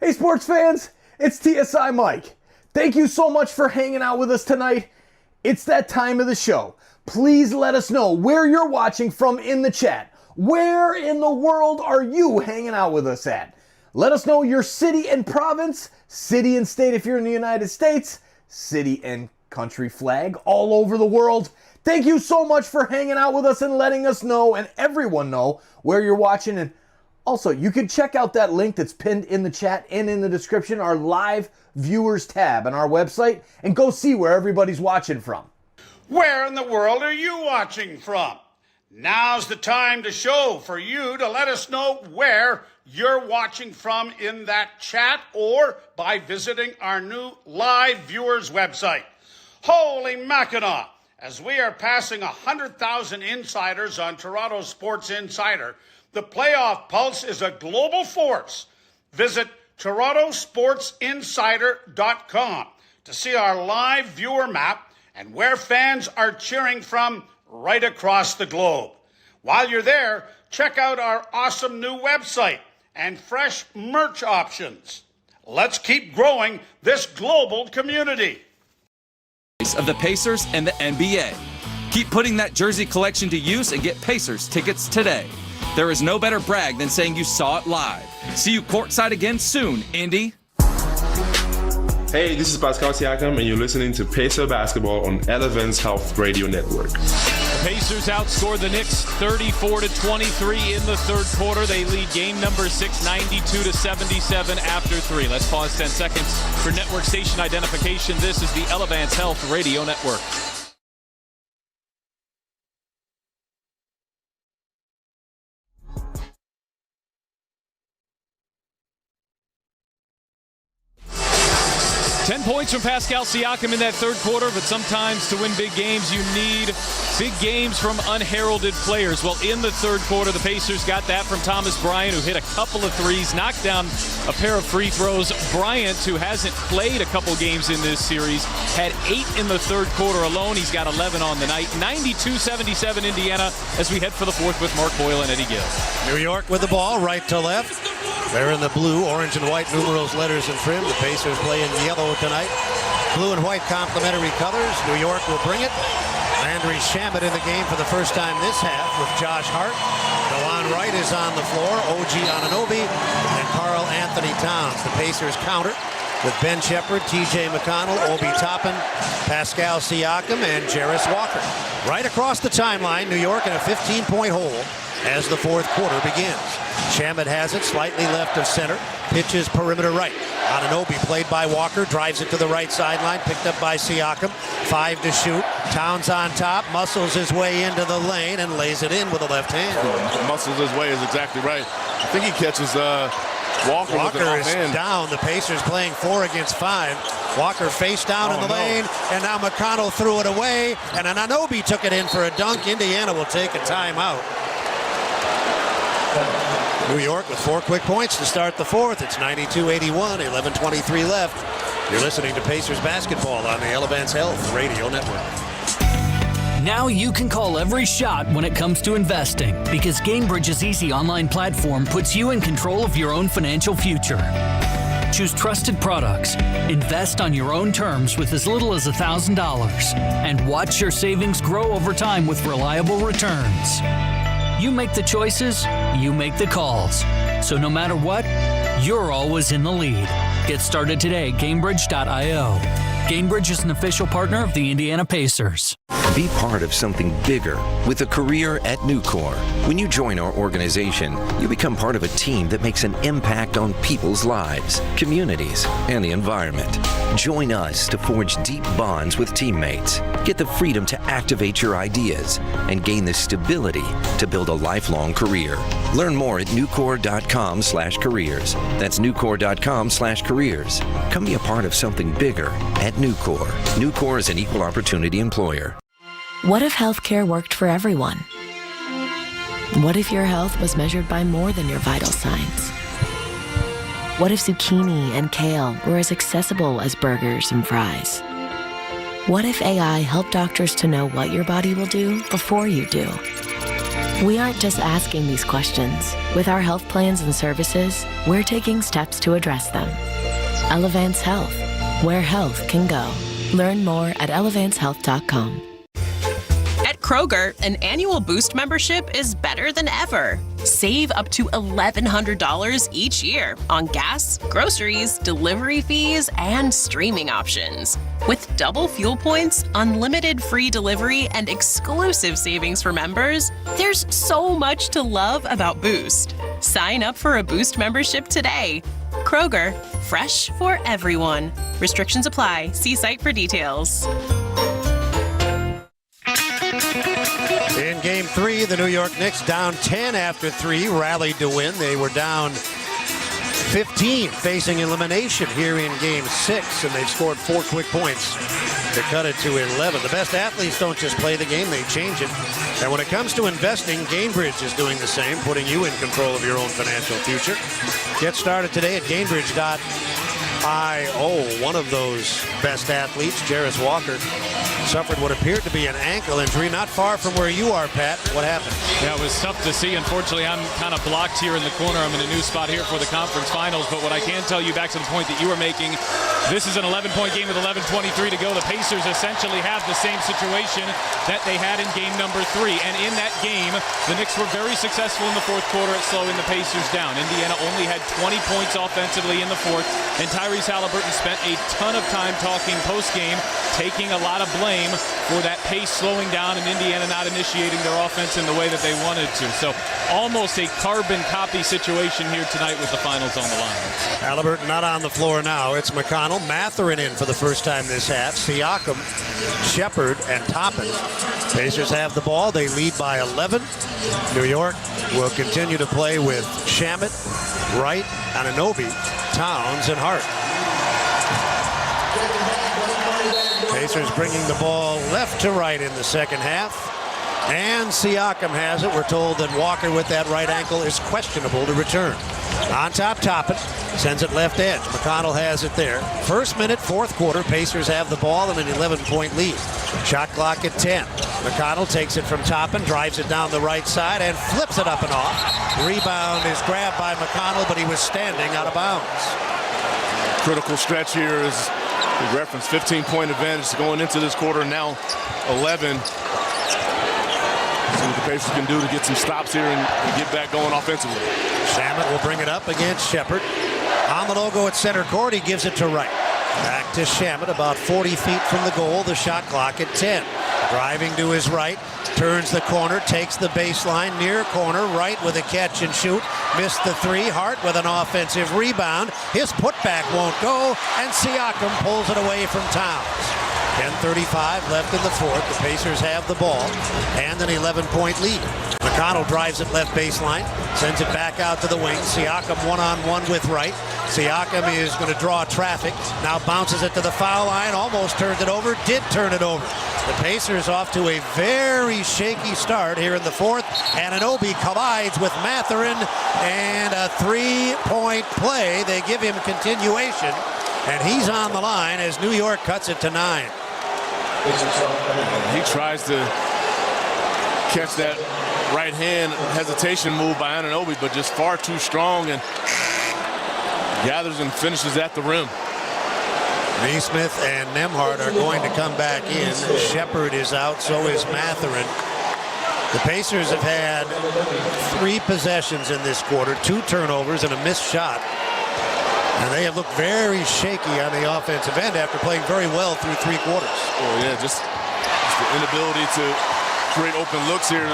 Hey sports fans, it's TSI Mike. Thank you so much for hanging out with us tonight. It's that time of the show. Please let us know where you're watching from in the chat. Where in the world are you hanging out with us at? Let us know your city and province, city and state if you're in the United States, city and country flag all over the world. Thank you so much for hanging out with us and letting us know and everyone know where you're watching. And also, you can check out that link that's pinned in the chat and in the description, our live viewers tab on our website, and go see where everybody's watching from. Where in the world are you watching from? Now's the time to show for you to let us know where you're watching from in that chat or by visiting our new live viewers website. Holy Mackinac! As we are passing 100,000 insiders on Toronto Sports Insider, the playoff pulse is a global force. Visit TorontoSportsInsider.com to see our live viewer map and where fans are cheering from right across the globe. While you're there, check out our awesome new website and fresh merch options. Let's keep growing this global community. Of the Pacers and the NBA. Keep putting that jersey collection to use and get Pacers tickets today. There is no better brag than saying you saw it live. See you courtside again soon, Indy. Hey, this is Pascal Siakam, and you're listening to Pacer Basketball on Elevance Health Radio Network. The Pacers outscored the Knicks 34-23 in the third quarter. They lead game number 6, 92-77 after 3. Let's pause 10 seconds for network station identification. This is the Elevance Health Radio Network. Points from Pascal Siakam in that third quarter, but sometimes to win big games, you need big games from unheralded players. Well, in the third quarter, the Pacers got that from Thomas Bryant, who hit a couple of threes, knocked down a pair of free throws. Bryant, who hasn't played a couple games in this series, had 8 in the third quarter alone. He's got 11 on the night. 92-77 Indiana as we head for the fourth with Mark Boyle and Eddie Gill. New York with the ball, right to left. They're in the blue, orange and white numerals, letters, and trim. The Pacers play in yellow tonight. Blue and white complementary colors. New York will bring it. Landry Shamet in the game for the first time this half with Josh Hart. DeLon Wright is on the floor. OG Anunoby and Karl Anthony Towns. The Pacers counter with Ben Shepherd, TJ McConnell, Obi Toppin, Pascal Siakam, and Jarris Walker. Right across the timeline, New York in a 15-point hole as the fourth quarter begins. Shamet has it slightly left of center. Pitches perimeter right. Anunoby played by Walker. Drives it to the right sideline. Picked up by Siakam. 5 to shoot. Towns on top. Muscles his way into the lane and lays it in with a left hand. Muscles his way is exactly right. I think he catches Walker is down. The Pacers playing 4 against 5. Walker face down in the lane, and now McConnell threw it away, and Anunoby took it in for a dunk. Indiana will take a timeout. New York with 4 quick points to start the fourth. It's 92-81, 11:23 left. You're listening to Pacers basketball on the Elevance Health Radio Network. Now you can call every shot when it comes to investing because Gamebridge's easy online platform puts you in control of your own financial future. Choose trusted products, invest on your own terms with as little as $1,000, and watch your savings grow over time with reliable returns. You make the choices, you make the calls. So no matter what, you're always in the lead. Get started today at Gamebridge.io. Gamebridge is an official partner of the Indiana Pacers. Be part of something bigger with a career at Nucor. When you join our organization, you become part of a team that makes an impact on people's lives, communities, and the environment. Join us to forge deep bonds with teammates, get the freedom to activate your ideas, and gain the stability to build a lifelong career. Learn more at nucor.com/careers. That's nucor.com/careers. Come be a part of something bigger at Nucor. Nucor is an equal opportunity employer. What if healthcare worked for everyone? What if your health was measured by more than your vital signs? What if zucchini and kale were as accessible as burgers and fries? What if AI helped doctors to know what your body will do before you do? We aren't just asking these questions. With our health plans and services, we're taking steps to address them. Elevance Health, where health can go. Learn more at elevancehealth.com. At Kroger, an annual Boost membership is better than ever. Save up to $1,100 each year on gas, groceries, delivery fees, and streaming options. With double fuel points, unlimited free delivery, and exclusive savings for members, there's so much to love about Boost. Sign up for a Boost membership today. Kroger, fresh for everyone. Restrictions apply. See site for details. In Game 3, the New York Knicks down 10 after 3, rallied to win. They were down 15, facing elimination here in Game 6, and they've scored 4 quick points to cut it to 11. The best athletes don't just play the game, they change it. And when it comes to investing, Gamebridge is doing the same, putting you in control of your own financial future. Get started today at Gamebridge.io. One of those best athletes, Jarris Walker, suffered what appeared to be an ankle injury, not far from where you are, Pat. What happened? Yeah, it was tough to see. Unfortunately, I'm kind of blocked here in the corner. I'm in a new spot here for the conference finals. But what I can tell you, back to the point that you were making, This is an 11-point game with 11:23 to go. The Pacers essentially have the same situation that they had in game number 3. And in that game, the Knicks were very successful in the fourth quarter at slowing the Pacers down. Indiana only had 20 points offensively in the fourth, and Tyrese Halliburton spent a ton of time talking post-game, taking a lot of blame for that pace slowing down and Indiana not initiating their offense in the way that they wanted to. So almost a carbon copy situation here tonight with the finals on the line. Halliburton not on the floor now. It's McConnell. Mathurin in for the first time this half. Siakam, Shepard, and Toppin. Pacers have the ball. They lead by 11. New York will continue to play with Shamet, Wright, Anunoby, Towns, and Hart. Pacers bringing the ball left to right in the second half. And Siakam has it. We're told that Walker with that right ankle is questionable to return. On top, Toppin sends it left edge. McConnell has it there. First minute, fourth quarter. Pacers have the ball and an 11-point lead. Shot clock at 10. McConnell takes it from Toppin, drives it down the right side, and flips it up and off. Rebound is grabbed by McConnell, but he was standing out of bounds. Critical stretch here is the reference 15-point advantage going into this quarter, now 11. See what the Pacers can do to get some stops here and get back going offensively. Shamet will bring it up against Shepard. On the logo at center court, he gives it to Wright. Back to Shamet, about 40 feet from the goal. The shot clock at 10. Driving to his right, turns the corner, takes the baseline, near corner, Wright with a catch and shoot. Missed the three. Hart with an offensive rebound. His putback won't go, and Siakam pulls it away from Towns. 10:35 left in the fourth. The Pacers have the ball and an 11-point lead. McConnell drives it left baseline, sends it back out to the wing. Siakam one-on-one with Wright. Siakam is going to draw traffic. Now bounces it to the foul line. Almost turned it over. Did turn it over. The Pacers off to a very shaky start here in the fourth. Anunoby collides with Mathurin, and a three-point play. They give him continuation, and he's on the line as New York cuts it to 9. He tries to catch that right hand hesitation move by Anunoby, but just far too strong, and gathers and finishes at the rim. Neesmith and Nembhard are going to come back in. Shepard is out, so is Mathurin. The Pacers have had 3 possessions in this quarter, 2 turnovers and a missed shot. And they have looked very shaky on the offensive end after playing very well through 3 quarters. Oh, yeah, just the inability to create open looks here.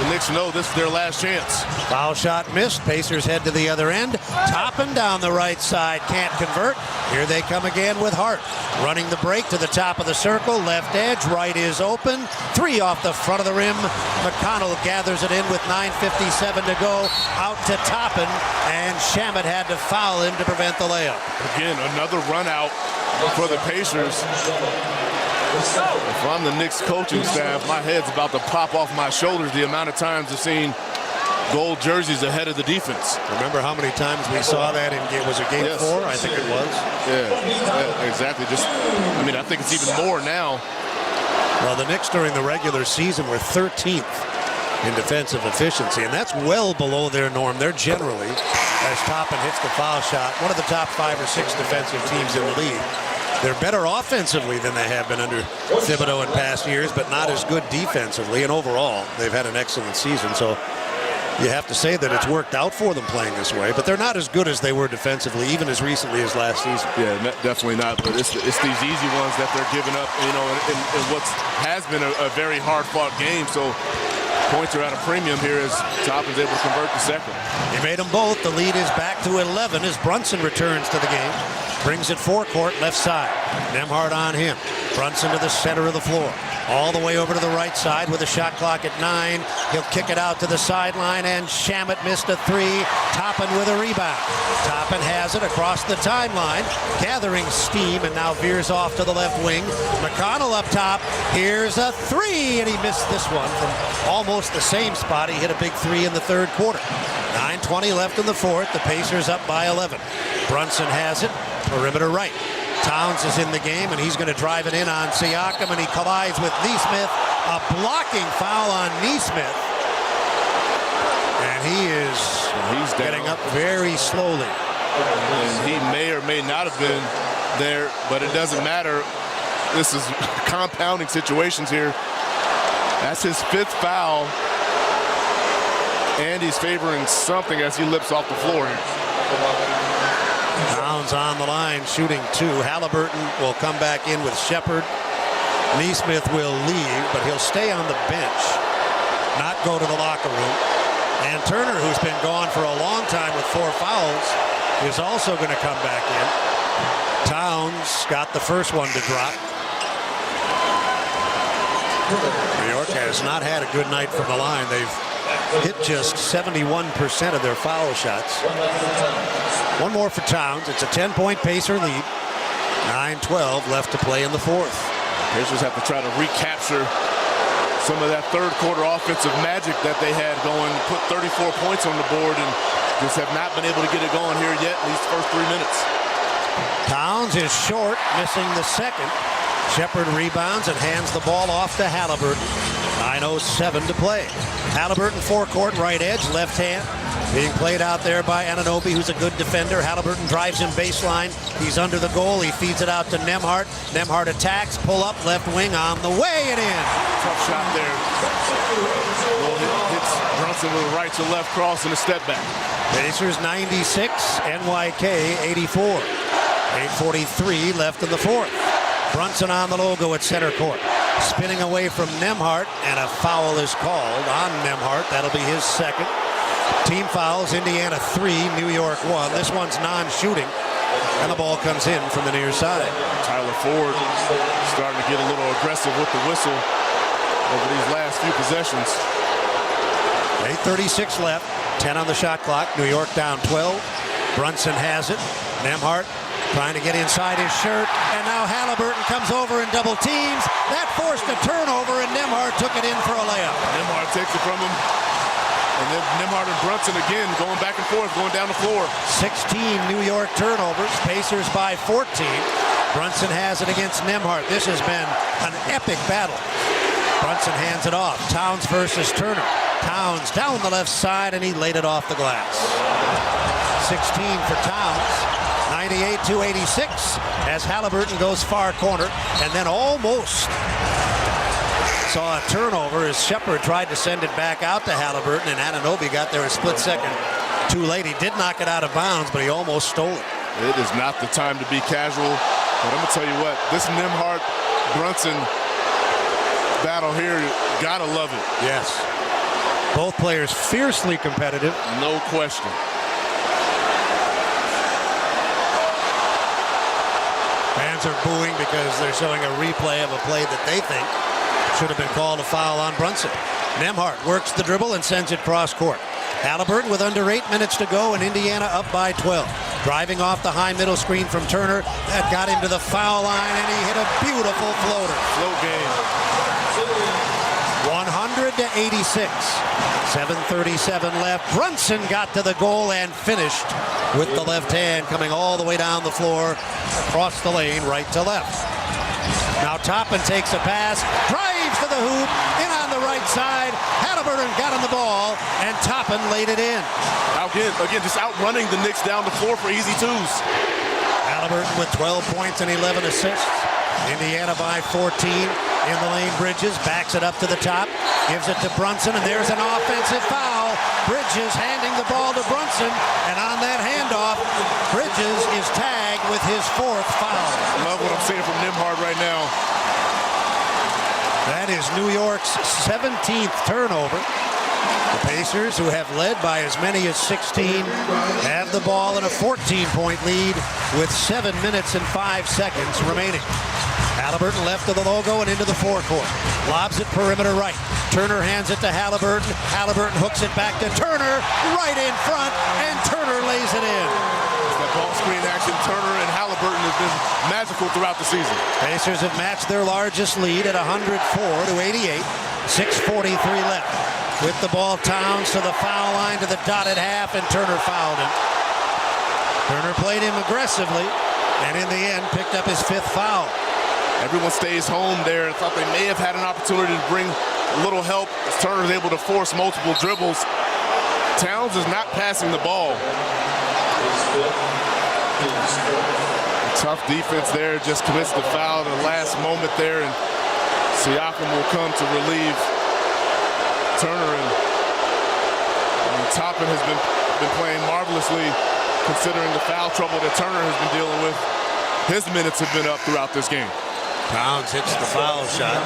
The Knicks know this is their last chance. Foul shot missed. Pacers head to the other end. Toppin down the right side. Can't convert. Here they come again with Hart. Running the break to the top of the circle. Left edge. Right is open. 3 off the front of the rim. McConnell gathers it in with 9:57 to go. Out to Toppin. And Shamet had to foul him to prevent the layup. Again, another run out for the Pacers. If I'm the Knicks coaching staff, my head's about to pop off my shoulders the amount of times I've seen gold jerseys ahead of the defense. Remember how many times we saw that in game, was it game 4? I think it was. Yeah, exactly. I think it's even more now. Well, the Knicks during the regular season were 13th in defensive efficiency, and that's well below their norm. They're generally, as Toppin hits the foul shot, one of the top 5 or 6 defensive teams in the league. They're better offensively than they have been under Thibodeau in past years, but not as good defensively. And overall, they've had an excellent season. So you have to say that it's worked out for them playing this way. But they're not as good as they were defensively, even as recently as last season. Yeah, definitely not. But it's these easy ones that they're giving up, in what has been a very hard-fought game. So points are at a premium here as Toppin's able to convert the second. He made them both. The lead is back to 11 as Brunson returns to the game. Brings it forecourt, left side. Nembhard on him. Brunson to the center of the floor. All the way over to the right side with a shot clock at 9. He'll kick it out to the sideline, and Shamet missed a 3. Toppin with a rebound. Toppin has it across the timeline, gathering steam, and now veers off to the left wing. McConnell up top. Here's a 3, and he missed this one from almost the same spot. He hit a big 3 in the third quarter. 9:20 left in the fourth. The Pacers up by 11. Brunson has it. Perimeter right. Towns is in the game, and he's going to drive it in on Siakam, and he collides with Neesmith. A blocking foul on Neesmith. And he's getting up very slowly. And he may or may not have been there, but it doesn't matter. This is compounding situations here. That's his 5th foul. And he's favoring something as he lips off the floor here. Towns on the line, shooting 2. Halliburton will come back in with Shepard. Neesmith will leave, but he'll stay on the bench, not go to the locker room. And Turner, who's been gone for a long time with 4 fouls, is also going to come back in. Towns got the first one to drop. New York has not had a good night from the line. They've hit just 71% of their foul shots. One more for Towns. It's a 10-point Pacer lead. 9-12 left to play in the 4th. Pacers have to try to recapture some of that third quarter offensive magic that they had going, put 34 points on the board, and just have not been able to get it going here yet in these first 3 minutes. Towns is short, missing the second. Shepard rebounds and hands the ball off to Halliburton. 9:07 to play. Halliburton forecourt, right edge, left hand. Being played out there by Anunoby, who's a good defender. Halliburton drives him baseline. He's under the goal. He feeds it out to Nembhard. Nembhard attacks, pull up, left wing on the way and in. Tough shot there. Well, hits Brunson with a right to left cross and a step back. Pacers 96, NYK 84. 8:43 left in the 4th. Brunson on the logo at center court. Spinning away from Nembhard, and a foul is called on Nembhard. That'll be his second. Team fouls, Indiana 3, New York 1. This one's non-shooting, and the ball comes in from the near side. Tyler Ford starting to get a little aggressive with the whistle over these last few possessions. 8:36 left, 10 on the shot clock. New York down 12. Brunson has it. Nembhard trying to get inside his shirt, and now Halliburton comes over and double teams. That forced a turnover, and Nembhard took it in for a layup. Nembhard takes it from him. And then Nembhard and Brunson again going back and forth, going down the floor. 16 New York turnovers. Pacers by 14. Brunson has it against Nembhard. This has been an epic battle. Brunson hands it off. Towns versus Turner. Towns down the left side, and he laid it off the glass. 16 for Towns. 98-86 as Halliburton goes far corner, and then almost saw a turnover as Shepard tried to send it back out to Halliburton, and Anunoby got there a split second too late. He did knock it out of bounds, but he almost stole it. It is not the time to be casual, but I'm going to tell you what, this Nembhard-Brunson battle here, gotta love it. Yes. Both players fiercely competitive. No question. Fans are booing because they're showing a replay of a play that they think should have been called a foul on Brunson. Nembhard works the dribble and sends it cross court. Halliburton with under 8 minutes to go, and Indiana up by 12. Driving off the high middle screen from Turner. That got him to the foul line, and he hit a beautiful floater. Float game. 100-86. 7:37 left. Brunson got to the goal and finished with the left hand, coming all the way down the floor, across the lane, right to left. Now Toppin takes a pass, drives to the hoop, in on the right side. Halliburton got on the ball, and Toppin laid it in. Again, just outrunning the Knicks down the floor for easy twos. Halliburton with 12 points and 11 assists. Indiana by 14. In the lane, Bridges backs it up to the top, gives it to Brunson, and there's an offensive foul. Bridges handing the ball to Brunson, and on that handoff, Bridges is tagged with his 4th foul. Love what I'm seeing from Nembhard right now. That is New York's 17th turnover. The Pacers, who have led by as many as 16, have the ball in a 14-point lead with 7 minutes and 5 seconds remaining. Halliburton left of the logo and into the forecourt. Lobs it perimeter right. Turner hands it to Halliburton. Halliburton hooks it back to Turner, right in front, and Turner lays it in. That ball screen action, Turner and Halliburton has been magical throughout the season. Pacers have matched their largest lead at 104-88. 6:43 left. With the ball, Towns to the foul line, to the dotted half, and Turner fouled him. Turner played him aggressively, and in the end picked up his 5th foul. Everyone stays home there. I thought they may have had an opportunity to bring a little help as Turner is able to force multiple dribbles. Towns is not passing the ball. Tough defense there, just commits the foul at the last moment there, and Siakam will come to relieve Turner, and Toppin has been playing marvelously considering the foul trouble that Turner has been dealing with. His minutes have been up throughout this game. Towns hits the foul shot.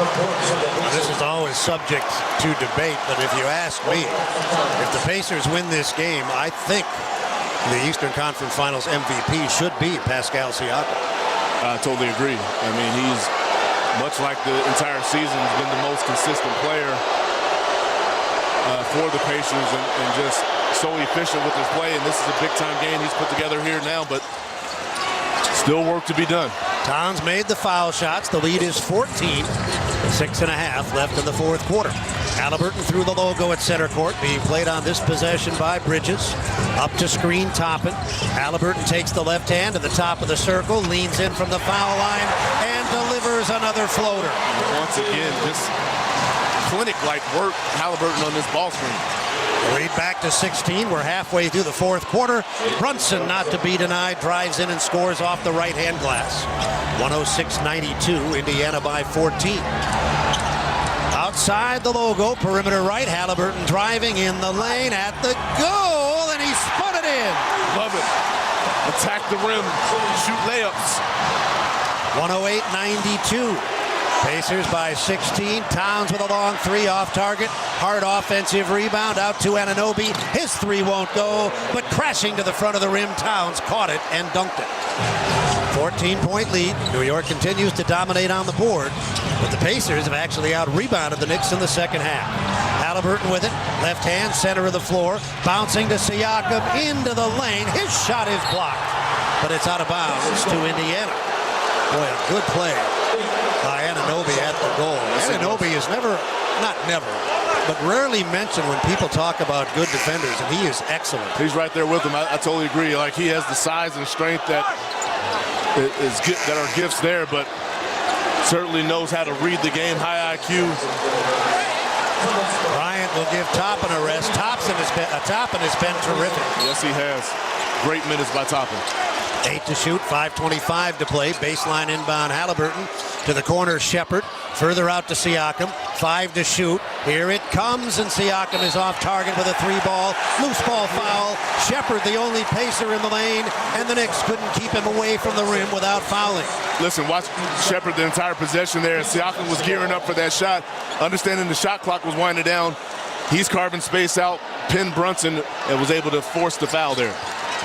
Now, this is always subject to debate, but if you ask me, if the Pacers win this game, I think the Eastern Conference Finals MVP should be Pascal Siakam. I totally agree. I mean, he's, much like the entire season, has been the most consistent player for the Pacers and just so efficient with his play. And this is a big-time game he's put together here now, but still work to be done. Towns made the foul shots. The lead is 14. 6.5 left in the fourth quarter. Halliburton through the logo at center court, being played on this possession by Bridges. Up to screen Toppin. Halliburton takes the left hand to the top of the circle, leans in from the foul line, and delivers another floater. Once again, just clinic-like work, Halliburton on this ball screen. Lead back to 16. We're halfway through the fourth quarter. Brunson, not to be denied, drives in and scores off the right-hand glass. 106-92, Indiana by 14. Outside the logo, perimeter right, Halliburton driving in the lane at the goal, and he spun it in. Love it. Attack the rim, shoot layups. 108-92. Pacers by 16. Towns with a long three off target. Hard offensive rebound out to Anunoby. His three won't go, but crashing to the front of the rim, Towns caught it and dunked it. 14-point lead. New York continues to dominate on the board, but the Pacers have actually out-rebounded the Knicks in the second half. Halliburton with it. Left hand, center of the floor. Bouncing to Siakam into the lane. His shot is blocked, but it's out of bounds to Indiana. Boy, a good play by Anunoby at the goal. Anunoby is but rarely mentioned when people talk about good defenders, and he is excellent. He's right there with him. I totally agree. Like, he has the size and strength that are gifts there, but certainly knows how to read the game. High IQ. Bryant will give Toppin a rest. Toppin has been terrific. Yes, he has. Great minutes by Toppin. 8 to shoot, 5:25 to play. Baseline inbound Halliburton to the corner, Shepard. Further out to Siakam. 5 to shoot. Here it comes, and Siakam is off target with a three ball. Loose ball foul. Shepard, the only Pacer in the lane, and the Knicks couldn't keep him away from the rim without fouling. Listen, watch Shepard the entire possession there. Siakam was gearing up for that shot. Understanding the shot clock was winding down. He's carving space out, pinned Brunson, and was able to force the foul there.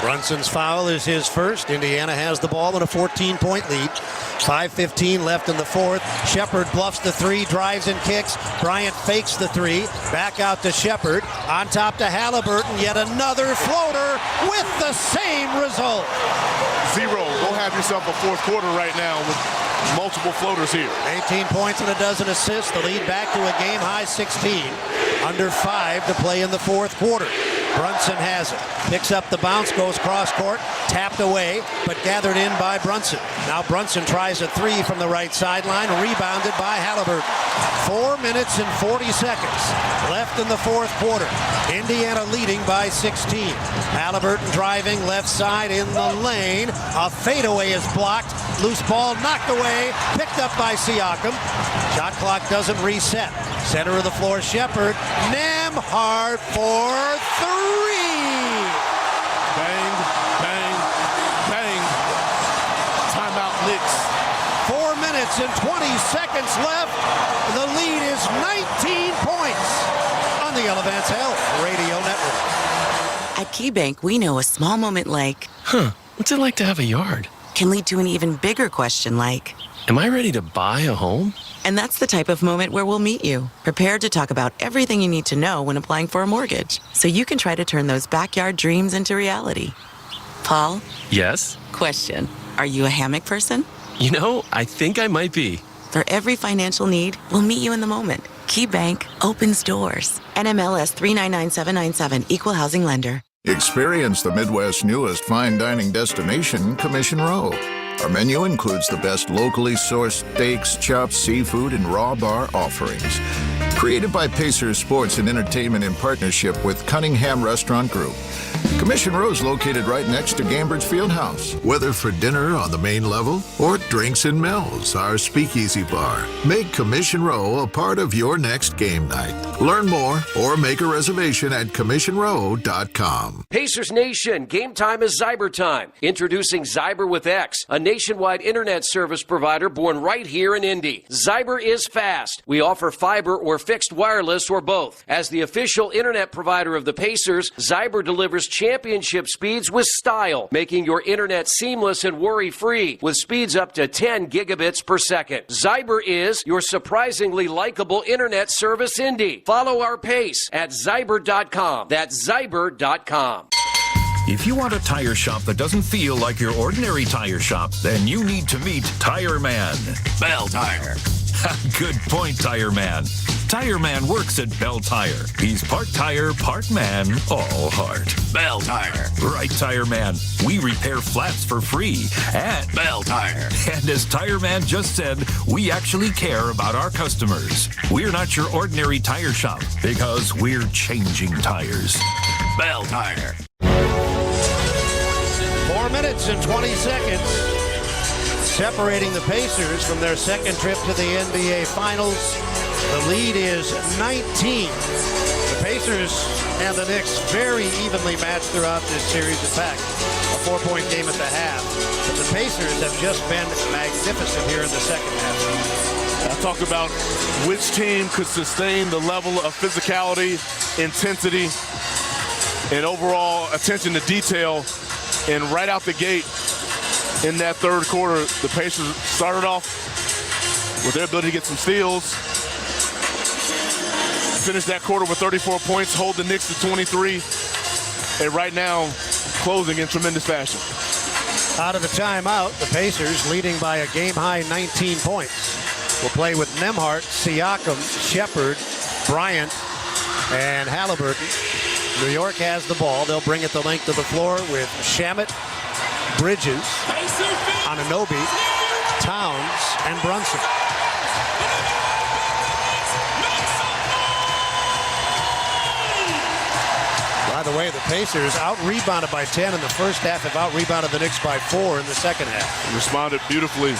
Brunson's foul is his first. Indiana has the ball in a 14-point lead. 5:15 left in the fourth. Shepard bluffs the three, drives and kicks. Bryant fakes the three. Back out to Shepard. On top to Halliburton. Yet another floater with the same result. 0. Go have yourself a fourth quarter right now with multiple floaters here. 18 points and a dozen assists. The lead back to a game-high 16. Under 5 to play in the fourth quarter. Brunson has it. Picks up the bounce, goes cross-court, tapped away, but gathered in by Brunson. Now Brunson tries a three from the right sideline, rebounded by Halliburton. 4 minutes and 40 seconds left in the fourth quarter. Indiana leading by 16. Halliburton driving left side in the lane. A fadeaway is blocked. Loose ball knocked away, picked up by Siakam. Shot clock doesn't reset. Center of the floor, Shepard. Nembhard for three. Bang, bang, bang. Timeout Knicks. 4 minutes and 20 seconds left. The lead is 19 points on the Elevance Health Radio Network. At KeyBank, we know a small moment like, what's it like to have a yard? Can lead to an even bigger question like, am I ready to buy a home? And that's the type of moment where we'll meet you, prepared to talk about everything you need to know when applying for a mortgage, so you can try to turn those backyard dreams into reality. Paul? Yes? Question. Are you a hammock person? You know, I think I might be. For every financial need, we'll meet you in the moment. KeyBank opens doors. NMLS 399797, Equal Housing Lender. Experience the Midwest's newest fine dining destination, Commission Row. Our menu includes the best locally sourced steaks, chops, seafood, and raw bar offerings. Created by Pacers Sports and Entertainment in partnership with Cunningham Restaurant Group. Commission Row is located right next to Gambridge Fieldhouse. Whether for dinner on the main level or drinks and Mel's, our speakeasy bar, make Commission Row a part of your next game night. Learn more or make a reservation at commissionrow.com. Pacers Nation, game time is Zyber time. Introducing Zyber with X, a nationwide internet service provider born right here in Indy. Zyber is fast. We offer fiber or fixed wireless or both. As the official internet provider of the Pacers, Zyber delivers championship speeds with style, making your internet seamless and worry-free with speeds up to 10 gigabits per second. Zyber is your surprisingly likable internet service Indy. Follow our pace at Zyber.com. That's Zyber.com. If you want a tire shop that doesn't feel like your ordinary tire shop, then you need to meet Tire Man. Bell Tire. Good point, Tire Man. Tire Man works at Bell Tire. He's part tire, part man, all heart. Bell Tire. Right, Tire Man. We repair flats for free at Bell Tire. And as Tire Man just said, we actually care about our customers. We're not your ordinary tire shop because we're changing tires. Bell Tire. 4 minutes and 20 seconds separating the Pacers from their second trip to the NBA Finals. The lead is 19. The Pacers and the Knicks very evenly matched throughout this series. In fact, a 4-point game at the half. But the Pacers have just been magnificent here in the second half. I talked about which team could sustain the level of physicality, intensity, and overall attention to detail. And right out the gate in that third quarter, the Pacers started off with their ability to get some steals. Finished that quarter with 34 points, hold the Knicks to 23. And right now, closing in tremendous fashion. Out of the timeout, the Pacers leading by a game-high 19 points. Will play with Nembhard, Siakam, Shepard, Bryant, and Halliburton. New York has the ball. They'll bring it the length of the floor with Shamet, Bridges, Anunoby, Towns, and Brunson. By the way, the Pacers out-rebounded by 10 in the first half, have out-rebounded the Knicks by 4 in the second half. Responded beautifully.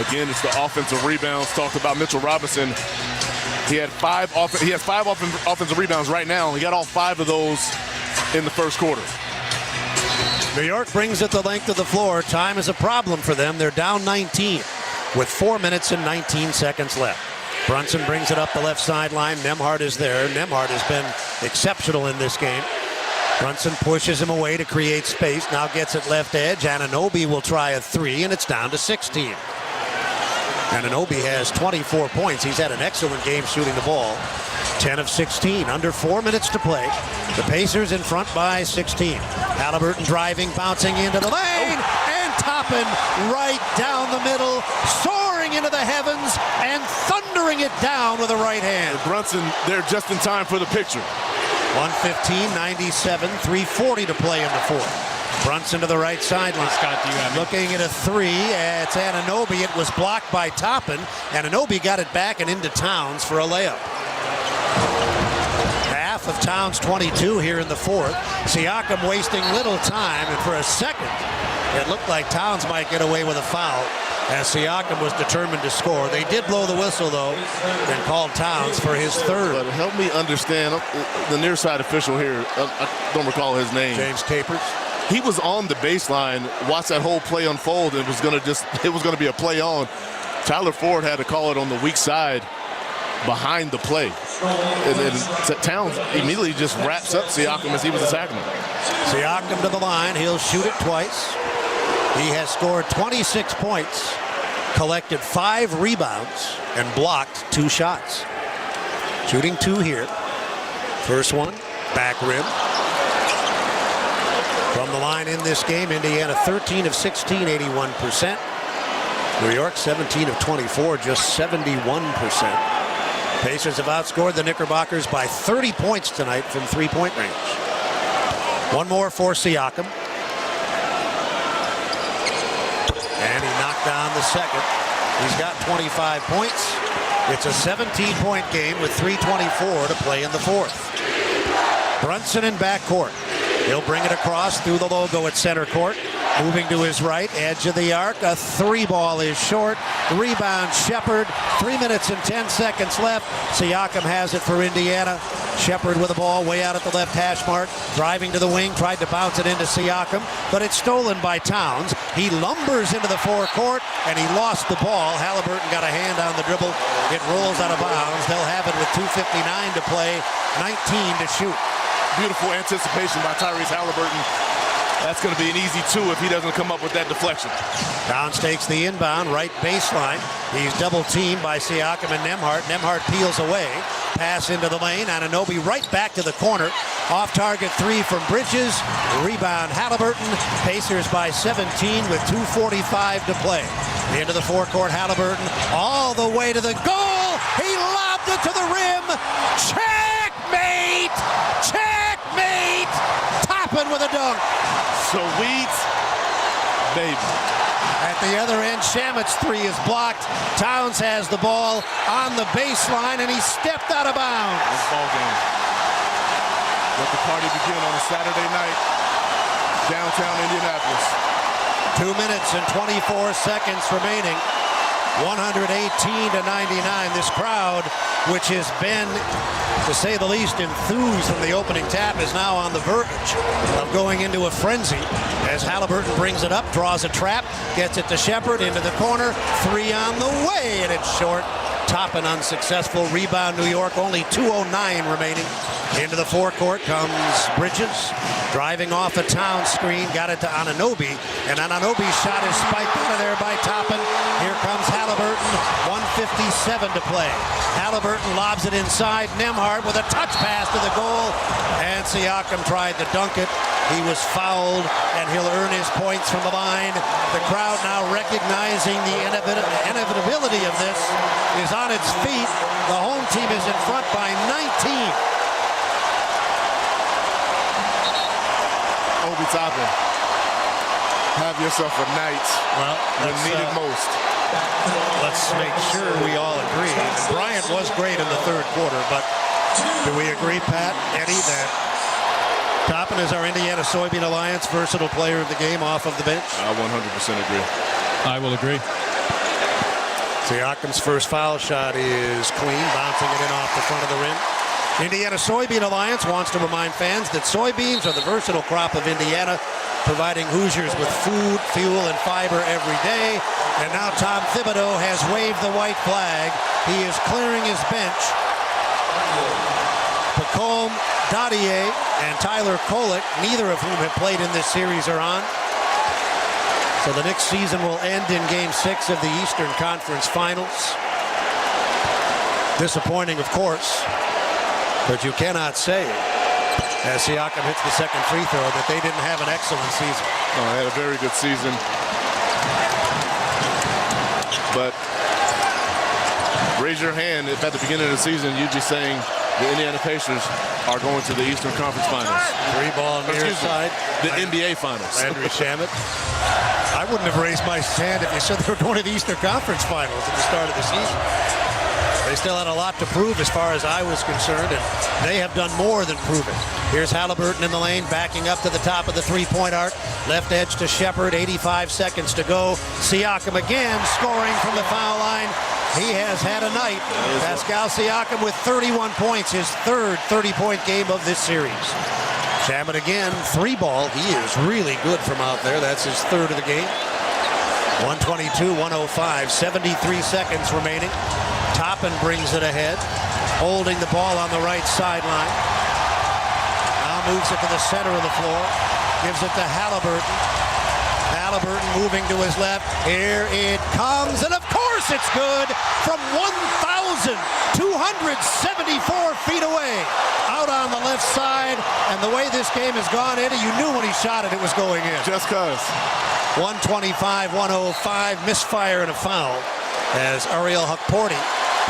Again, it's the offensive rebounds. Talked about Mitchell Robinson. He has five offensive rebounds right now. He got all 5 of those in the first quarter. New York brings it the length of the floor. Time is a problem for them. They're down 19 with 4 minutes and 19 seconds left. Brunson brings it up the left sideline. Nembhard is there. Nembhard has been exceptional in this game. Brunson pushes him away to create space. Now gets it left edge. Anunoby will try a 3, and it's down to 16. Anunoby has 24 points. He's had an excellent game shooting the ball. 10 of 16, under 4 minutes to play. The Pacers in front by 16. Halliburton driving, bouncing into the lane, and Toppin right down the middle, soaring into the heavens, and thundering it down with a right hand. Brunson there just in time for the picture. 1:15:97, 3:40 to play in the fourth. Brunson to the right sideline. Scott, do you have looking at a 3. It's Anunoby. It was blocked by Toppin. Anunoby got it back and into Towns for a layup. Half of Towns 22 here in the fourth. Siakam wasting little time, and for a second, it looked like Towns might get away with a foul as Siakam was determined to score. They did blow the whistle, though, and called Towns for his third. But help me understand the near side official here. I don't recall his name. James Capers. He was on the baseline, watched that whole play unfold, and it was going to be a play on. Tyler Ford had to call it on the weak side behind the play. And then Towns immediately just wraps up Siakam as he was attacking him. Siakam to the line. He'll shoot it twice. He has scored 26 points, collected 5 rebounds, and blocked 2 shots. Shooting 2 here. First one, back rim. From the line in this game, Indiana 13 of 16, 81%. New York 17 of 24, just 71%. Pacers have outscored the Knickerbockers by 30 points tonight from 3-point range. One more for Siakam. And he knocked down the second. He's got 25 points. It's a 17-point game with 3:24 to play in the fourth. Brunson in backcourt. He'll bring it across through the logo at center court. Moving to his right, edge of the arc. A 3-ball is short. Rebound, Shepard. 3 minutes and 10 seconds left. Siakam has it for Indiana. Shepard with the ball way out at the left hash mark. Driving to the wing, tried to bounce it into Siakam, but it's stolen by Towns. He lumbers into the forecourt, and he lost the ball. Halliburton got a hand on the dribble. It rolls out of bounds. They'll have it with 2:59 to play, 19 to shoot. Beautiful anticipation by Tyrese Halliburton. That's going to be an easy 2 if he doesn't come up with that deflection. Towns takes the inbound, right baseline. He's double-teamed by Siakam and Nembhard. Nembhard peels away. Pass into the lane. Anunoby right back to the corner. Off-target 3 from Bridges. Rebound Halliburton. Pacers by 17 with 2:45 to play. Into the forecourt, Halliburton all the way to the goal. He lobbed it to the rim. Checkmate! Checkmate! Toppin with a dunk. Sweet baby. At the other end, Shamit's 3 is blocked. Towns has the ball on the baseline, and he stepped out of bounds. This ball game. Let the party begin on a Saturday night, downtown Indianapolis. 2 minutes and 24 seconds remaining. 118-99. This crowd, which has been, to say the least, enthused from the opening tap, is now on the verge of going into a frenzy as Halliburton brings it up, draws a trap, gets it to Shepard into the corner. 3 on the way, and it's short. Toppin unsuccessful. Rebound, New York. Only 2:09 remaining. Into the forecourt comes Bridges. Driving off a Towns screen. Got it to Anunoby. And Anunoby's shot is spiked out of there by Toppin. Here comes Halliburton. 1:57 to play. Halliburton lobs it inside. Nembhard with a touch pass to the goal. And Siakam tried to dunk it. He was fouled, and he'll earn his points from the line. The crowd now recognizing the inevitability of this is on its feet. The home team is in front by 19. Obi Toppin, have yourself a night when needed most. Let's make sure we all agree. Bryant was great in the third quarter, but do we agree, Pat, Eddie, that Toppin is our Indiana Soybean Alliance versatile player of the game off of the bench? I 100% agree. I will agree. Siakam's first foul shot is clean, bouncing it in off the front of the rim. Indiana Soybean Alliance wants to remind fans that soybeans are the versatile crop of Indiana, providing Hoosiers with food, fuel, and fiber every day. And now Tom Thibodeau has waved the white flag. He is clearing his bench. Pacome Dadier and Tyler Kolek, neither of whom have played in this series, are on. So the Knicks season will end in Game 6 of the Eastern Conference Finals. Disappointing, of course, but you cannot say, as Siakam hits the second free throw, that they didn't have an excellent season. Oh, they had a very good season. But raise your hand if at the beginning of the season you'd be saying the Indiana Pacers are going to the Eastern Conference Finals. 3-ball near side. The NBA Finals. Landry Shamet. I wouldn't have raised my hand if you said they were going to the Eastern Conference Finals at the start of the season. They still had a lot to prove as far as I was concerned, and they have done more than prove it. Here's Halliburton in the lane, backing up to the top of the three-point arc. Left edge to Shepard, 85 seconds to go. Siakam again scoring from the foul line. He has had a night. Pascal Siakam with 31 points, his third 30-point game of this series. Shamet again, 3-ball. He is really good from out there. That's his third of the game. 122-105, 73 seconds remaining. Toppin brings it ahead, holding the ball on the right sideline. Now moves it to the center of the floor, gives it to Halliburton. Halliburton moving to his left. Here it comes, and of course it's good from 1,274 feet away. Out on the left side, and the way this game has gone, Eddie, you knew when he shot it, it was going in. Just cause. 125-105, misfire and a foul as Ariel Hukporti,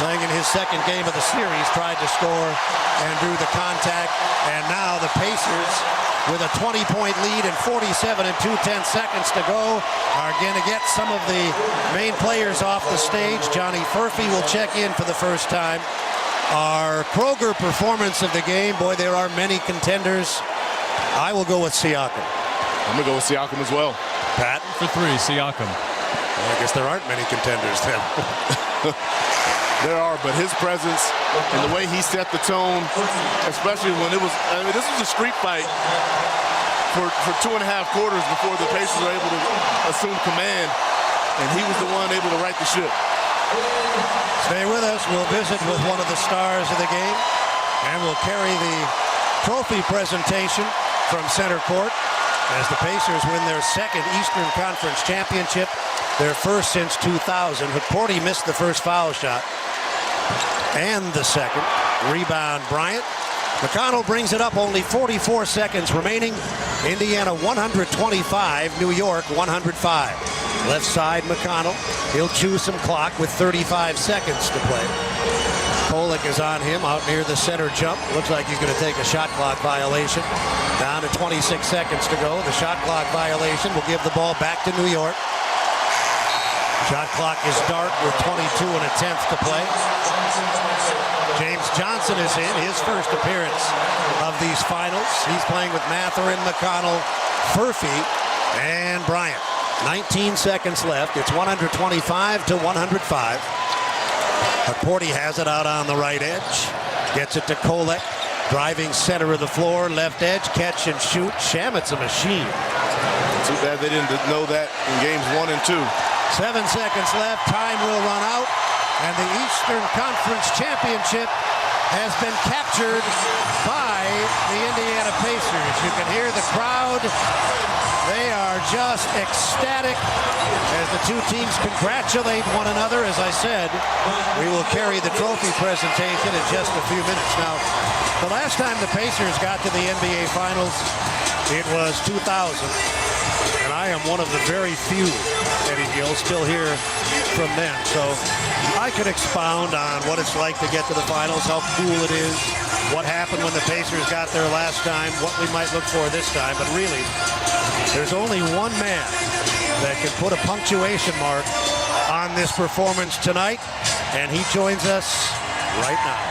playing in his second game of the series, tried to score and drew the contact. And now the Pacers, with a 20-point lead and 47 and 2/10 seconds to go, are going to get some of the main players off the stage. Johnny Furphy will check in for the first time. Our Kroger performance of the game, boy, there are many contenders. As Siakam hits the second game of the series, tried to score and drew the contact. And now the Pacers, with a 20-point lead and 47 and 2/10 seconds to go, are going to get some of the main players off the stage. Johnny Furphy will check in for the first time. Our Kroger performance of the game, boy, there are many contenders. I will go with Siakam. I'm going to go with Siakam as well. Pat? For 3, Siakam. Well, I guess there aren't many contenders then. There are, but his presence and the way he set the tone, especially when it was, I mean, this was a street fight for 2.5 quarters before the Pacers were able to assume command, and he was the one able to right the ship. Stay with us. We'll visit with one of the stars of the game, and we'll carry the trophy presentation from center court as the Pacers win their second Eastern Conference championship, their first since 2000. Hakordi missed the first foul shot and the second. Rebound Bryant. McConnell brings it up, only 44 seconds remaining. Indiana 125, New York 105. Left side McConnell. He'll chew some clock with 35 seconds to play. Kolek is on him out near the center jump. Looks like he's going to take a shot clock violation. Down to 26 seconds to go. The shot clock violation will give the ball back to New York. Shot clock is dark with 22 1/10 to play. James Johnson is in, his first appearance of these finals. He's playing with Mathurin, McConnell, Furphy, and Bryant. 19 seconds left. It's 125 to 105. Hakordi has it out on the right edge. Gets it to Kolek. Driving center of the floor, left edge, catch and shoot. Shamit's a machine. Too bad they didn't know that in games 1 and 2. 7 seconds left. Time will run out. And the Eastern Conference Championship has been captured by the Indiana Pacers. You can hear the crowd. They are just ecstatic as the two teams congratulate one another. As I said, we will carry the trophy presentation in just a few minutes. Now, the last time the Pacers got to the NBA Finals, it was 2000. And I am one of the very few, Eddie Gill, still here from then. So I could expound on what it's like to get to the finals, how cool it is, what happened when the Pacers got there last time, what we might look for this time. But really, there's only one man that can put a punctuation mark on this performance tonight, and he joins us right now.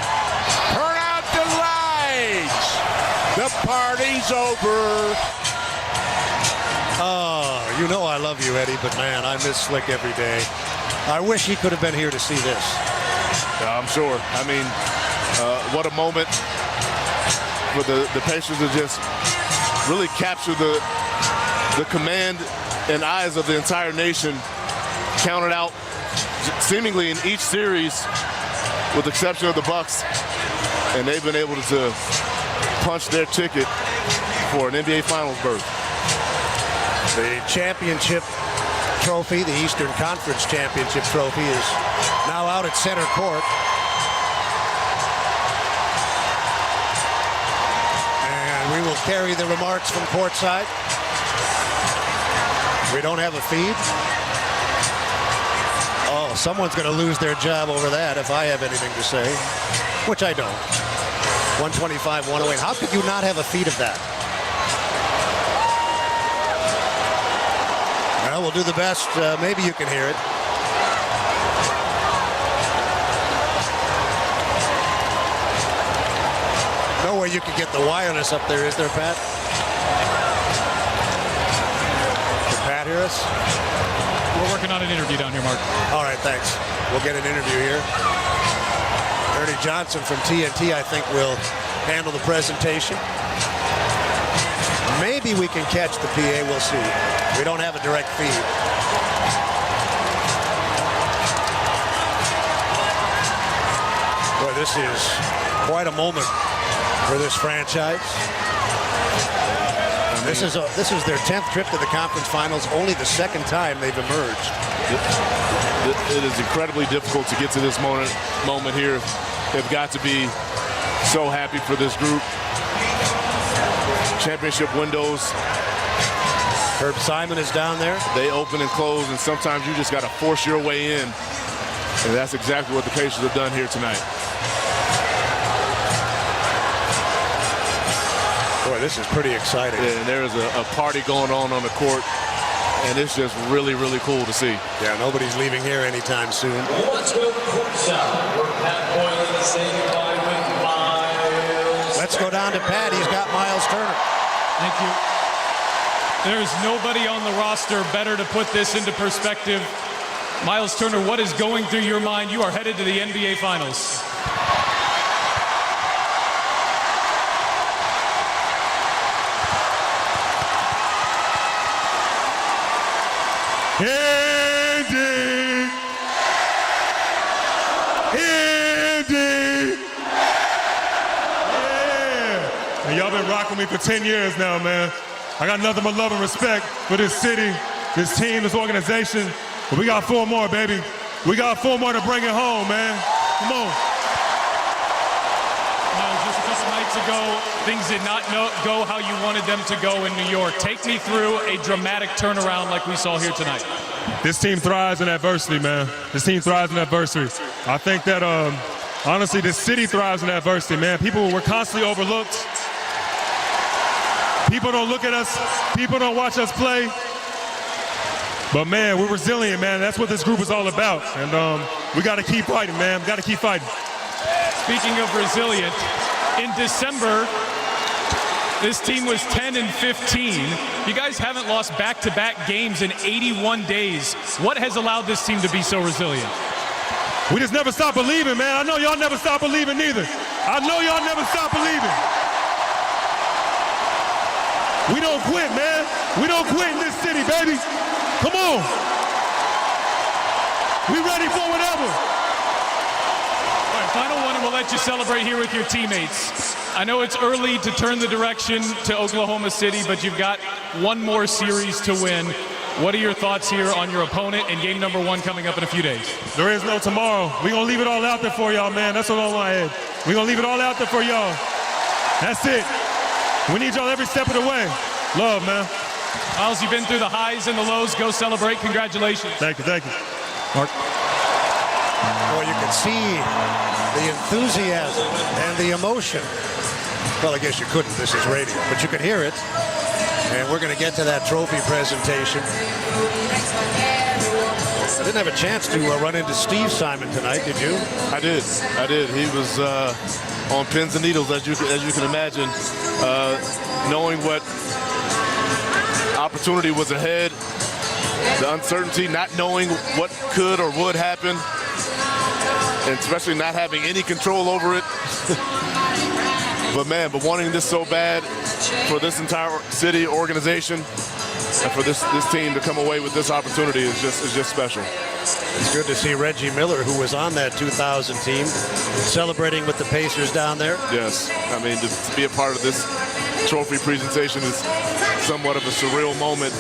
Turn out the lights! The party's over! Oh, you know I love you, Eddie, but man, I miss Slick every day. I wish he could have been here to see this. I'm sure. I mean, what a moment for the Pacers to just really capture the command and eyes of the entire nation, counted out seemingly in each series, with the exception of the Bucks, and they've been able to punch their ticket for an NBA Finals berth. The championship trophy, the Eastern Conference Championship trophy, is now out at center court. And we will carry the remarks from courtside. We don't have a feed. Oh, someone's going to lose their job over that if I have anything to say, which I don't. 125, 108. How could you not have a feed of that? Well, we'll do the best. Maybe you can hear it. No way you can get the wireless up there, is there, Pat? Can Pat hear us? We're working on an interview down here, Mark. All right, thanks. We'll get an interview here. Ernie Johnson from TNT, I think, will handle the presentation. Maybe we can catch the PA. We'll see. We don't have a direct feed. Boy, this is quite a moment for this franchise. This is their 10th trip to the conference finals, only the second time they've emerged. It is incredibly difficult to get to this moment here. They've got to be so happy for this group. Championship windows. Herb Simon is down there. They open and close, and sometimes you just got to force your way in. And that's exactly what the Pacers have done here tonight. Boy, this is pretty exciting. Yeah, and there is a party going on the court, and it's just really, really cool to see. Yeah, nobody's leaving here anytime soon. Let's go courtside. We're Pat Boylan saying goodbye with Miles. Let's go down to Pat. He's got Miles Turner. Thank you. There's nobody on the roster better to put this into perspective. Miles Turner, what is going through your mind? You are headed to the NBA Finals. Indy! Indy! Yeah! And y'all been rocking me for 10 years now, man. I got nothing but love and respect for this city, this team, this organization. But we got 4 more, baby. We got 4 more to bring it home, man. Come on. Just a couple nights ago, things did not go how you wanted them to go in New York. Take me through a dramatic turnaround like we saw here tonight. This team thrives in adversity, man. This team thrives in adversity. I think that, honestly, this city thrives in adversity, man. People were constantly overlooked. People don't look at us. People don't watch us play. But, man, we're resilient, man. That's what this group is all about. And we got to keep fighting, man. We got to keep fighting. Speaking of resilient, in December, this team was 10-15. You guys haven't lost back-to-back games in 81 days. What has allowed this team to be so resilient? We just never stop believing, man. I know y'all never stop believing either. I know y'all never stop believing. We don't quit, man. We don't quit in this city, baby. Come on. We ready for whatever. All right, final one, and we'll let you celebrate here with your teammates. I know it's early to turn the direction to Oklahoma City, but you've got one more series to win. What are your thoughts here on your opponent and game number 1 coming up in a few days? There is no tomorrow. We're going to leave it all out there for y'all, man. That's what's on my head. We're going to leave it all out there for y'all. That's it. We need y'all every step of the way. Love, man. Miles, you've been through the highs and the lows. Go celebrate. Congratulations. Thank you, thank you. Mark. Well, you can see the enthusiasm and the emotion. Well, I guess you couldn't. This is radio. But you can hear it. And we're going to get to that trophy presentation. I didn't have a chance to run into Steve Simon tonight, did you? I did. He was on pins and needles, as you can imagine, knowing what opportunity was ahead, the uncertainty, not knowing what could or would happen, and especially not having any control over it. but wanting this so bad for this entire city organization and for this team to come away with this opportunity is just special. It's good to see Reggie Miller, who was on that 2000 team, celebrating with the Pacers down there. Yes, I mean, to be a part of this trophy presentation is somewhat of a surreal moment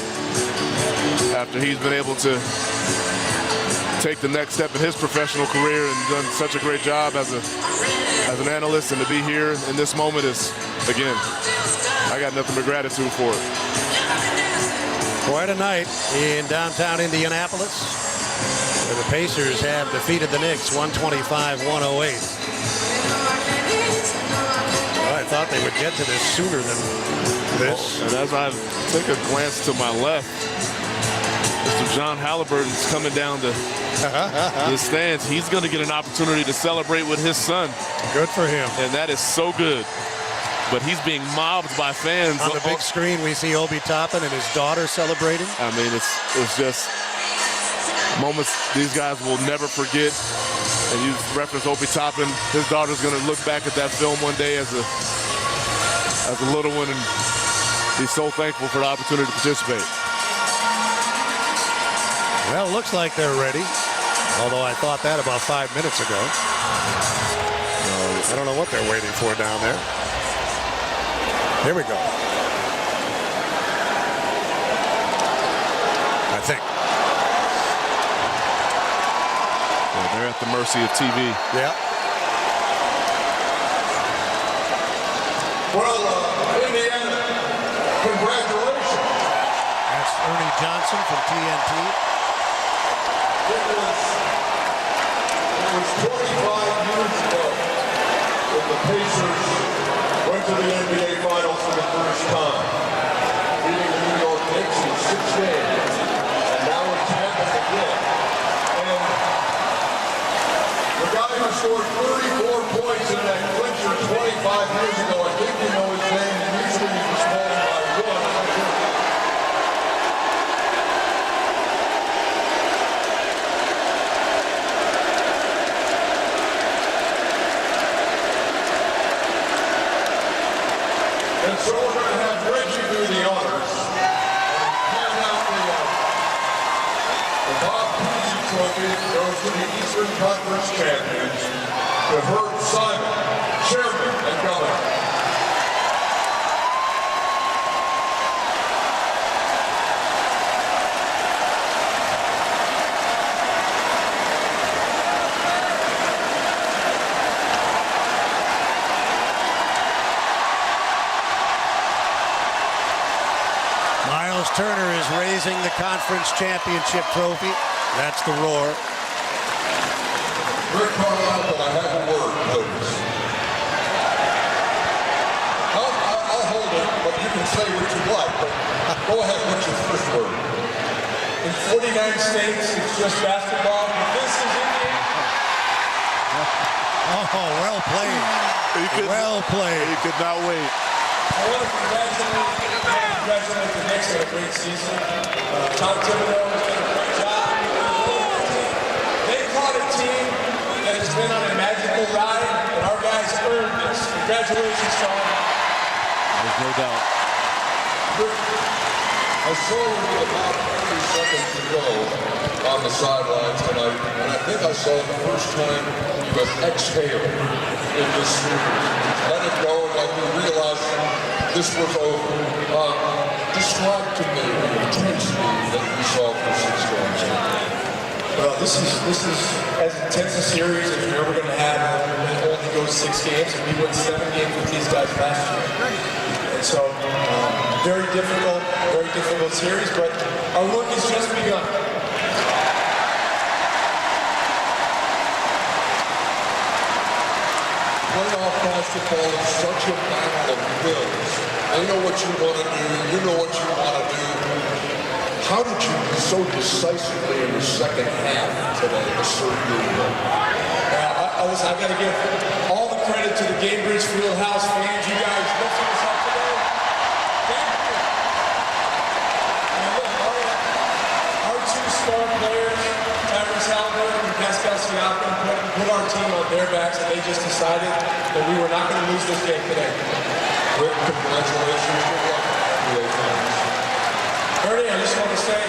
after he's been able to take the next step in his professional career and done such a great job as an analyst, and to be here in this moment is, again, I got nothing but gratitude for it. Quite a night in downtown Indianapolis, where the Pacers have defeated the Knicks 125-108. I thought they would get to this sooner than this. And as I take a glance to my left, Mr. John Halliburton's coming down to the stands. He's going to get an opportunity to celebrate with his son. Good for him. And that is so good. But he's being mobbed by fans. On the big screen, we see Obi Toppin and his daughter celebrating. I mean, it's just moments these guys will never forget. And you reference Obi Toppin. His daughter's going to look back at that film one day as a little one and be so thankful for the opportunity to participate. Well, it looks like they're ready. Although I thought that about 5 minutes ago. I don't know what they're waiting for down there. Here we go. I think. Yeah, they're at the mercy of TV. Yeah. Well, Indiana, congratulations. That's Ernie Johnson from TNT. It was 25 years ago when the Pacers went to the NBA Finals for the first time, beating the New York Knicks in 6 games, and now it's happened again. And the guy who scored 34 points in that clincher 25 years ago, I think you know his name, and usually he was called by And so we're going to have Reggie do the honors and hand out the Bob Cousy Trophy goes to the Eastern Conference champions, to Herb Simon, Chairman and Governor. Miles Turner is raising the conference championship trophy. That's the roar. Rick Carlisle, I have a word, please. I'll hold it, but you can say what you like. But go ahead, what's your first word? In 49 states, it's just basketball. But this is Indiana. Oh, well played. Well played. He could not wait. I want to congratulate the Knicks on a great season. Tom Thibodeau has done a great job. They caught a team that has been on a magical ride, and our guys earned this. Congratulations, Tom. There's no doubt. I saw you with about 30 seconds to go on the sidelines tonight, and I think I saw the first time you have exhaled in this series. Let it go like you realized this was over. Describe to me the intensity that you saw for 6 games. Well, this is as intense a series as you're ever going to have. It only goes 6 games, and we won 7 games with these guys last year. And so, very difficult series, but our work has just begun. Playoff basketball is such a battle of wills. They know what you want to do. You know what you want to do. How did you so decisively in the second half today assert your will? I got to give all the credit to the Gamebridge Fieldhouse fans. You guys lifted us up today. Thank you. And look, our 2 star players, Tyrese Halliburton and Pascal Siakam, put our team on their backs, and they just decided that we were not going to lose this game today. Rick, congratulations. Good luck. Ernie, I just want to say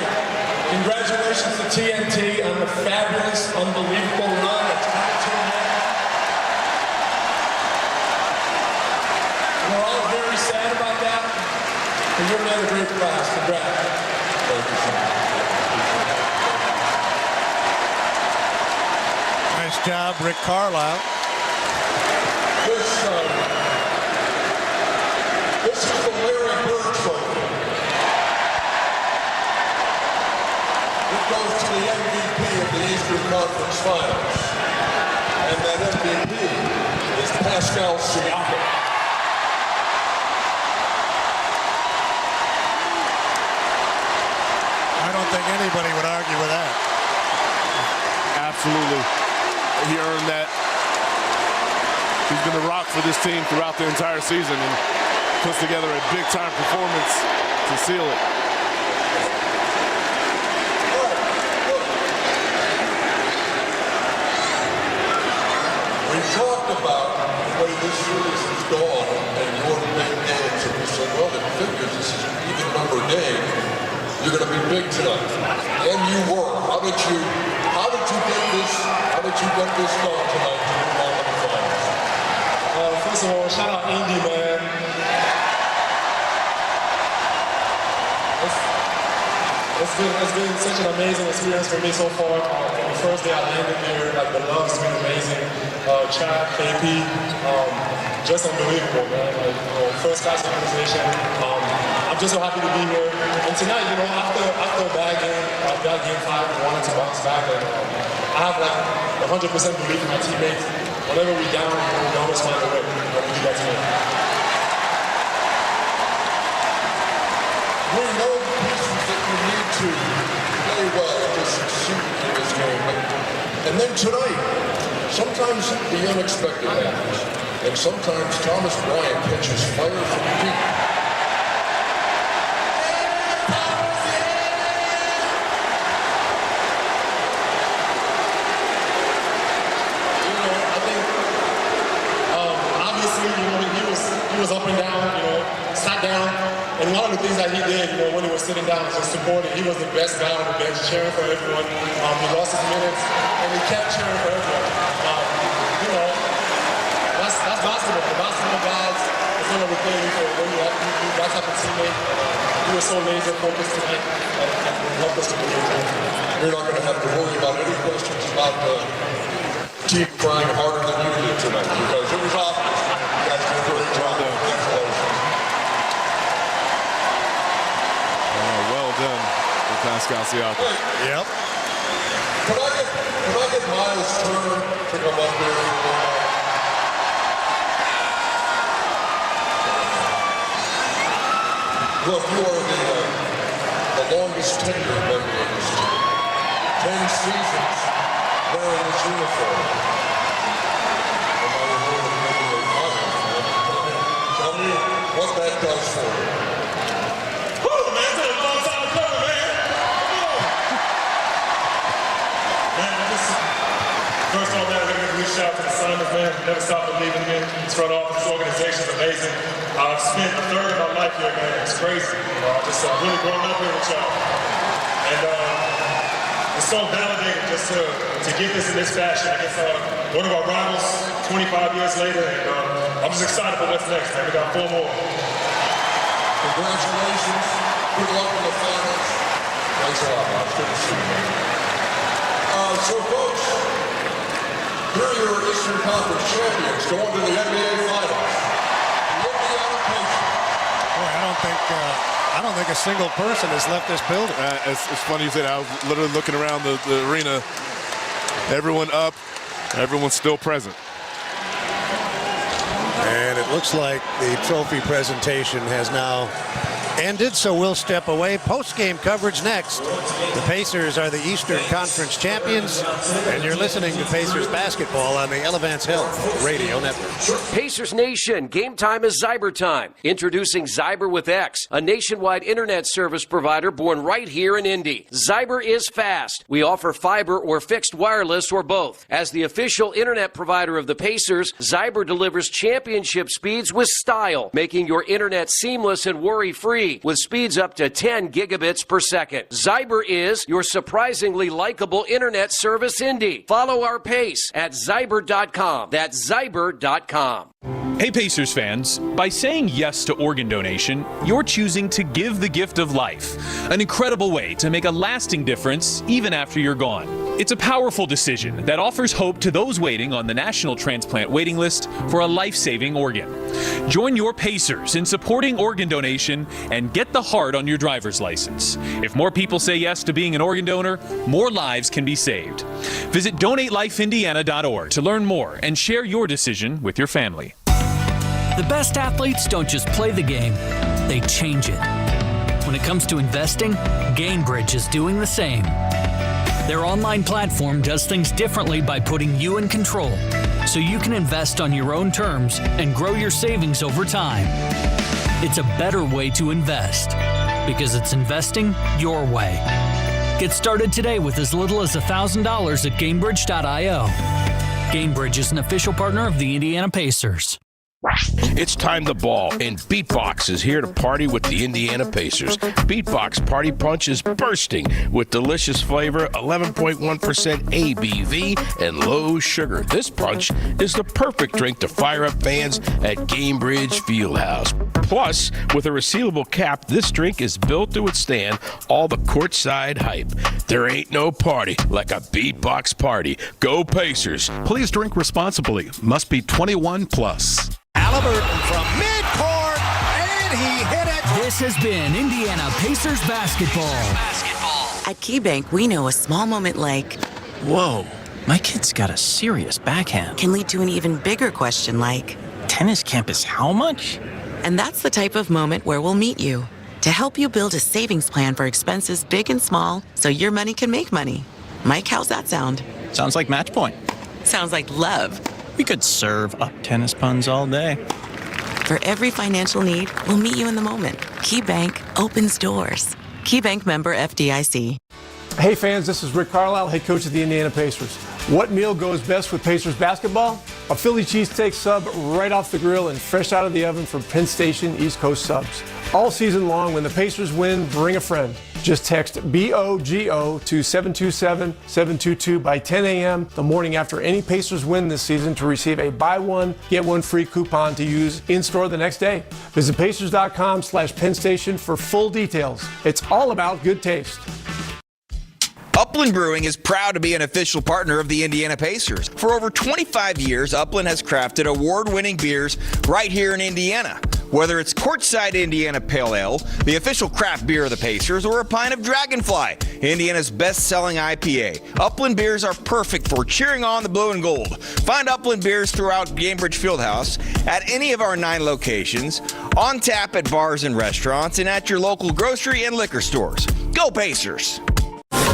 congratulations to TNT on the fabulous, unbelievable run that's coming to an end. We're all very sad about that, but you're another great class. Congrats. Thank you so much. Nice job, Rick Carlisle. This is the Larry Bird Trophy. It goes to the MVP of the Eastern Conference Finals. And that MVP is Pascal Siakam. I don't think anybody would argue with that. Absolutely. He earned that. He's been the rock for this team throughout the entire season and puts together a big-time performance to seal it. We talked about the way this series has gone and your big games, and we said, well, it figures this is an even number game. You're going to be big tonight. And you were. How did you get this done tonight to move on to the finals? First of all, shout out Indy, man. It's been such an amazing experience for me so far. From the first day I landed here, like the love's been amazing. Chad, KP, just unbelievable, man. Like, first class organization. I'm just so happy to be here. And tonight, after a bad game, that game 5, we wanted to bounce back. And I have like 100% belief in my teammates. Whenever we down, we always find a way. And we do that tonight. We know the pieces that you need to play well to succeed in this game. And then tonight, sometimes the unexpected happens. And sometimes Thomas Bryant catches fire from deep. Obviously, he was up and down, things that he did, when he was sitting down, just supporting. He was the best guy on the bench, cheering for everyone. He lost his minutes, and he kept cheering for everyone. That's basketball. The basketball guys is going to repay you for when you have that type of teammate. He was so laser focused tonight and helped us to win the game. You're not going to have to worry about any questions about the team trying harder than you did tonight because it was obvious. You guys did a great job. Congratulations. Well done with Pascal Siakam. Yep. Can I get Miles Turner to come up here? Look, you are the longest tenured member of this team. 10 seasons wearing this uniform. And now you're going to the NBA Finals, man. Tell me what that does for you. Woo, man, that's a long time coming, man. First of all, man, I gotta give a big shout out to the Simons, man. Never stop believing in me. This front office, this organization is amazing. I've spent a third of my life here, man. It's crazy. I've just really grown up here with y'all. And it's so validating just to get this in this fashion against one of our rivals 25 years later. And I'm just excited for what's next, man. We got 4 more. Congratulations. Good luck in the finals. Thanks a lot, man. It's good to see you. So, folks, here are your Eastern Conference champions going to the NBA Finals. The Indiana Pacers. Boy, I don't think a single person has left this building. It's funny you said. I was literally looking around the arena. Everyone up. Everyone's still present. And it looks like the trophy presentation has now ended, so we'll step away. Post-game coverage next. The Pacers are the Eastern Conference champions, and you're listening to Pacers basketball on the Elevance Health Radio Network. Pacers Nation, game time is Zyber time. Introducing Zyber with X, a nationwide internet service provider born right here in Indy. Zyber is fast. We offer fiber or fixed wireless or both. As the official internet provider of the Pacers, Zyber delivers championship speeds with style, making your internet seamless and worry-free with speeds up to 10 gigabits per second. Zyber is your surprisingly likable internet service Indy. Follow our pace at Zyber.com. That's Zyber.com. Hey Pacers fans, by saying yes to organ donation, you're choosing to give the gift of life, an incredible way to make a lasting difference even after you're gone. It's a powerful decision that offers hope to those waiting on the National Transplant Waiting List for a life-saving organ. Join your Pacers in supporting organ donation and get the heart on your driver's license. If more people say yes to being an organ donor, more lives can be saved. Visit DonateLifeIndiana.org to learn more and share your decision with your family. The best athletes don't just play the game, they change it. When it comes to investing, GameBridge is doing the same. Their online platform does things differently by putting you in control, so you can invest on your own terms and grow your savings over time. It's a better way to invest, because it's investing your way. Get started today with as little as $1,000 at GameBridge.io. GameBridge is an official partner of the Indiana Pacers. It's time to ball, and Beatbox is here to party with the Indiana Pacers. Beatbox Party Punch is bursting with delicious flavor, 11.1% ABV, and low sugar. This punch is the perfect drink to fire up fans at Gamebridge Fieldhouse. Plus, with a resealable cap, this drink is built to withstand all the courtside hype. There ain't no party like a Beatbox party. Go Pacers. Please drink responsibly. Must be 21 plus. Halliburton from midcourt, and he hit it. This has been Indiana Pacers basketball. At KeyBank, we know a small moment like, whoa, my kid's got a serious backhand. Can lead to an even bigger question like, tennis campus how much? And that's the type of moment where we'll meet you to help you build a savings plan for expenses big and small so your money can make money. Mike, how's that sound? Sounds like match point. Sounds like love. We could serve up tennis puns all day. For every financial need, we'll meet you in the moment. KeyBank opens doors. KeyBank member FDIC. Hey fans, this is Rick Carlisle, head coach of the Indiana Pacers. What meal goes best with Pacers basketball? A Philly cheesesteak sub right off the grill and fresh out of the oven from Penn Station East Coast Subs. All season long, when the Pacers win, bring a friend. Just text BOGO to 727-722 by 10 a.m. the morning after any Pacers win this season to receive a buy one, get one free coupon to use in-store the next day. Visit pacers.com/Penn Station for full details. It's all about good taste. Upland Brewing is proud to be an official partner of the Indiana Pacers. For over 25 years, Upland has crafted award-winning beers right here in Indiana. Whether it's Courtside Indiana Pale Ale, the official craft beer of the Pacers, or a pint of Dragonfly, Indiana's best-selling IPA, Upland beers are perfect for cheering on the blue and gold. Find Upland beers throughout Gamebridge Fieldhouse, at any of our 9 locations, on tap at bars and restaurants, and at your local grocery and liquor stores. Go Pacers!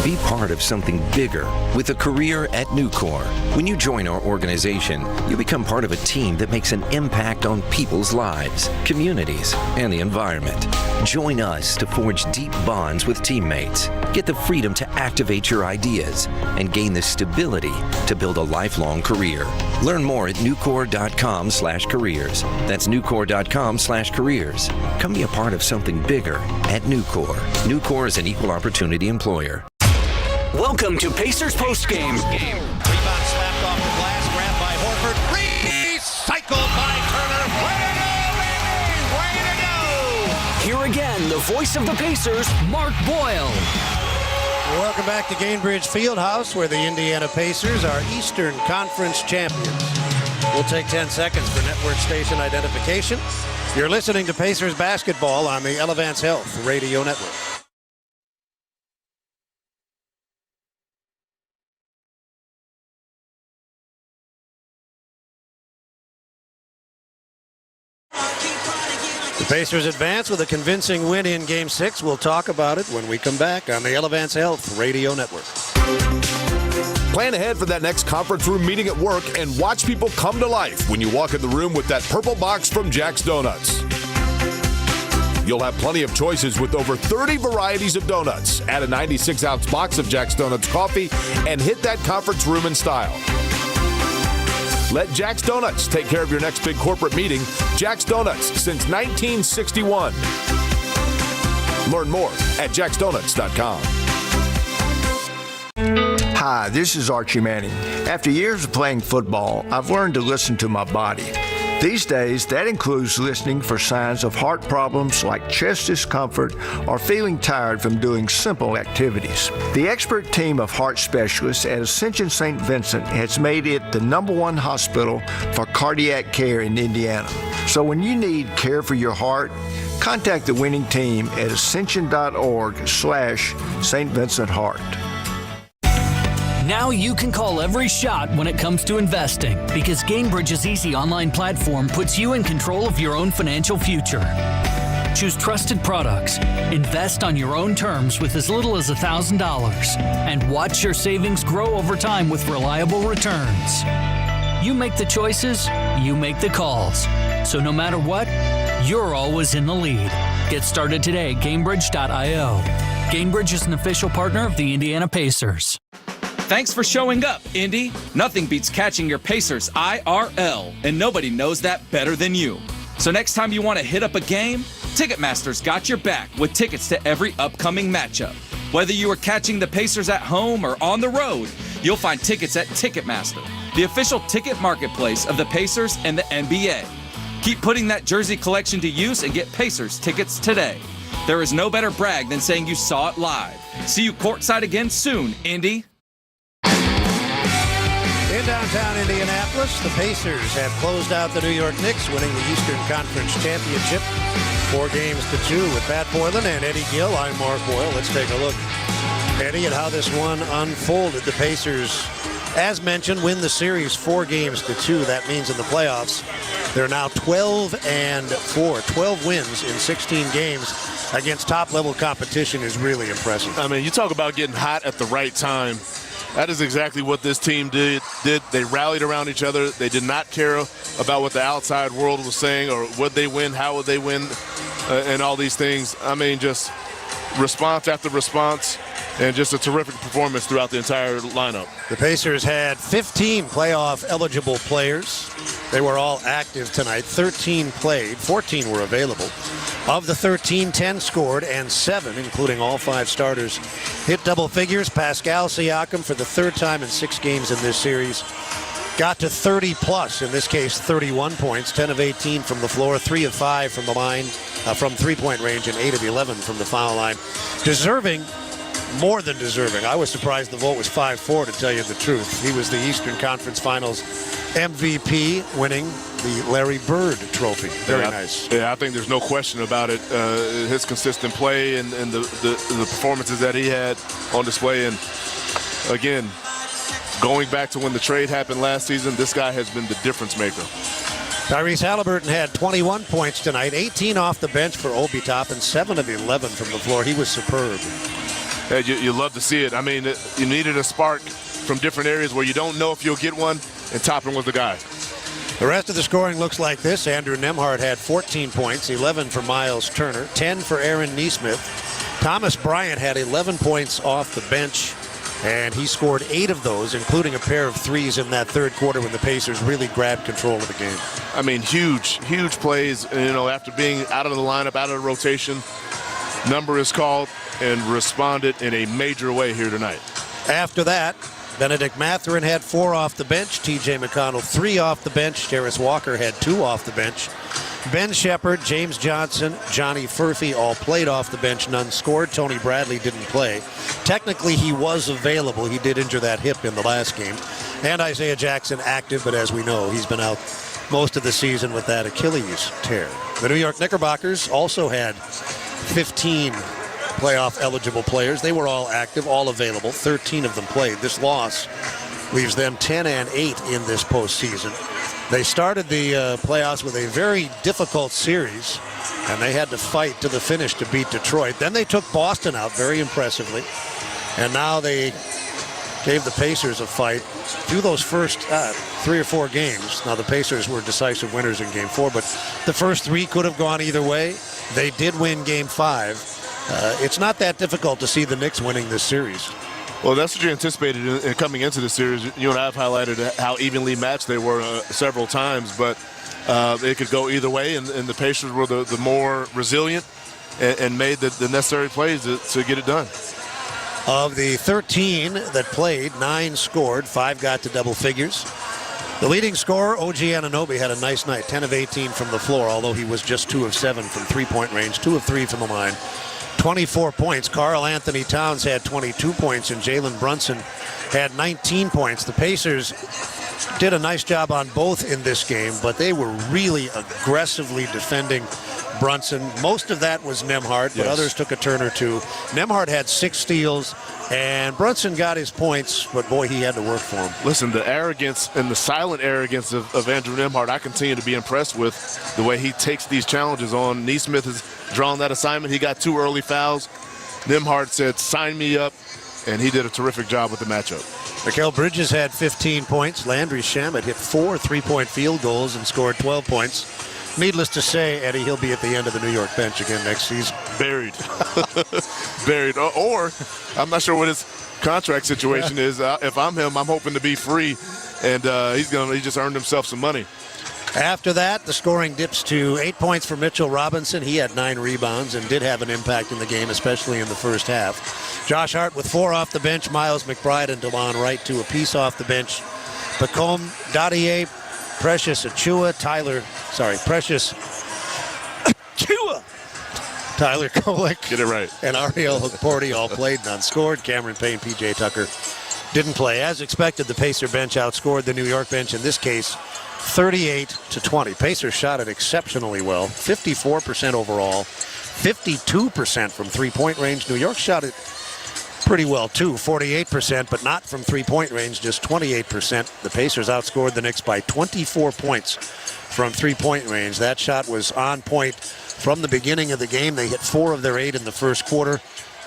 Be part of something bigger with a career at Nucor. When you join our organization, you become part of a team that makes an impact on people's lives, communities, and the environment. Join us to forge deep bonds with teammates, get the freedom to activate your ideas, and gain the stability to build a lifelong career. Learn more at nucor.com/careers. That's nucor.com/careers. Come be a part of something bigger at Nucor. Nucor is an equal opportunity employer. Welcome to Pacers Postgame. Rebound slapped off the glass, grabbed by Horford. Recycled by Turner. Way to go, baby! Way to go! Here again, the voice of the Pacers, Mark Boyle. Welcome back to Gamebridge Fieldhouse, where the Indiana Pacers are Eastern Conference champions. We'll take 10 seconds for network station identification. You're listening to Pacers basketball on the Elevance Health Radio Network. The Pacers advance with a convincing win in Game 6. We'll talk about it when we come back on the Elevance Health Radio Network. Plan ahead for that next conference room meeting at work and watch people come to life when you walk in the room with that purple box from Jack's Donuts. You'll have plenty of choices with over 30 varieties of donuts. Add a 96-ounce box of Jack's Donuts coffee and hit that conference room in style. Let Jack's Donuts take care of your next big corporate meeting. Jack's Donuts since 1961. Learn more at jacksdonuts.com. Hi, this is Archie Manning. After years of playing football, I've learned to listen to my body. These days, that includes listening for signs of heart problems like chest discomfort or feeling tired from doing simple activities. The expert team of heart specialists at Ascension St. Vincent has made it the st hospital for cardiac care in Indiana. So when you need care for your heart, contact the winning team at ascension.org/St. Vincent Heart. Now you can call every shot when it comes to investing because Gamebridge's easy online platform puts you in control of your own financial future. Choose trusted products, invest on your own terms with as little as $1,000, and watch your savings grow over time with reliable returns. You make the choices, you make the calls. So no matter what, you're always in the lead. Get started today at Gamebridge.io. Gamebridge is an official partner of the Indiana Pacers. Thanks for showing up, Indy. Nothing beats catching your Pacers IRL, and nobody knows that better than you. So next time you want to hit up a game, Ticketmaster's got your back with tickets to every upcoming matchup. Whether you are catching the Pacers at home or on the road, you'll find tickets at Ticketmaster, the official ticket marketplace of the Pacers and the NBA. Keep putting that jersey collection to use and get Pacers tickets today. There is no better brag than saying you saw it live. See you courtside again soon, Indy. In downtown Indianapolis, the Pacers have closed out the New York Knicks, winning the Eastern Conference Championship 4-2 with Pat Boylan and Eddie Gill. I'm Mark Boyle. Let's take a look, Eddie, at how this one unfolded. The Pacers, as mentioned, win the series 4-2. That means in the playoffs, they're now 12-4. 12 wins in 16 games against top-level competition is really impressive. I mean, you talk about getting hot at the right time. That is exactly what this team did. They rallied around each other. They did not care about what the outside world was saying or would they win, how would they win, and all these things. I mean, just response after response. and just a terrific performance throughout the entire lineup. The Pacers had 15 playoff-eligible players. They were all active tonight. 13 played, 14 were available. Of the 13, 10 scored, and 7, including all 5 starters, hit double figures. Pascal Siakam, for the 3rd time in 6 games in this series, got to 30-plus, in this case 31 points, 10 of 18 from the floor, 3 of 5 from the line, from three-point range, and 8 of 11 from the foul line. Deserving, more than deserving. I was surprised the vote was 5-4, to tell you the truth. He was the Eastern Conference Finals MVP, winning the Larry Bird Trophy. Very nice. Yeah, I think there's no question about it. His consistent play and the performances that he had on display. And, again, going back to when the trade happened last season, this guy has been the difference maker. Tyrese Halliburton had 21 points tonight, 18 off the bench for Obi Toppin, 7 of 11 from the floor. He was superb. Hey, you love to see it. I mean, you needed a spark from different areas where you don't know if you'll get one, and Toppin was the guy. The rest of the scoring looks like this. Andrew Nembhard had 14 points, 11 for Miles Turner, 10 for Aaron Nesmith. Thomas Bryant had 11 points off the bench, and he scored 8 of those, including a pair of threes in that third quarter when the Pacers really grabbed control of the game. I mean, huge plays. You know, after being out of the lineup, out of the rotation, number is called and responded in a major way here tonight. After that, Benedict Mathurin had 4 off the bench. T.J. McConnell 3 off the bench. Darius Walker had 2 off the bench. Ben Shepherd, James Johnson, Johnny Furphy all played off the bench. None scored. Tony Bradley didn't play. Technically, he was available. He did injure that hip in the last game. And Isaiah Jackson active, but as we know, he's been out most of the season with that Achilles tear. The New York Knickerbockers also had 15 playoff-eligible players. They were all active, all available. 13 of them played. This loss leaves them 10-8 in this postseason. They started the playoffs with a very difficult series, and they had to fight to the finish to beat Detroit. Then they took Boston out very impressively, and now they gave the Pacers a fight through those first 3 or 4 games. Now, the Pacers were decisive winners in Game 4, but the first 3 could have gone either way. They did win Game 5. It's not that difficult to see the Knicks winning this series. Well, that's what you anticipated in coming into the series. You and I have highlighted how evenly matched they were several times, but it could go either way, and the Pacers were the more resilient and made the necessary plays to get it done. Of the 13 that played, 9 scored, 5 got to double figures. The leading scorer, OG Anunoby, had a nice night, 10 of 18 from the floor, although he was just 2 of 7 from three-point range, 2 of 3 from the line. 24 points. Karl Anthony Towns had 22 points, and Jalen Brunson had 19 points. The Pacers did a nice job on both in this game, but they were really aggressively defending Brunson. Most of that was Nembhard, but others took a turn or two. Nembhard had 6 steals, and Brunson got his points, but boy, he had to work for him. Listen, the arrogance and the silent arrogance of Andrew Nembhard, I continue to be impressed with the way he takes these challenges on. Nesmith has drawn that assignment. He got 2 early fouls. Nembhard said, sign me up, and he did a terrific job with the matchup. Mikal Bridges had 15 points. Landry Shamet hit 4 three-point field goals and scored 12 points. Needless to say, Eddie, he'll be at the end of the New York bench again next season. Buried. Buried. Or I'm not sure what his contract situation is. If I'm him, I'm hoping to be free, and he just earned himself some money. After that, the scoring dips to 8 points for Mitchell Robinson. He had 9 rebounds and did have an impact in the game, especially in the first half. Josh Hart with 4 off the bench. Miles McBride and DeLon Wright 2 apiece off the bench. Pacome Dadier, Precious Achiuwa, Precious Achiuwa, Tyler Kolek, get it right, and Ariel Hukporti all played and unscored. Cameron Payne, P.J. Tucker didn't play. As expected, the Pacer bench outscored the New York bench, in this case 38-20. Pacers shot it exceptionally well, 54% overall, 52% from three-point range. New York shot it pretty well too, 48%, but not from three-point range, just 28%. The Pacers outscored the Knicks by 24 points from three-point range. That shot was on point from the beginning of the game. They hit 4 of their 8 in the first quarter,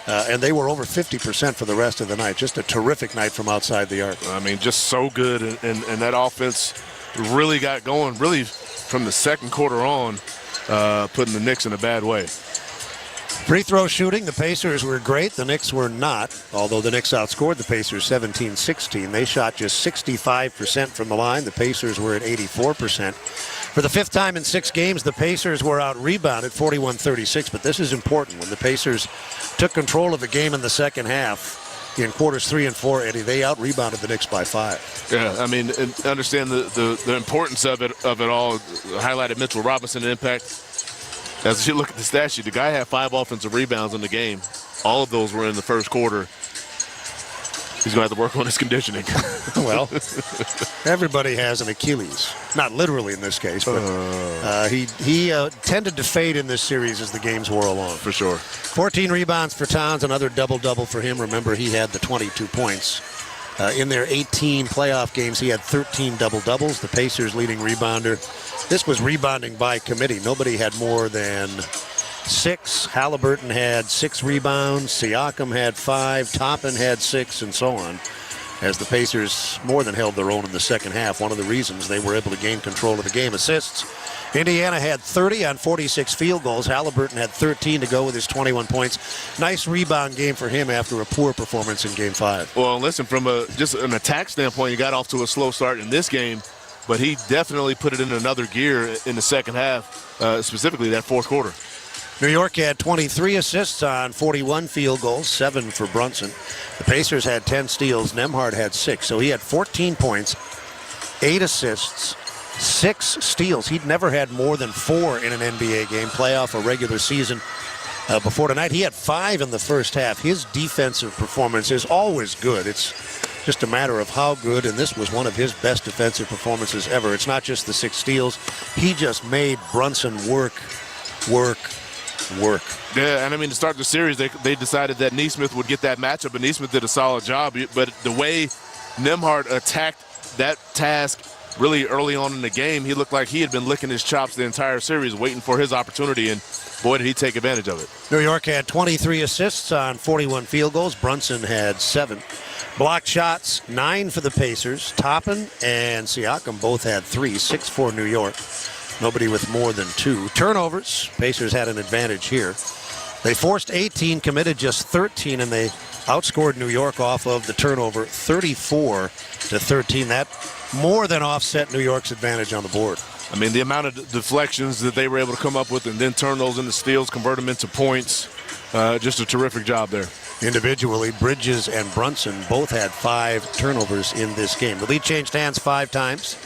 and they were over 50% for the rest of the night. Just a terrific night from outside the arc. I mean, just so good, and that offense really got going, really from the second quarter on, putting the Knicks in a bad way. Free throw shooting, the Pacers were great. The Knicks were not, although the Knicks outscored the Pacers 17-16. They shot just 65% from the line. The Pacers were at 84%. For the fifth time in 6 games, the Pacers were out-rebounded 41-36, but this is important. When the Pacers took control of the game in the second half, in quarters 3 and 4, Eddie, they out-rebounded the Knicks by 5. Yeah, I mean, understand the importance of it all. Highlighted Mitchell Robinson impact. As you look at the stat sheet, the guy had 5 offensive rebounds in the game. All of those were in the first quarter. He's going to have to work on his conditioning. Well, everybody has an Achilles. Not literally in this case, but he tended to fade in this series as the games wore along. For sure. 14 rebounds for Towns, another double-double for him. Remember, he had the 22 points. In their 18 playoff games, he had 13 double-doubles. The Pacers' leading rebounder. This was rebounding by committee. Nobody had more than 6. Halliburton had 6 rebounds. Siakam had 5. Toppin had 6, and so on. As the Pacers more than held their own in the second half. One of the reasons they were able to gain control of the game. Assists. Indiana had 30 on 46 field goals. Halliburton had 13 to go with his 21 points. Nice rebound game for him after a poor performance in Game 5. Well, listen, from just an attack standpoint, he got off to a slow start in this game, but he definitely put it in another gear in the second half, specifically that fourth quarter. New York had 23 assists on 41 field goals, 7 for Brunson. The Pacers had 10 steals. Nembhard had 6. So he had 14 points, 8 assists, 6 steals. He'd never had more than 4 in an NBA game, playoff or regular season. Before tonight, he had 5 in the first half. His defensive performance is always good. It's just a matter of how good, and this was one of his best defensive performances ever. It's not just the 6 steals. He just made Brunson work. Yeah, and I mean, to start the series, they decided that Nesmith would get that matchup, and Nesmith did a solid job. But the way Nembhard attacked that task really early on in the game, he looked like he had been licking his chops the entire series, waiting for his opportunity, and boy, did he take advantage of it. New York had 23 assists on 41 field goals. Brunson had 7. Blocked shots, 9 for the Pacers. Toppin and Siakam both had 3, 6 for New York. Nobody with more than 2. Turnovers, Pacers had an advantage here. They forced 18, committed just 13, and they outscored New York off of the turnover 34-13. That more than offset New York's advantage on the board. I mean, the amount of deflections that they were able to come up with and then turn those into steals, convert them into points, just a terrific job there. Individually, Bridges and Brunson both had 5 turnovers in this game. The lead changed hands 5 times.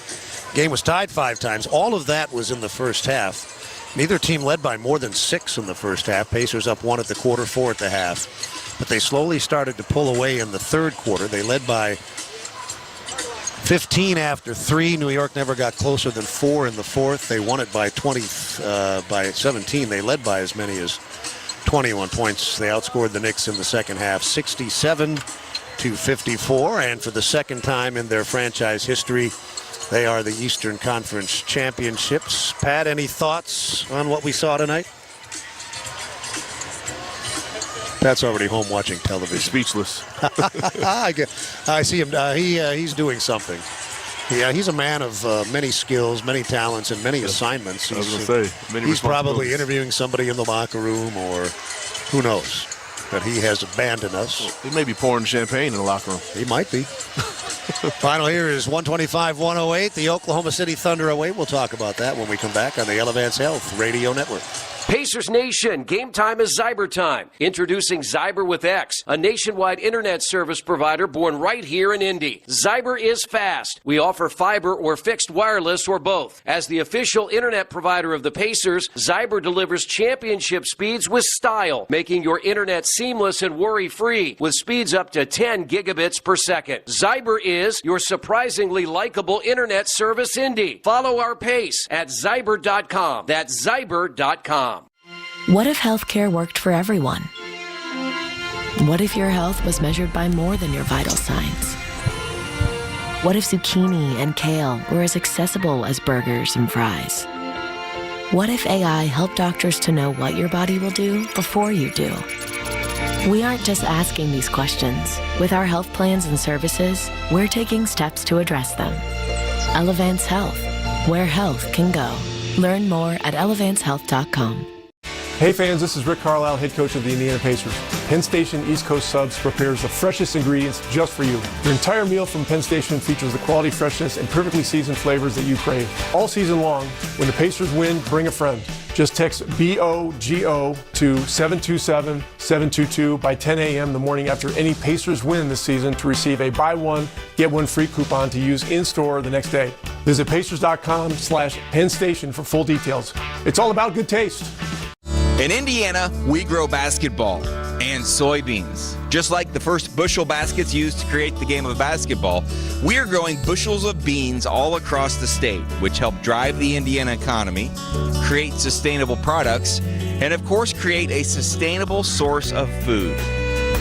Game was tied 5 times. All of that was in the first half. Neither team led by more than 6 in the first half. Pacers up 1 at the quarter, 4 at the half. But they slowly started to pull away in the third quarter. They led by 15 after 3. New York never got closer than 4 in the fourth. They won it by 17. They led by as many as 21 points. They outscored the Knicks in the second half 67-54. And for the second time in their franchise history, they are the Eastern Conference Championships. Pat, any thoughts on what we saw tonight? Pat's already home watching television. He's speechless. I see him. He's doing something. Yeah, he's a man of many skills, many talents, and many assignments. I was going to say, many he's probably interviewing somebody in the locker room, or who knows. But he has abandoned us. He may be pouring champagne in the locker room. He might be. Final here is 125-108. The Oklahoma City Thunder away. We'll talk about that when we come back on the Elevance Health Radio Network. Pacers Nation, game time is Zyber time. Introducing Zyber with X, a nationwide internet service provider born right here in Indy. Zyber is fast. We offer fiber or fixed wireless or both. As the official internet provider of the Pacers, Zyber delivers championship speeds with style, making your internet seamless and worry-free with speeds up to 10 gigabits per second. Zyber is your surprisingly likable internet service, Indy. Follow our pace at Zyber.com. That's Zyber.com. What if healthcare worked for everyone? What if your health was measured by more than your vital signs? What if zucchini and kale were as accessible as burgers and fries? What if AI helped doctors to know what your body will do before you do? We aren't just asking these questions. With our health plans and services, we're taking steps to address them. Elevance Health, where health can go. Learn more at elevancehealth.com. Hey fans, this is Rick Carlisle, head coach of the Indiana Pacers. Penn Station East Coast Subs prepares the freshest ingredients just for you. Your entire meal from Penn Station features the quality, freshness, and perfectly seasoned flavors that you crave. All season long, when the Pacers win, bring a friend. Just text BOGO to 727-722 by 10 a.m. the morning after any Pacers win this season to receive a buy one, get one free coupon to use in-store the next day. Visit pacers.com/Penn Station for full details. It's all about good taste. In Indiana, we grow basketball and soybeans. Just like the first bushel baskets used to create the game of basketball, we are growing bushels of beans all across the state, which help drive the Indiana economy, create sustainable products, and of course create a sustainable source of food.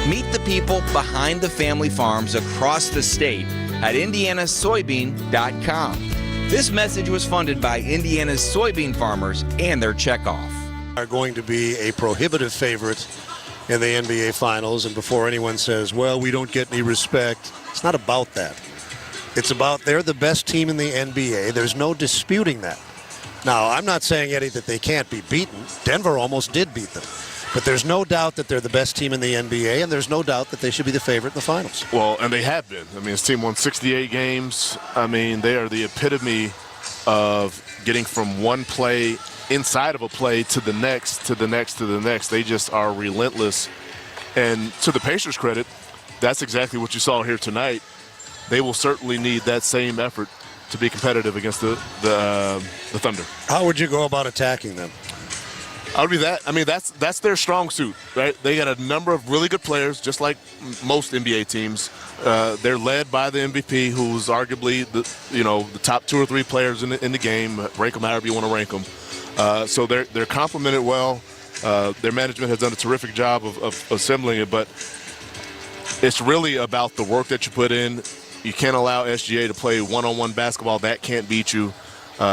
Meet the people behind the family farms across the state at indianasoybean.com. This message was funded by Indiana's soybean farmers and their checkoff. Are going to be a prohibitive favorite in the NBA Finals, and before anyone says, well, we don't get any respect, it's not about that. It's about they're the best team in the NBA. There's no disputing that. Now, I'm not saying, Eddie, that they can't be beaten. Denver almost did beat them. But there's no doubt that they're the best team in the NBA, and there's no doubt that they should be the favorite in the finals. Well, and they have been. I mean, this team won 68 games. I mean, they are the epitome of getting from one play inside of a play to the next, to the next, to the next. They just are relentless. And to the Pacers' credit, that's exactly what you saw here tonight. They will certainly need that same effort to be competitive against the Thunder. How would you go about attacking them? I would be that. I mean, that's their strong suit, right? They got a number of really good players, just like most NBA teams. They're led by the MVP, who's arguably the top 2 or 3 players in the game. Rank them however you want to rank them. So they're complemented well. Their management has done a terrific job of assembling it, but it's really about the work that you put in. You can't allow SGA to play one-on-one basketball. That can't beat you.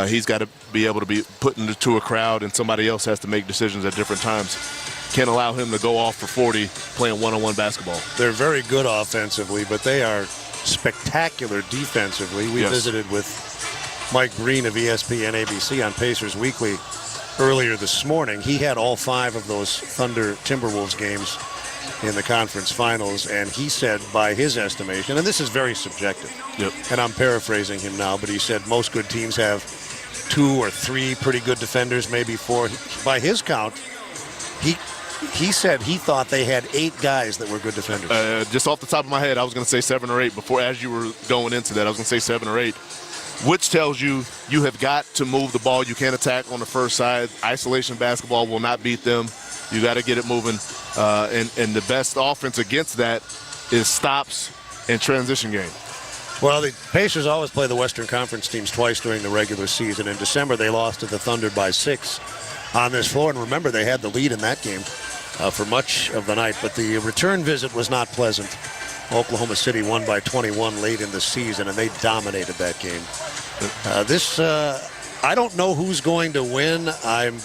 He's got to be able to be put into a crowd, and somebody else has to make decisions at different times. Can't allow him to go off for 40 playing one-on-one basketball. They're very good offensively, but they are spectacular defensively. We visited with Mike Green of ESPN ABC on Pacers Weekly earlier this morning. He had all 5 of those Thunder Timberwolves games in the conference finals, and he said, by his estimation, and this is very subjective, and I'm paraphrasing him now, but he said most good teams have 2 or 3 pretty good defenders, maybe 4. By his count, he said he thought they had 8 guys that were good defenders. Just off the top of my head, I was going to say 7 or 8 before, as you were going into that. I was going to say 7 or 8, which tells you you have got to move the ball. You can't attack on the first side. Isolation basketball will not beat them. You got to get it moving. And the best offense against that is stops and transition game. Well, the Pacers always play the Western Conference teams twice during the regular season. In December, they lost to the Thunder by 6 on this floor. And remember, they had the lead in that game for much of the night. But the return visit was not pleasant. Oklahoma City won by 21 late in the season, and they dominated that game. I don't know who's going to win. I'm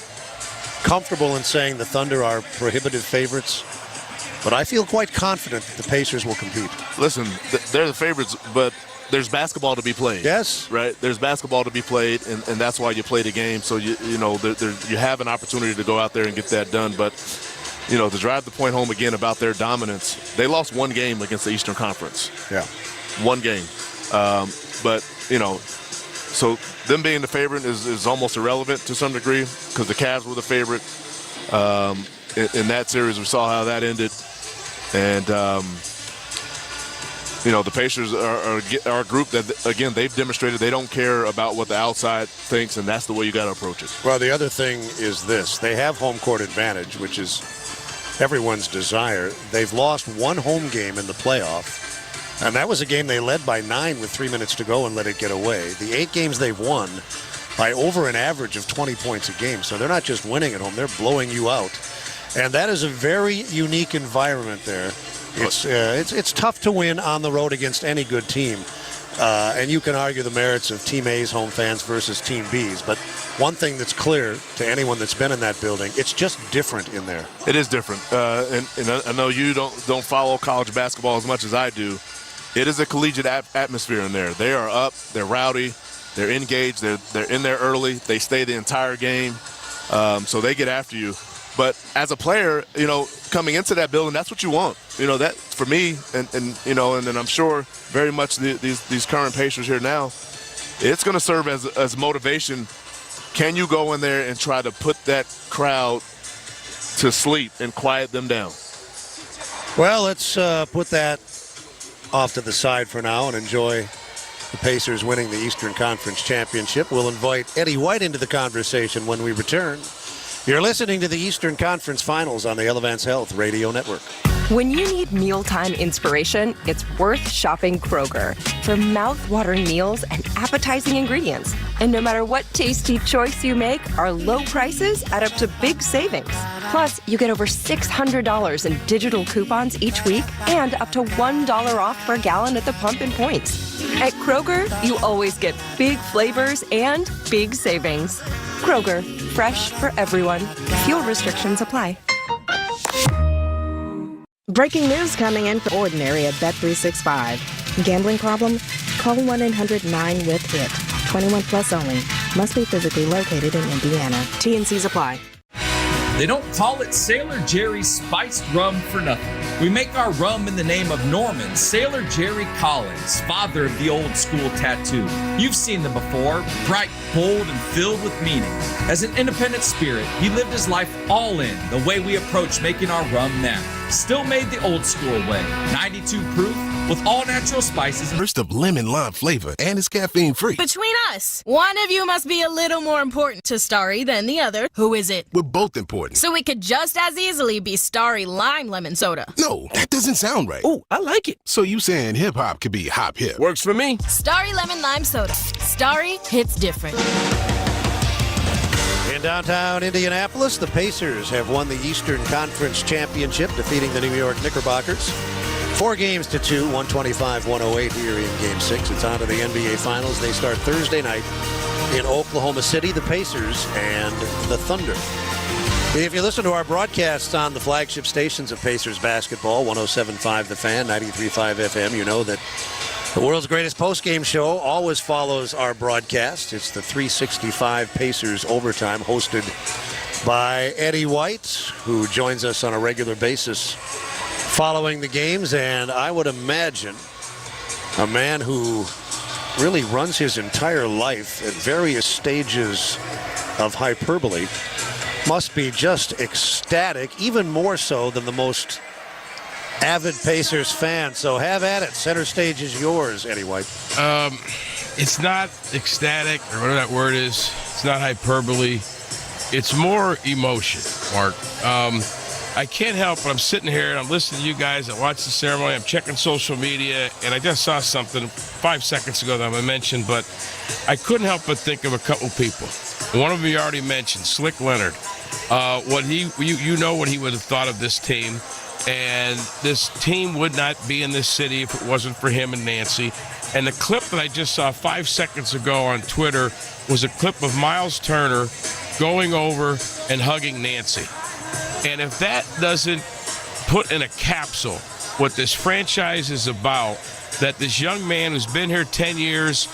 comfortable in saying the Thunder are prohibitive favorites, but I feel quite confident that the Pacers will compete. Listen, they're the favorites, but there's basketball to be played. Yes. Right? There's basketball to be played, and that's why you play the game. So, you have an opportunity to go out there and get that done. But, to drive the point home again about their dominance, they lost 1 game against the Eastern Conference. Yeah. 1 game. So them being the favorite is almost irrelevant to some degree because the Cavs were the favorite. In that series, we saw how that ended. And, the Pacers are a group that, again, they've demonstrated they don't care about what the outside thinks, and that's the way you got to approach it. Well, the other thing is this. They have home court advantage, which is everyone's desire. They've lost 1 home game in the playoff. And that was a game they led by 9 with 3 minutes to go and let it get away. The 8 games they've won by over an average of 20 points a game. So they're not just winning at home, they're blowing you out. And that is a very unique environment there. It's tough to win on the road against any good team. And you can argue the merits of Team A's home fans versus Team B's. But one thing that's clear to anyone that's been in that building, it's just different in there. It is different. And I know you don't follow college basketball as much as I do. It is a collegiate atmosphere in there. They are up. They're rowdy. They're engaged. They're in there early. They stay the entire game. So they get after you. But as a player, coming into that building, that's what you want. That for me, and then I'm sure very much these current Pacers here now, it's going to serve as motivation. Can you go in there and try to put that crowd to sleep and quiet them down? Well, let's put that off to the side for now and enjoy the Pacers winning the Eastern Conference Championship. We'll invite Eddie White into the conversation when we return. You're listening to the Eastern Conference Finals on the Elevance Health Radio Network. When you need mealtime inspiration, it's worth shopping Kroger for mouth-watering meals and appetizing ingredients. And no matter what tasty choice you make, our low prices add up to big savings. Plus, you get over $600 in digital coupons each week and up to $1 off per gallon at the pump and points. At Kroger, you always get big flavors and big savings. Kroger, fresh for everyone. Fuel restrictions apply. Breaking news coming in for Ordinary at Bet365. Gambling problem? Call 1-800-9-WITH-IT. 21 plus only. Must be physically located in Indiana. T&Cs apply. They don't call it Sailor Jerry's spiced rum for nothing. We make our rum in the name of Norman Sailor Jerry Collins, father of the old school tattoo. You've seen them before, bright, bold, and filled with meaning. As an independent spirit, he lived his life all in the way we approach making our rum now. Still made the old school way. 92 proof with all natural spices. Burst of lemon lime flavor and it's caffeine free. Between us, one of you must be a little more important to Starry than the other. Who is it? We're both important. So it could just as easily be Starry Lime Lemon Soda. No, that doesn't sound right. Oh, I like it. So you saying hip hop could be hop hip? Works for me. Starry Lemon Lime Soda. Starry hits different. In downtown Indianapolis, the Pacers have won the Eastern Conference Championship, defeating the New York Knickerbockers 4-2, 125-108 here in Game 6. It's on to the NBA Finals. They start Thursday night in Oklahoma City, the Pacers and the Thunder. If you listen to our broadcasts on the flagship stations of Pacers basketball, 107.5 The Fan, 93.5 FM, you know that the world's greatest postgame show always follows our broadcast. It's the 365 Pacers Overtime, hosted by Eddie White, who joins us on a regular basis following the games. And I would imagine a man who really runs his entire life at various stages of hyperbole must be just ecstatic, even more so than the most avid Pacers fan. So have at it. Center stage is yours, Eddie White. It's not ecstatic, or whatever that word is. It's not hyperbole. It's more emotion, Mark. I can't help but I'm sitting here and I'm listening to you guys. I watched the ceremony. I'm checking social media, and I just saw something 5 seconds ago that I mentioned, but I couldn't help but think of a couple people. One of them you already mentioned, Slick Leonard. What what he would have thought of this team. And this team would not be in this city if it wasn't for him and Nancy. And the clip that I just saw 5 seconds ago on Twitter was a clip of Miles Turner going over and hugging Nancy. And if that doesn't put in a capsule what this franchise is about, that this young man who's been here 10 years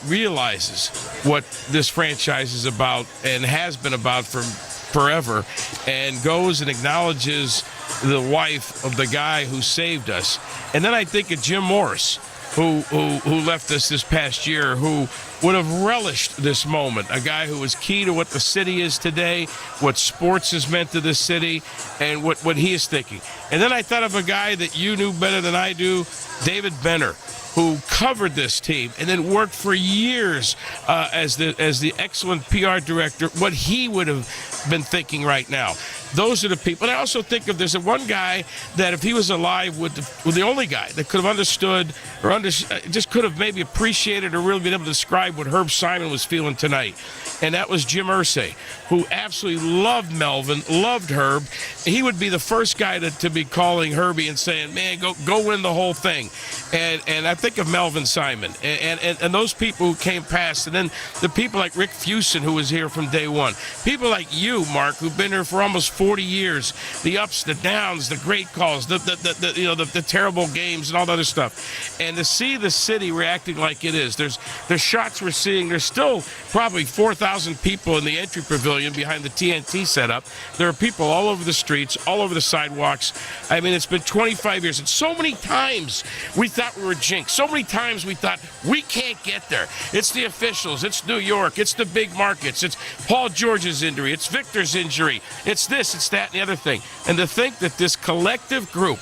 realizes what this franchise is about and has been about for forever, and goes and acknowledges the wife of the guy who saved us. And then I think of Jim Morris, who left us this past year, who would have relished this moment, a guy who was key to what the city is today, what sports has meant to this city, and what he is thinking. And then I thought of a guy that you knew better than I do, David Benner, who covered this team and then worked for years as the excellent PR director, what he would have been thinking right now. Those are the people. And I also think of, there's one guy that if he was alive, with the only guy that could have understood or just could have maybe appreciated or really been able to describe what Herb Simon was feeling tonight. And that was Jim Irsay, who absolutely loved Melvin, loved Herb. He would be the first guy to be calling Herbie and saying, man, go win the whole thing. And I think of Melvin Simon and those people who came past. And then the people like Rick Fuson, who was here from day one. People like you, Mark, who've been here for almost 40 years. The ups, the downs, the great calls, the terrible games and all that other stuff. And to see the city reacting like it is, there's shots we're seeing. There's still probably 4,000 12,000 people in the entry pavilion behind the TNT setup. There are people all over the streets, all over the sidewalks. I mean, it's been 25 years. And so many times we thought we were jinxed. So many times we thought we can't get there. It's the officials. It's New York. It's the big markets. It's Paul George's injury. It's Victor's injury. It's this, it's that, and the other thing. And to think that this collective group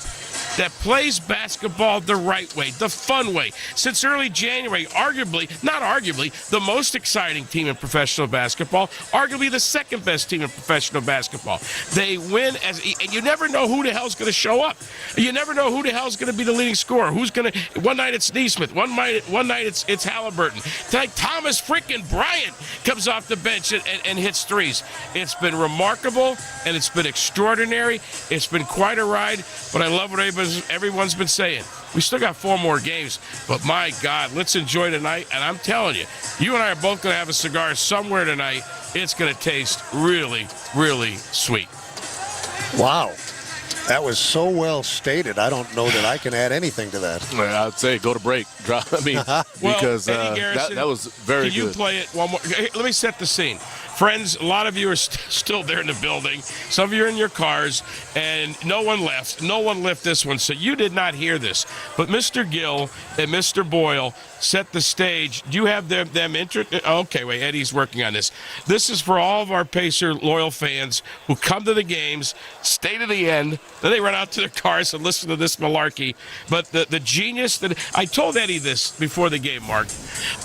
that plays basketball the right way, the fun way, since early January, not arguably, the most exciting team in professional basketball, arguably the second best team in professional basketball. They win, and you never know who the hell's going to show up. You never know who the hell's going to be the leading scorer. Who's going to, one night it's Neesmith, one night it's Halliburton. Tonight, Thomas freaking Bryant comes off the bench and hits threes. It's been remarkable, and it's been extraordinary. It's been quite a ride, but I love what everyone's been saying. We still got 4 more games, but my God, let's enjoy tonight. And I'm telling you, you and I are both going to have a cigar somewhere tonight. It's going to taste really, really sweet. Wow. That was so well stated. I don't know that I can add anything to that. Well, I'd say go to break. I mean, because that was very good. Can you play it one more? Hey, let me set the scene. Friends, a lot of you are still there in the building. Some of you are in your cars, and no one left. No one left this one, so you did not hear this. But Mr. Gill and Mr. Boyle set the stage. Do you have them okay, wait, Eddie's working on this. This is for all of our Pacer loyal fans who come to the games, stay to the end, then they run out to their cars and listen to this malarkey. But the genius that I told Eddie this before the game, Mark.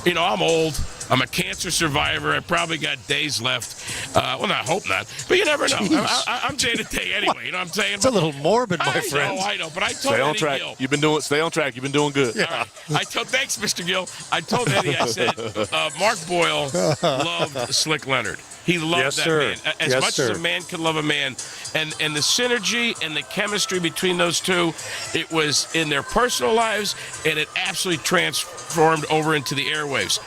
You know, I'm old. I'm a cancer survivor. I probably got days left. Well, I hope not. But you never know. I'm day to day anyway. You know what I'm saying? It's a little morbid, my friend. I know. But I told Stay on Eddie track. Gill. Stay on track. You've been doing good. Yeah. All right. Thanks, Mr. Gill. I told Eddie, I said, Mark Boyle loved Slick Leonard. He loved that man. As much as a man can love a man. And the synergy and the chemistry between those two, it was in their personal lives, and it absolutely transformed over into the airwaves.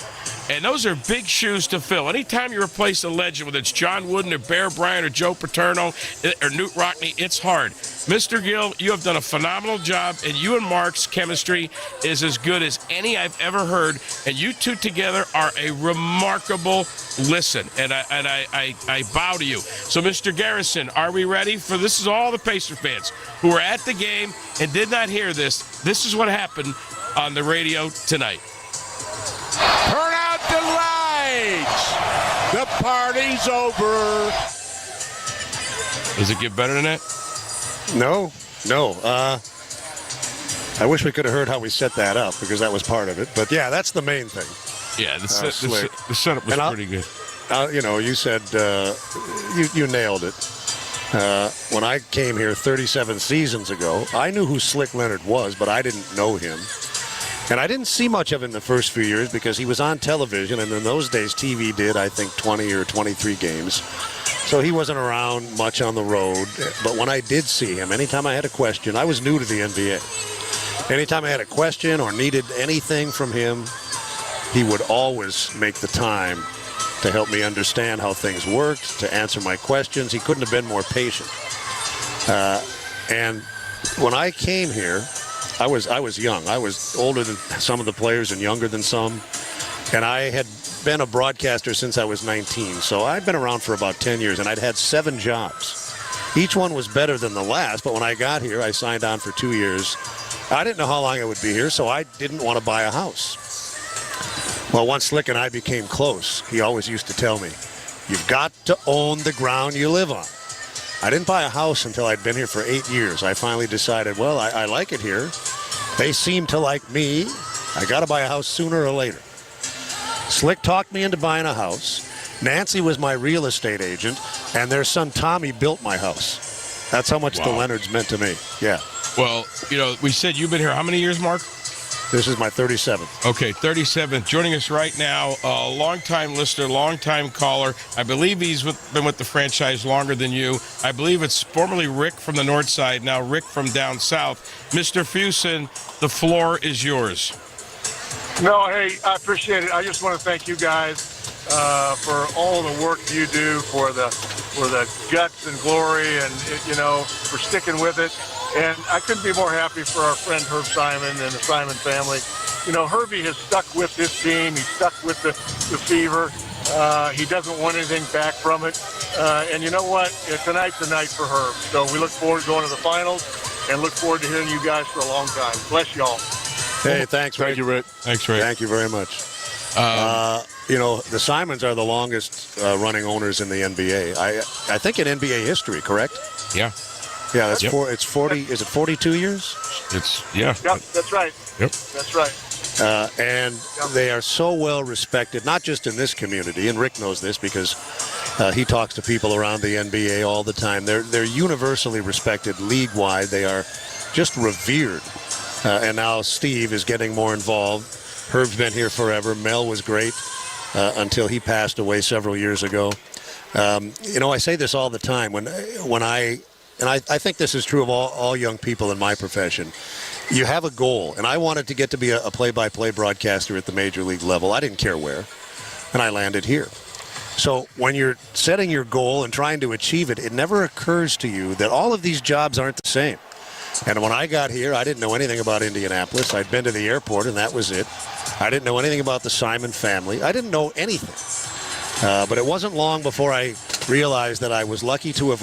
And those are big shoes to fill. Anytime you replace a legend, whether it's John Wooden or Bear Bryant or Joe Paterno or Newt Rockne, it's hard. Mr. Gill, you have done a phenomenal job, and you and Mark's chemistry is as good as any I've ever heard. And you two together are a remarkable listen. And I bow to you. So, Mr. Garrison, are we ready for this? Is all the Pacer fans who were at the game and did not hear this. This is what happened on the radio tonight. Turn out the lights. The party's over. Does it get better than that? No. I wish we could have heard how we set that up, because that was part of it. But yeah, that's the main thing. Yeah, the setup was pretty good. You said you nailed it. When I came here 37 seasons ago, I knew who Slick Leonard was, but I didn't know him. And I didn't see much of him the first few years because he was on television, and in those days TV did, I think, 20 or 23 games. So he wasn't around much on the road. But when I did see him, anytime I had a question, I was new to the NBA. Anytime I had a question or needed anything from him, he would always make the time to help me understand how things worked, to answer my questions. He couldn't have been more patient. And when I came here, I was young. I was older than some of the players and younger than some. And I had been a broadcaster since I was 19. So I'd been around for about 10 years, and I'd had 7 jobs. Each one was better than the last, but when I got here, I signed on for 2 years. I didn't know how long I would be here, so I didn't want to buy a house. Well, once Slick and I became close, he always used to tell me, you've got to own the ground you live on. I didn't buy a house until I'd been here for 8 years. I finally decided, well, I like it here. They seem to like me. I got to buy a house sooner or later. Slick talked me into buying a house. Nancy was my real estate agent, and their son Tommy built my house. That's how much the Leonards meant to me. Yeah. Well, we said you've been here how many years, Mark? This is my 37th. Okay, 37th. Joining us right now, a longtime listener, longtime caller. I believe he's been with the franchise longer than you. I believe it's formerly Rick from the north side, now Rick from down south. Mr. Fusen, the floor is yours. No, hey, I appreciate it. I just want to thank you guys for all the work you do, for the guts and glory, and for sticking with it. And I couldn't be more happy for our friend Herb Simon and the Simon family. Herbie has stuck with this team. He's stuck with the fever. He doesn't want anything back from it. And you know what? Tonight's the night for Herb. So we look forward to going to the finals and look forward to hearing you guys for a long time. Bless y'all. Hey, thanks, Rick. Thank you, Rick. Thanks, Rick. Thank you very much. The Simons are the longest running owners in the NBA. I think in NBA history, correct? Yeah. Yeah, that's it's 40. Is it 42 years? Yep, that's right. Yep. That's right. And they are so well respected, not just in this community, and Rick knows this because he talks to people around the NBA all the time. They're universally respected league-wide. They are just revered. And now Steve is getting more involved. Herb's been here forever. Mel was great until he passed away several years ago. I say this all the time. I think this is true of all young people in my profession. You have a goal, and I wanted to get to be a play-by-play broadcaster at the major league level. I didn't care where, and I landed here. So when you're setting your goal and trying to achieve it, it never occurs to you that all of these jobs aren't the same. And when I got here, I didn't know anything about Indianapolis. I'd been to the airport, and that was it. I didn't know anything about the Simon family. I didn't know anything. But it wasn't long before I realized that I was lucky to have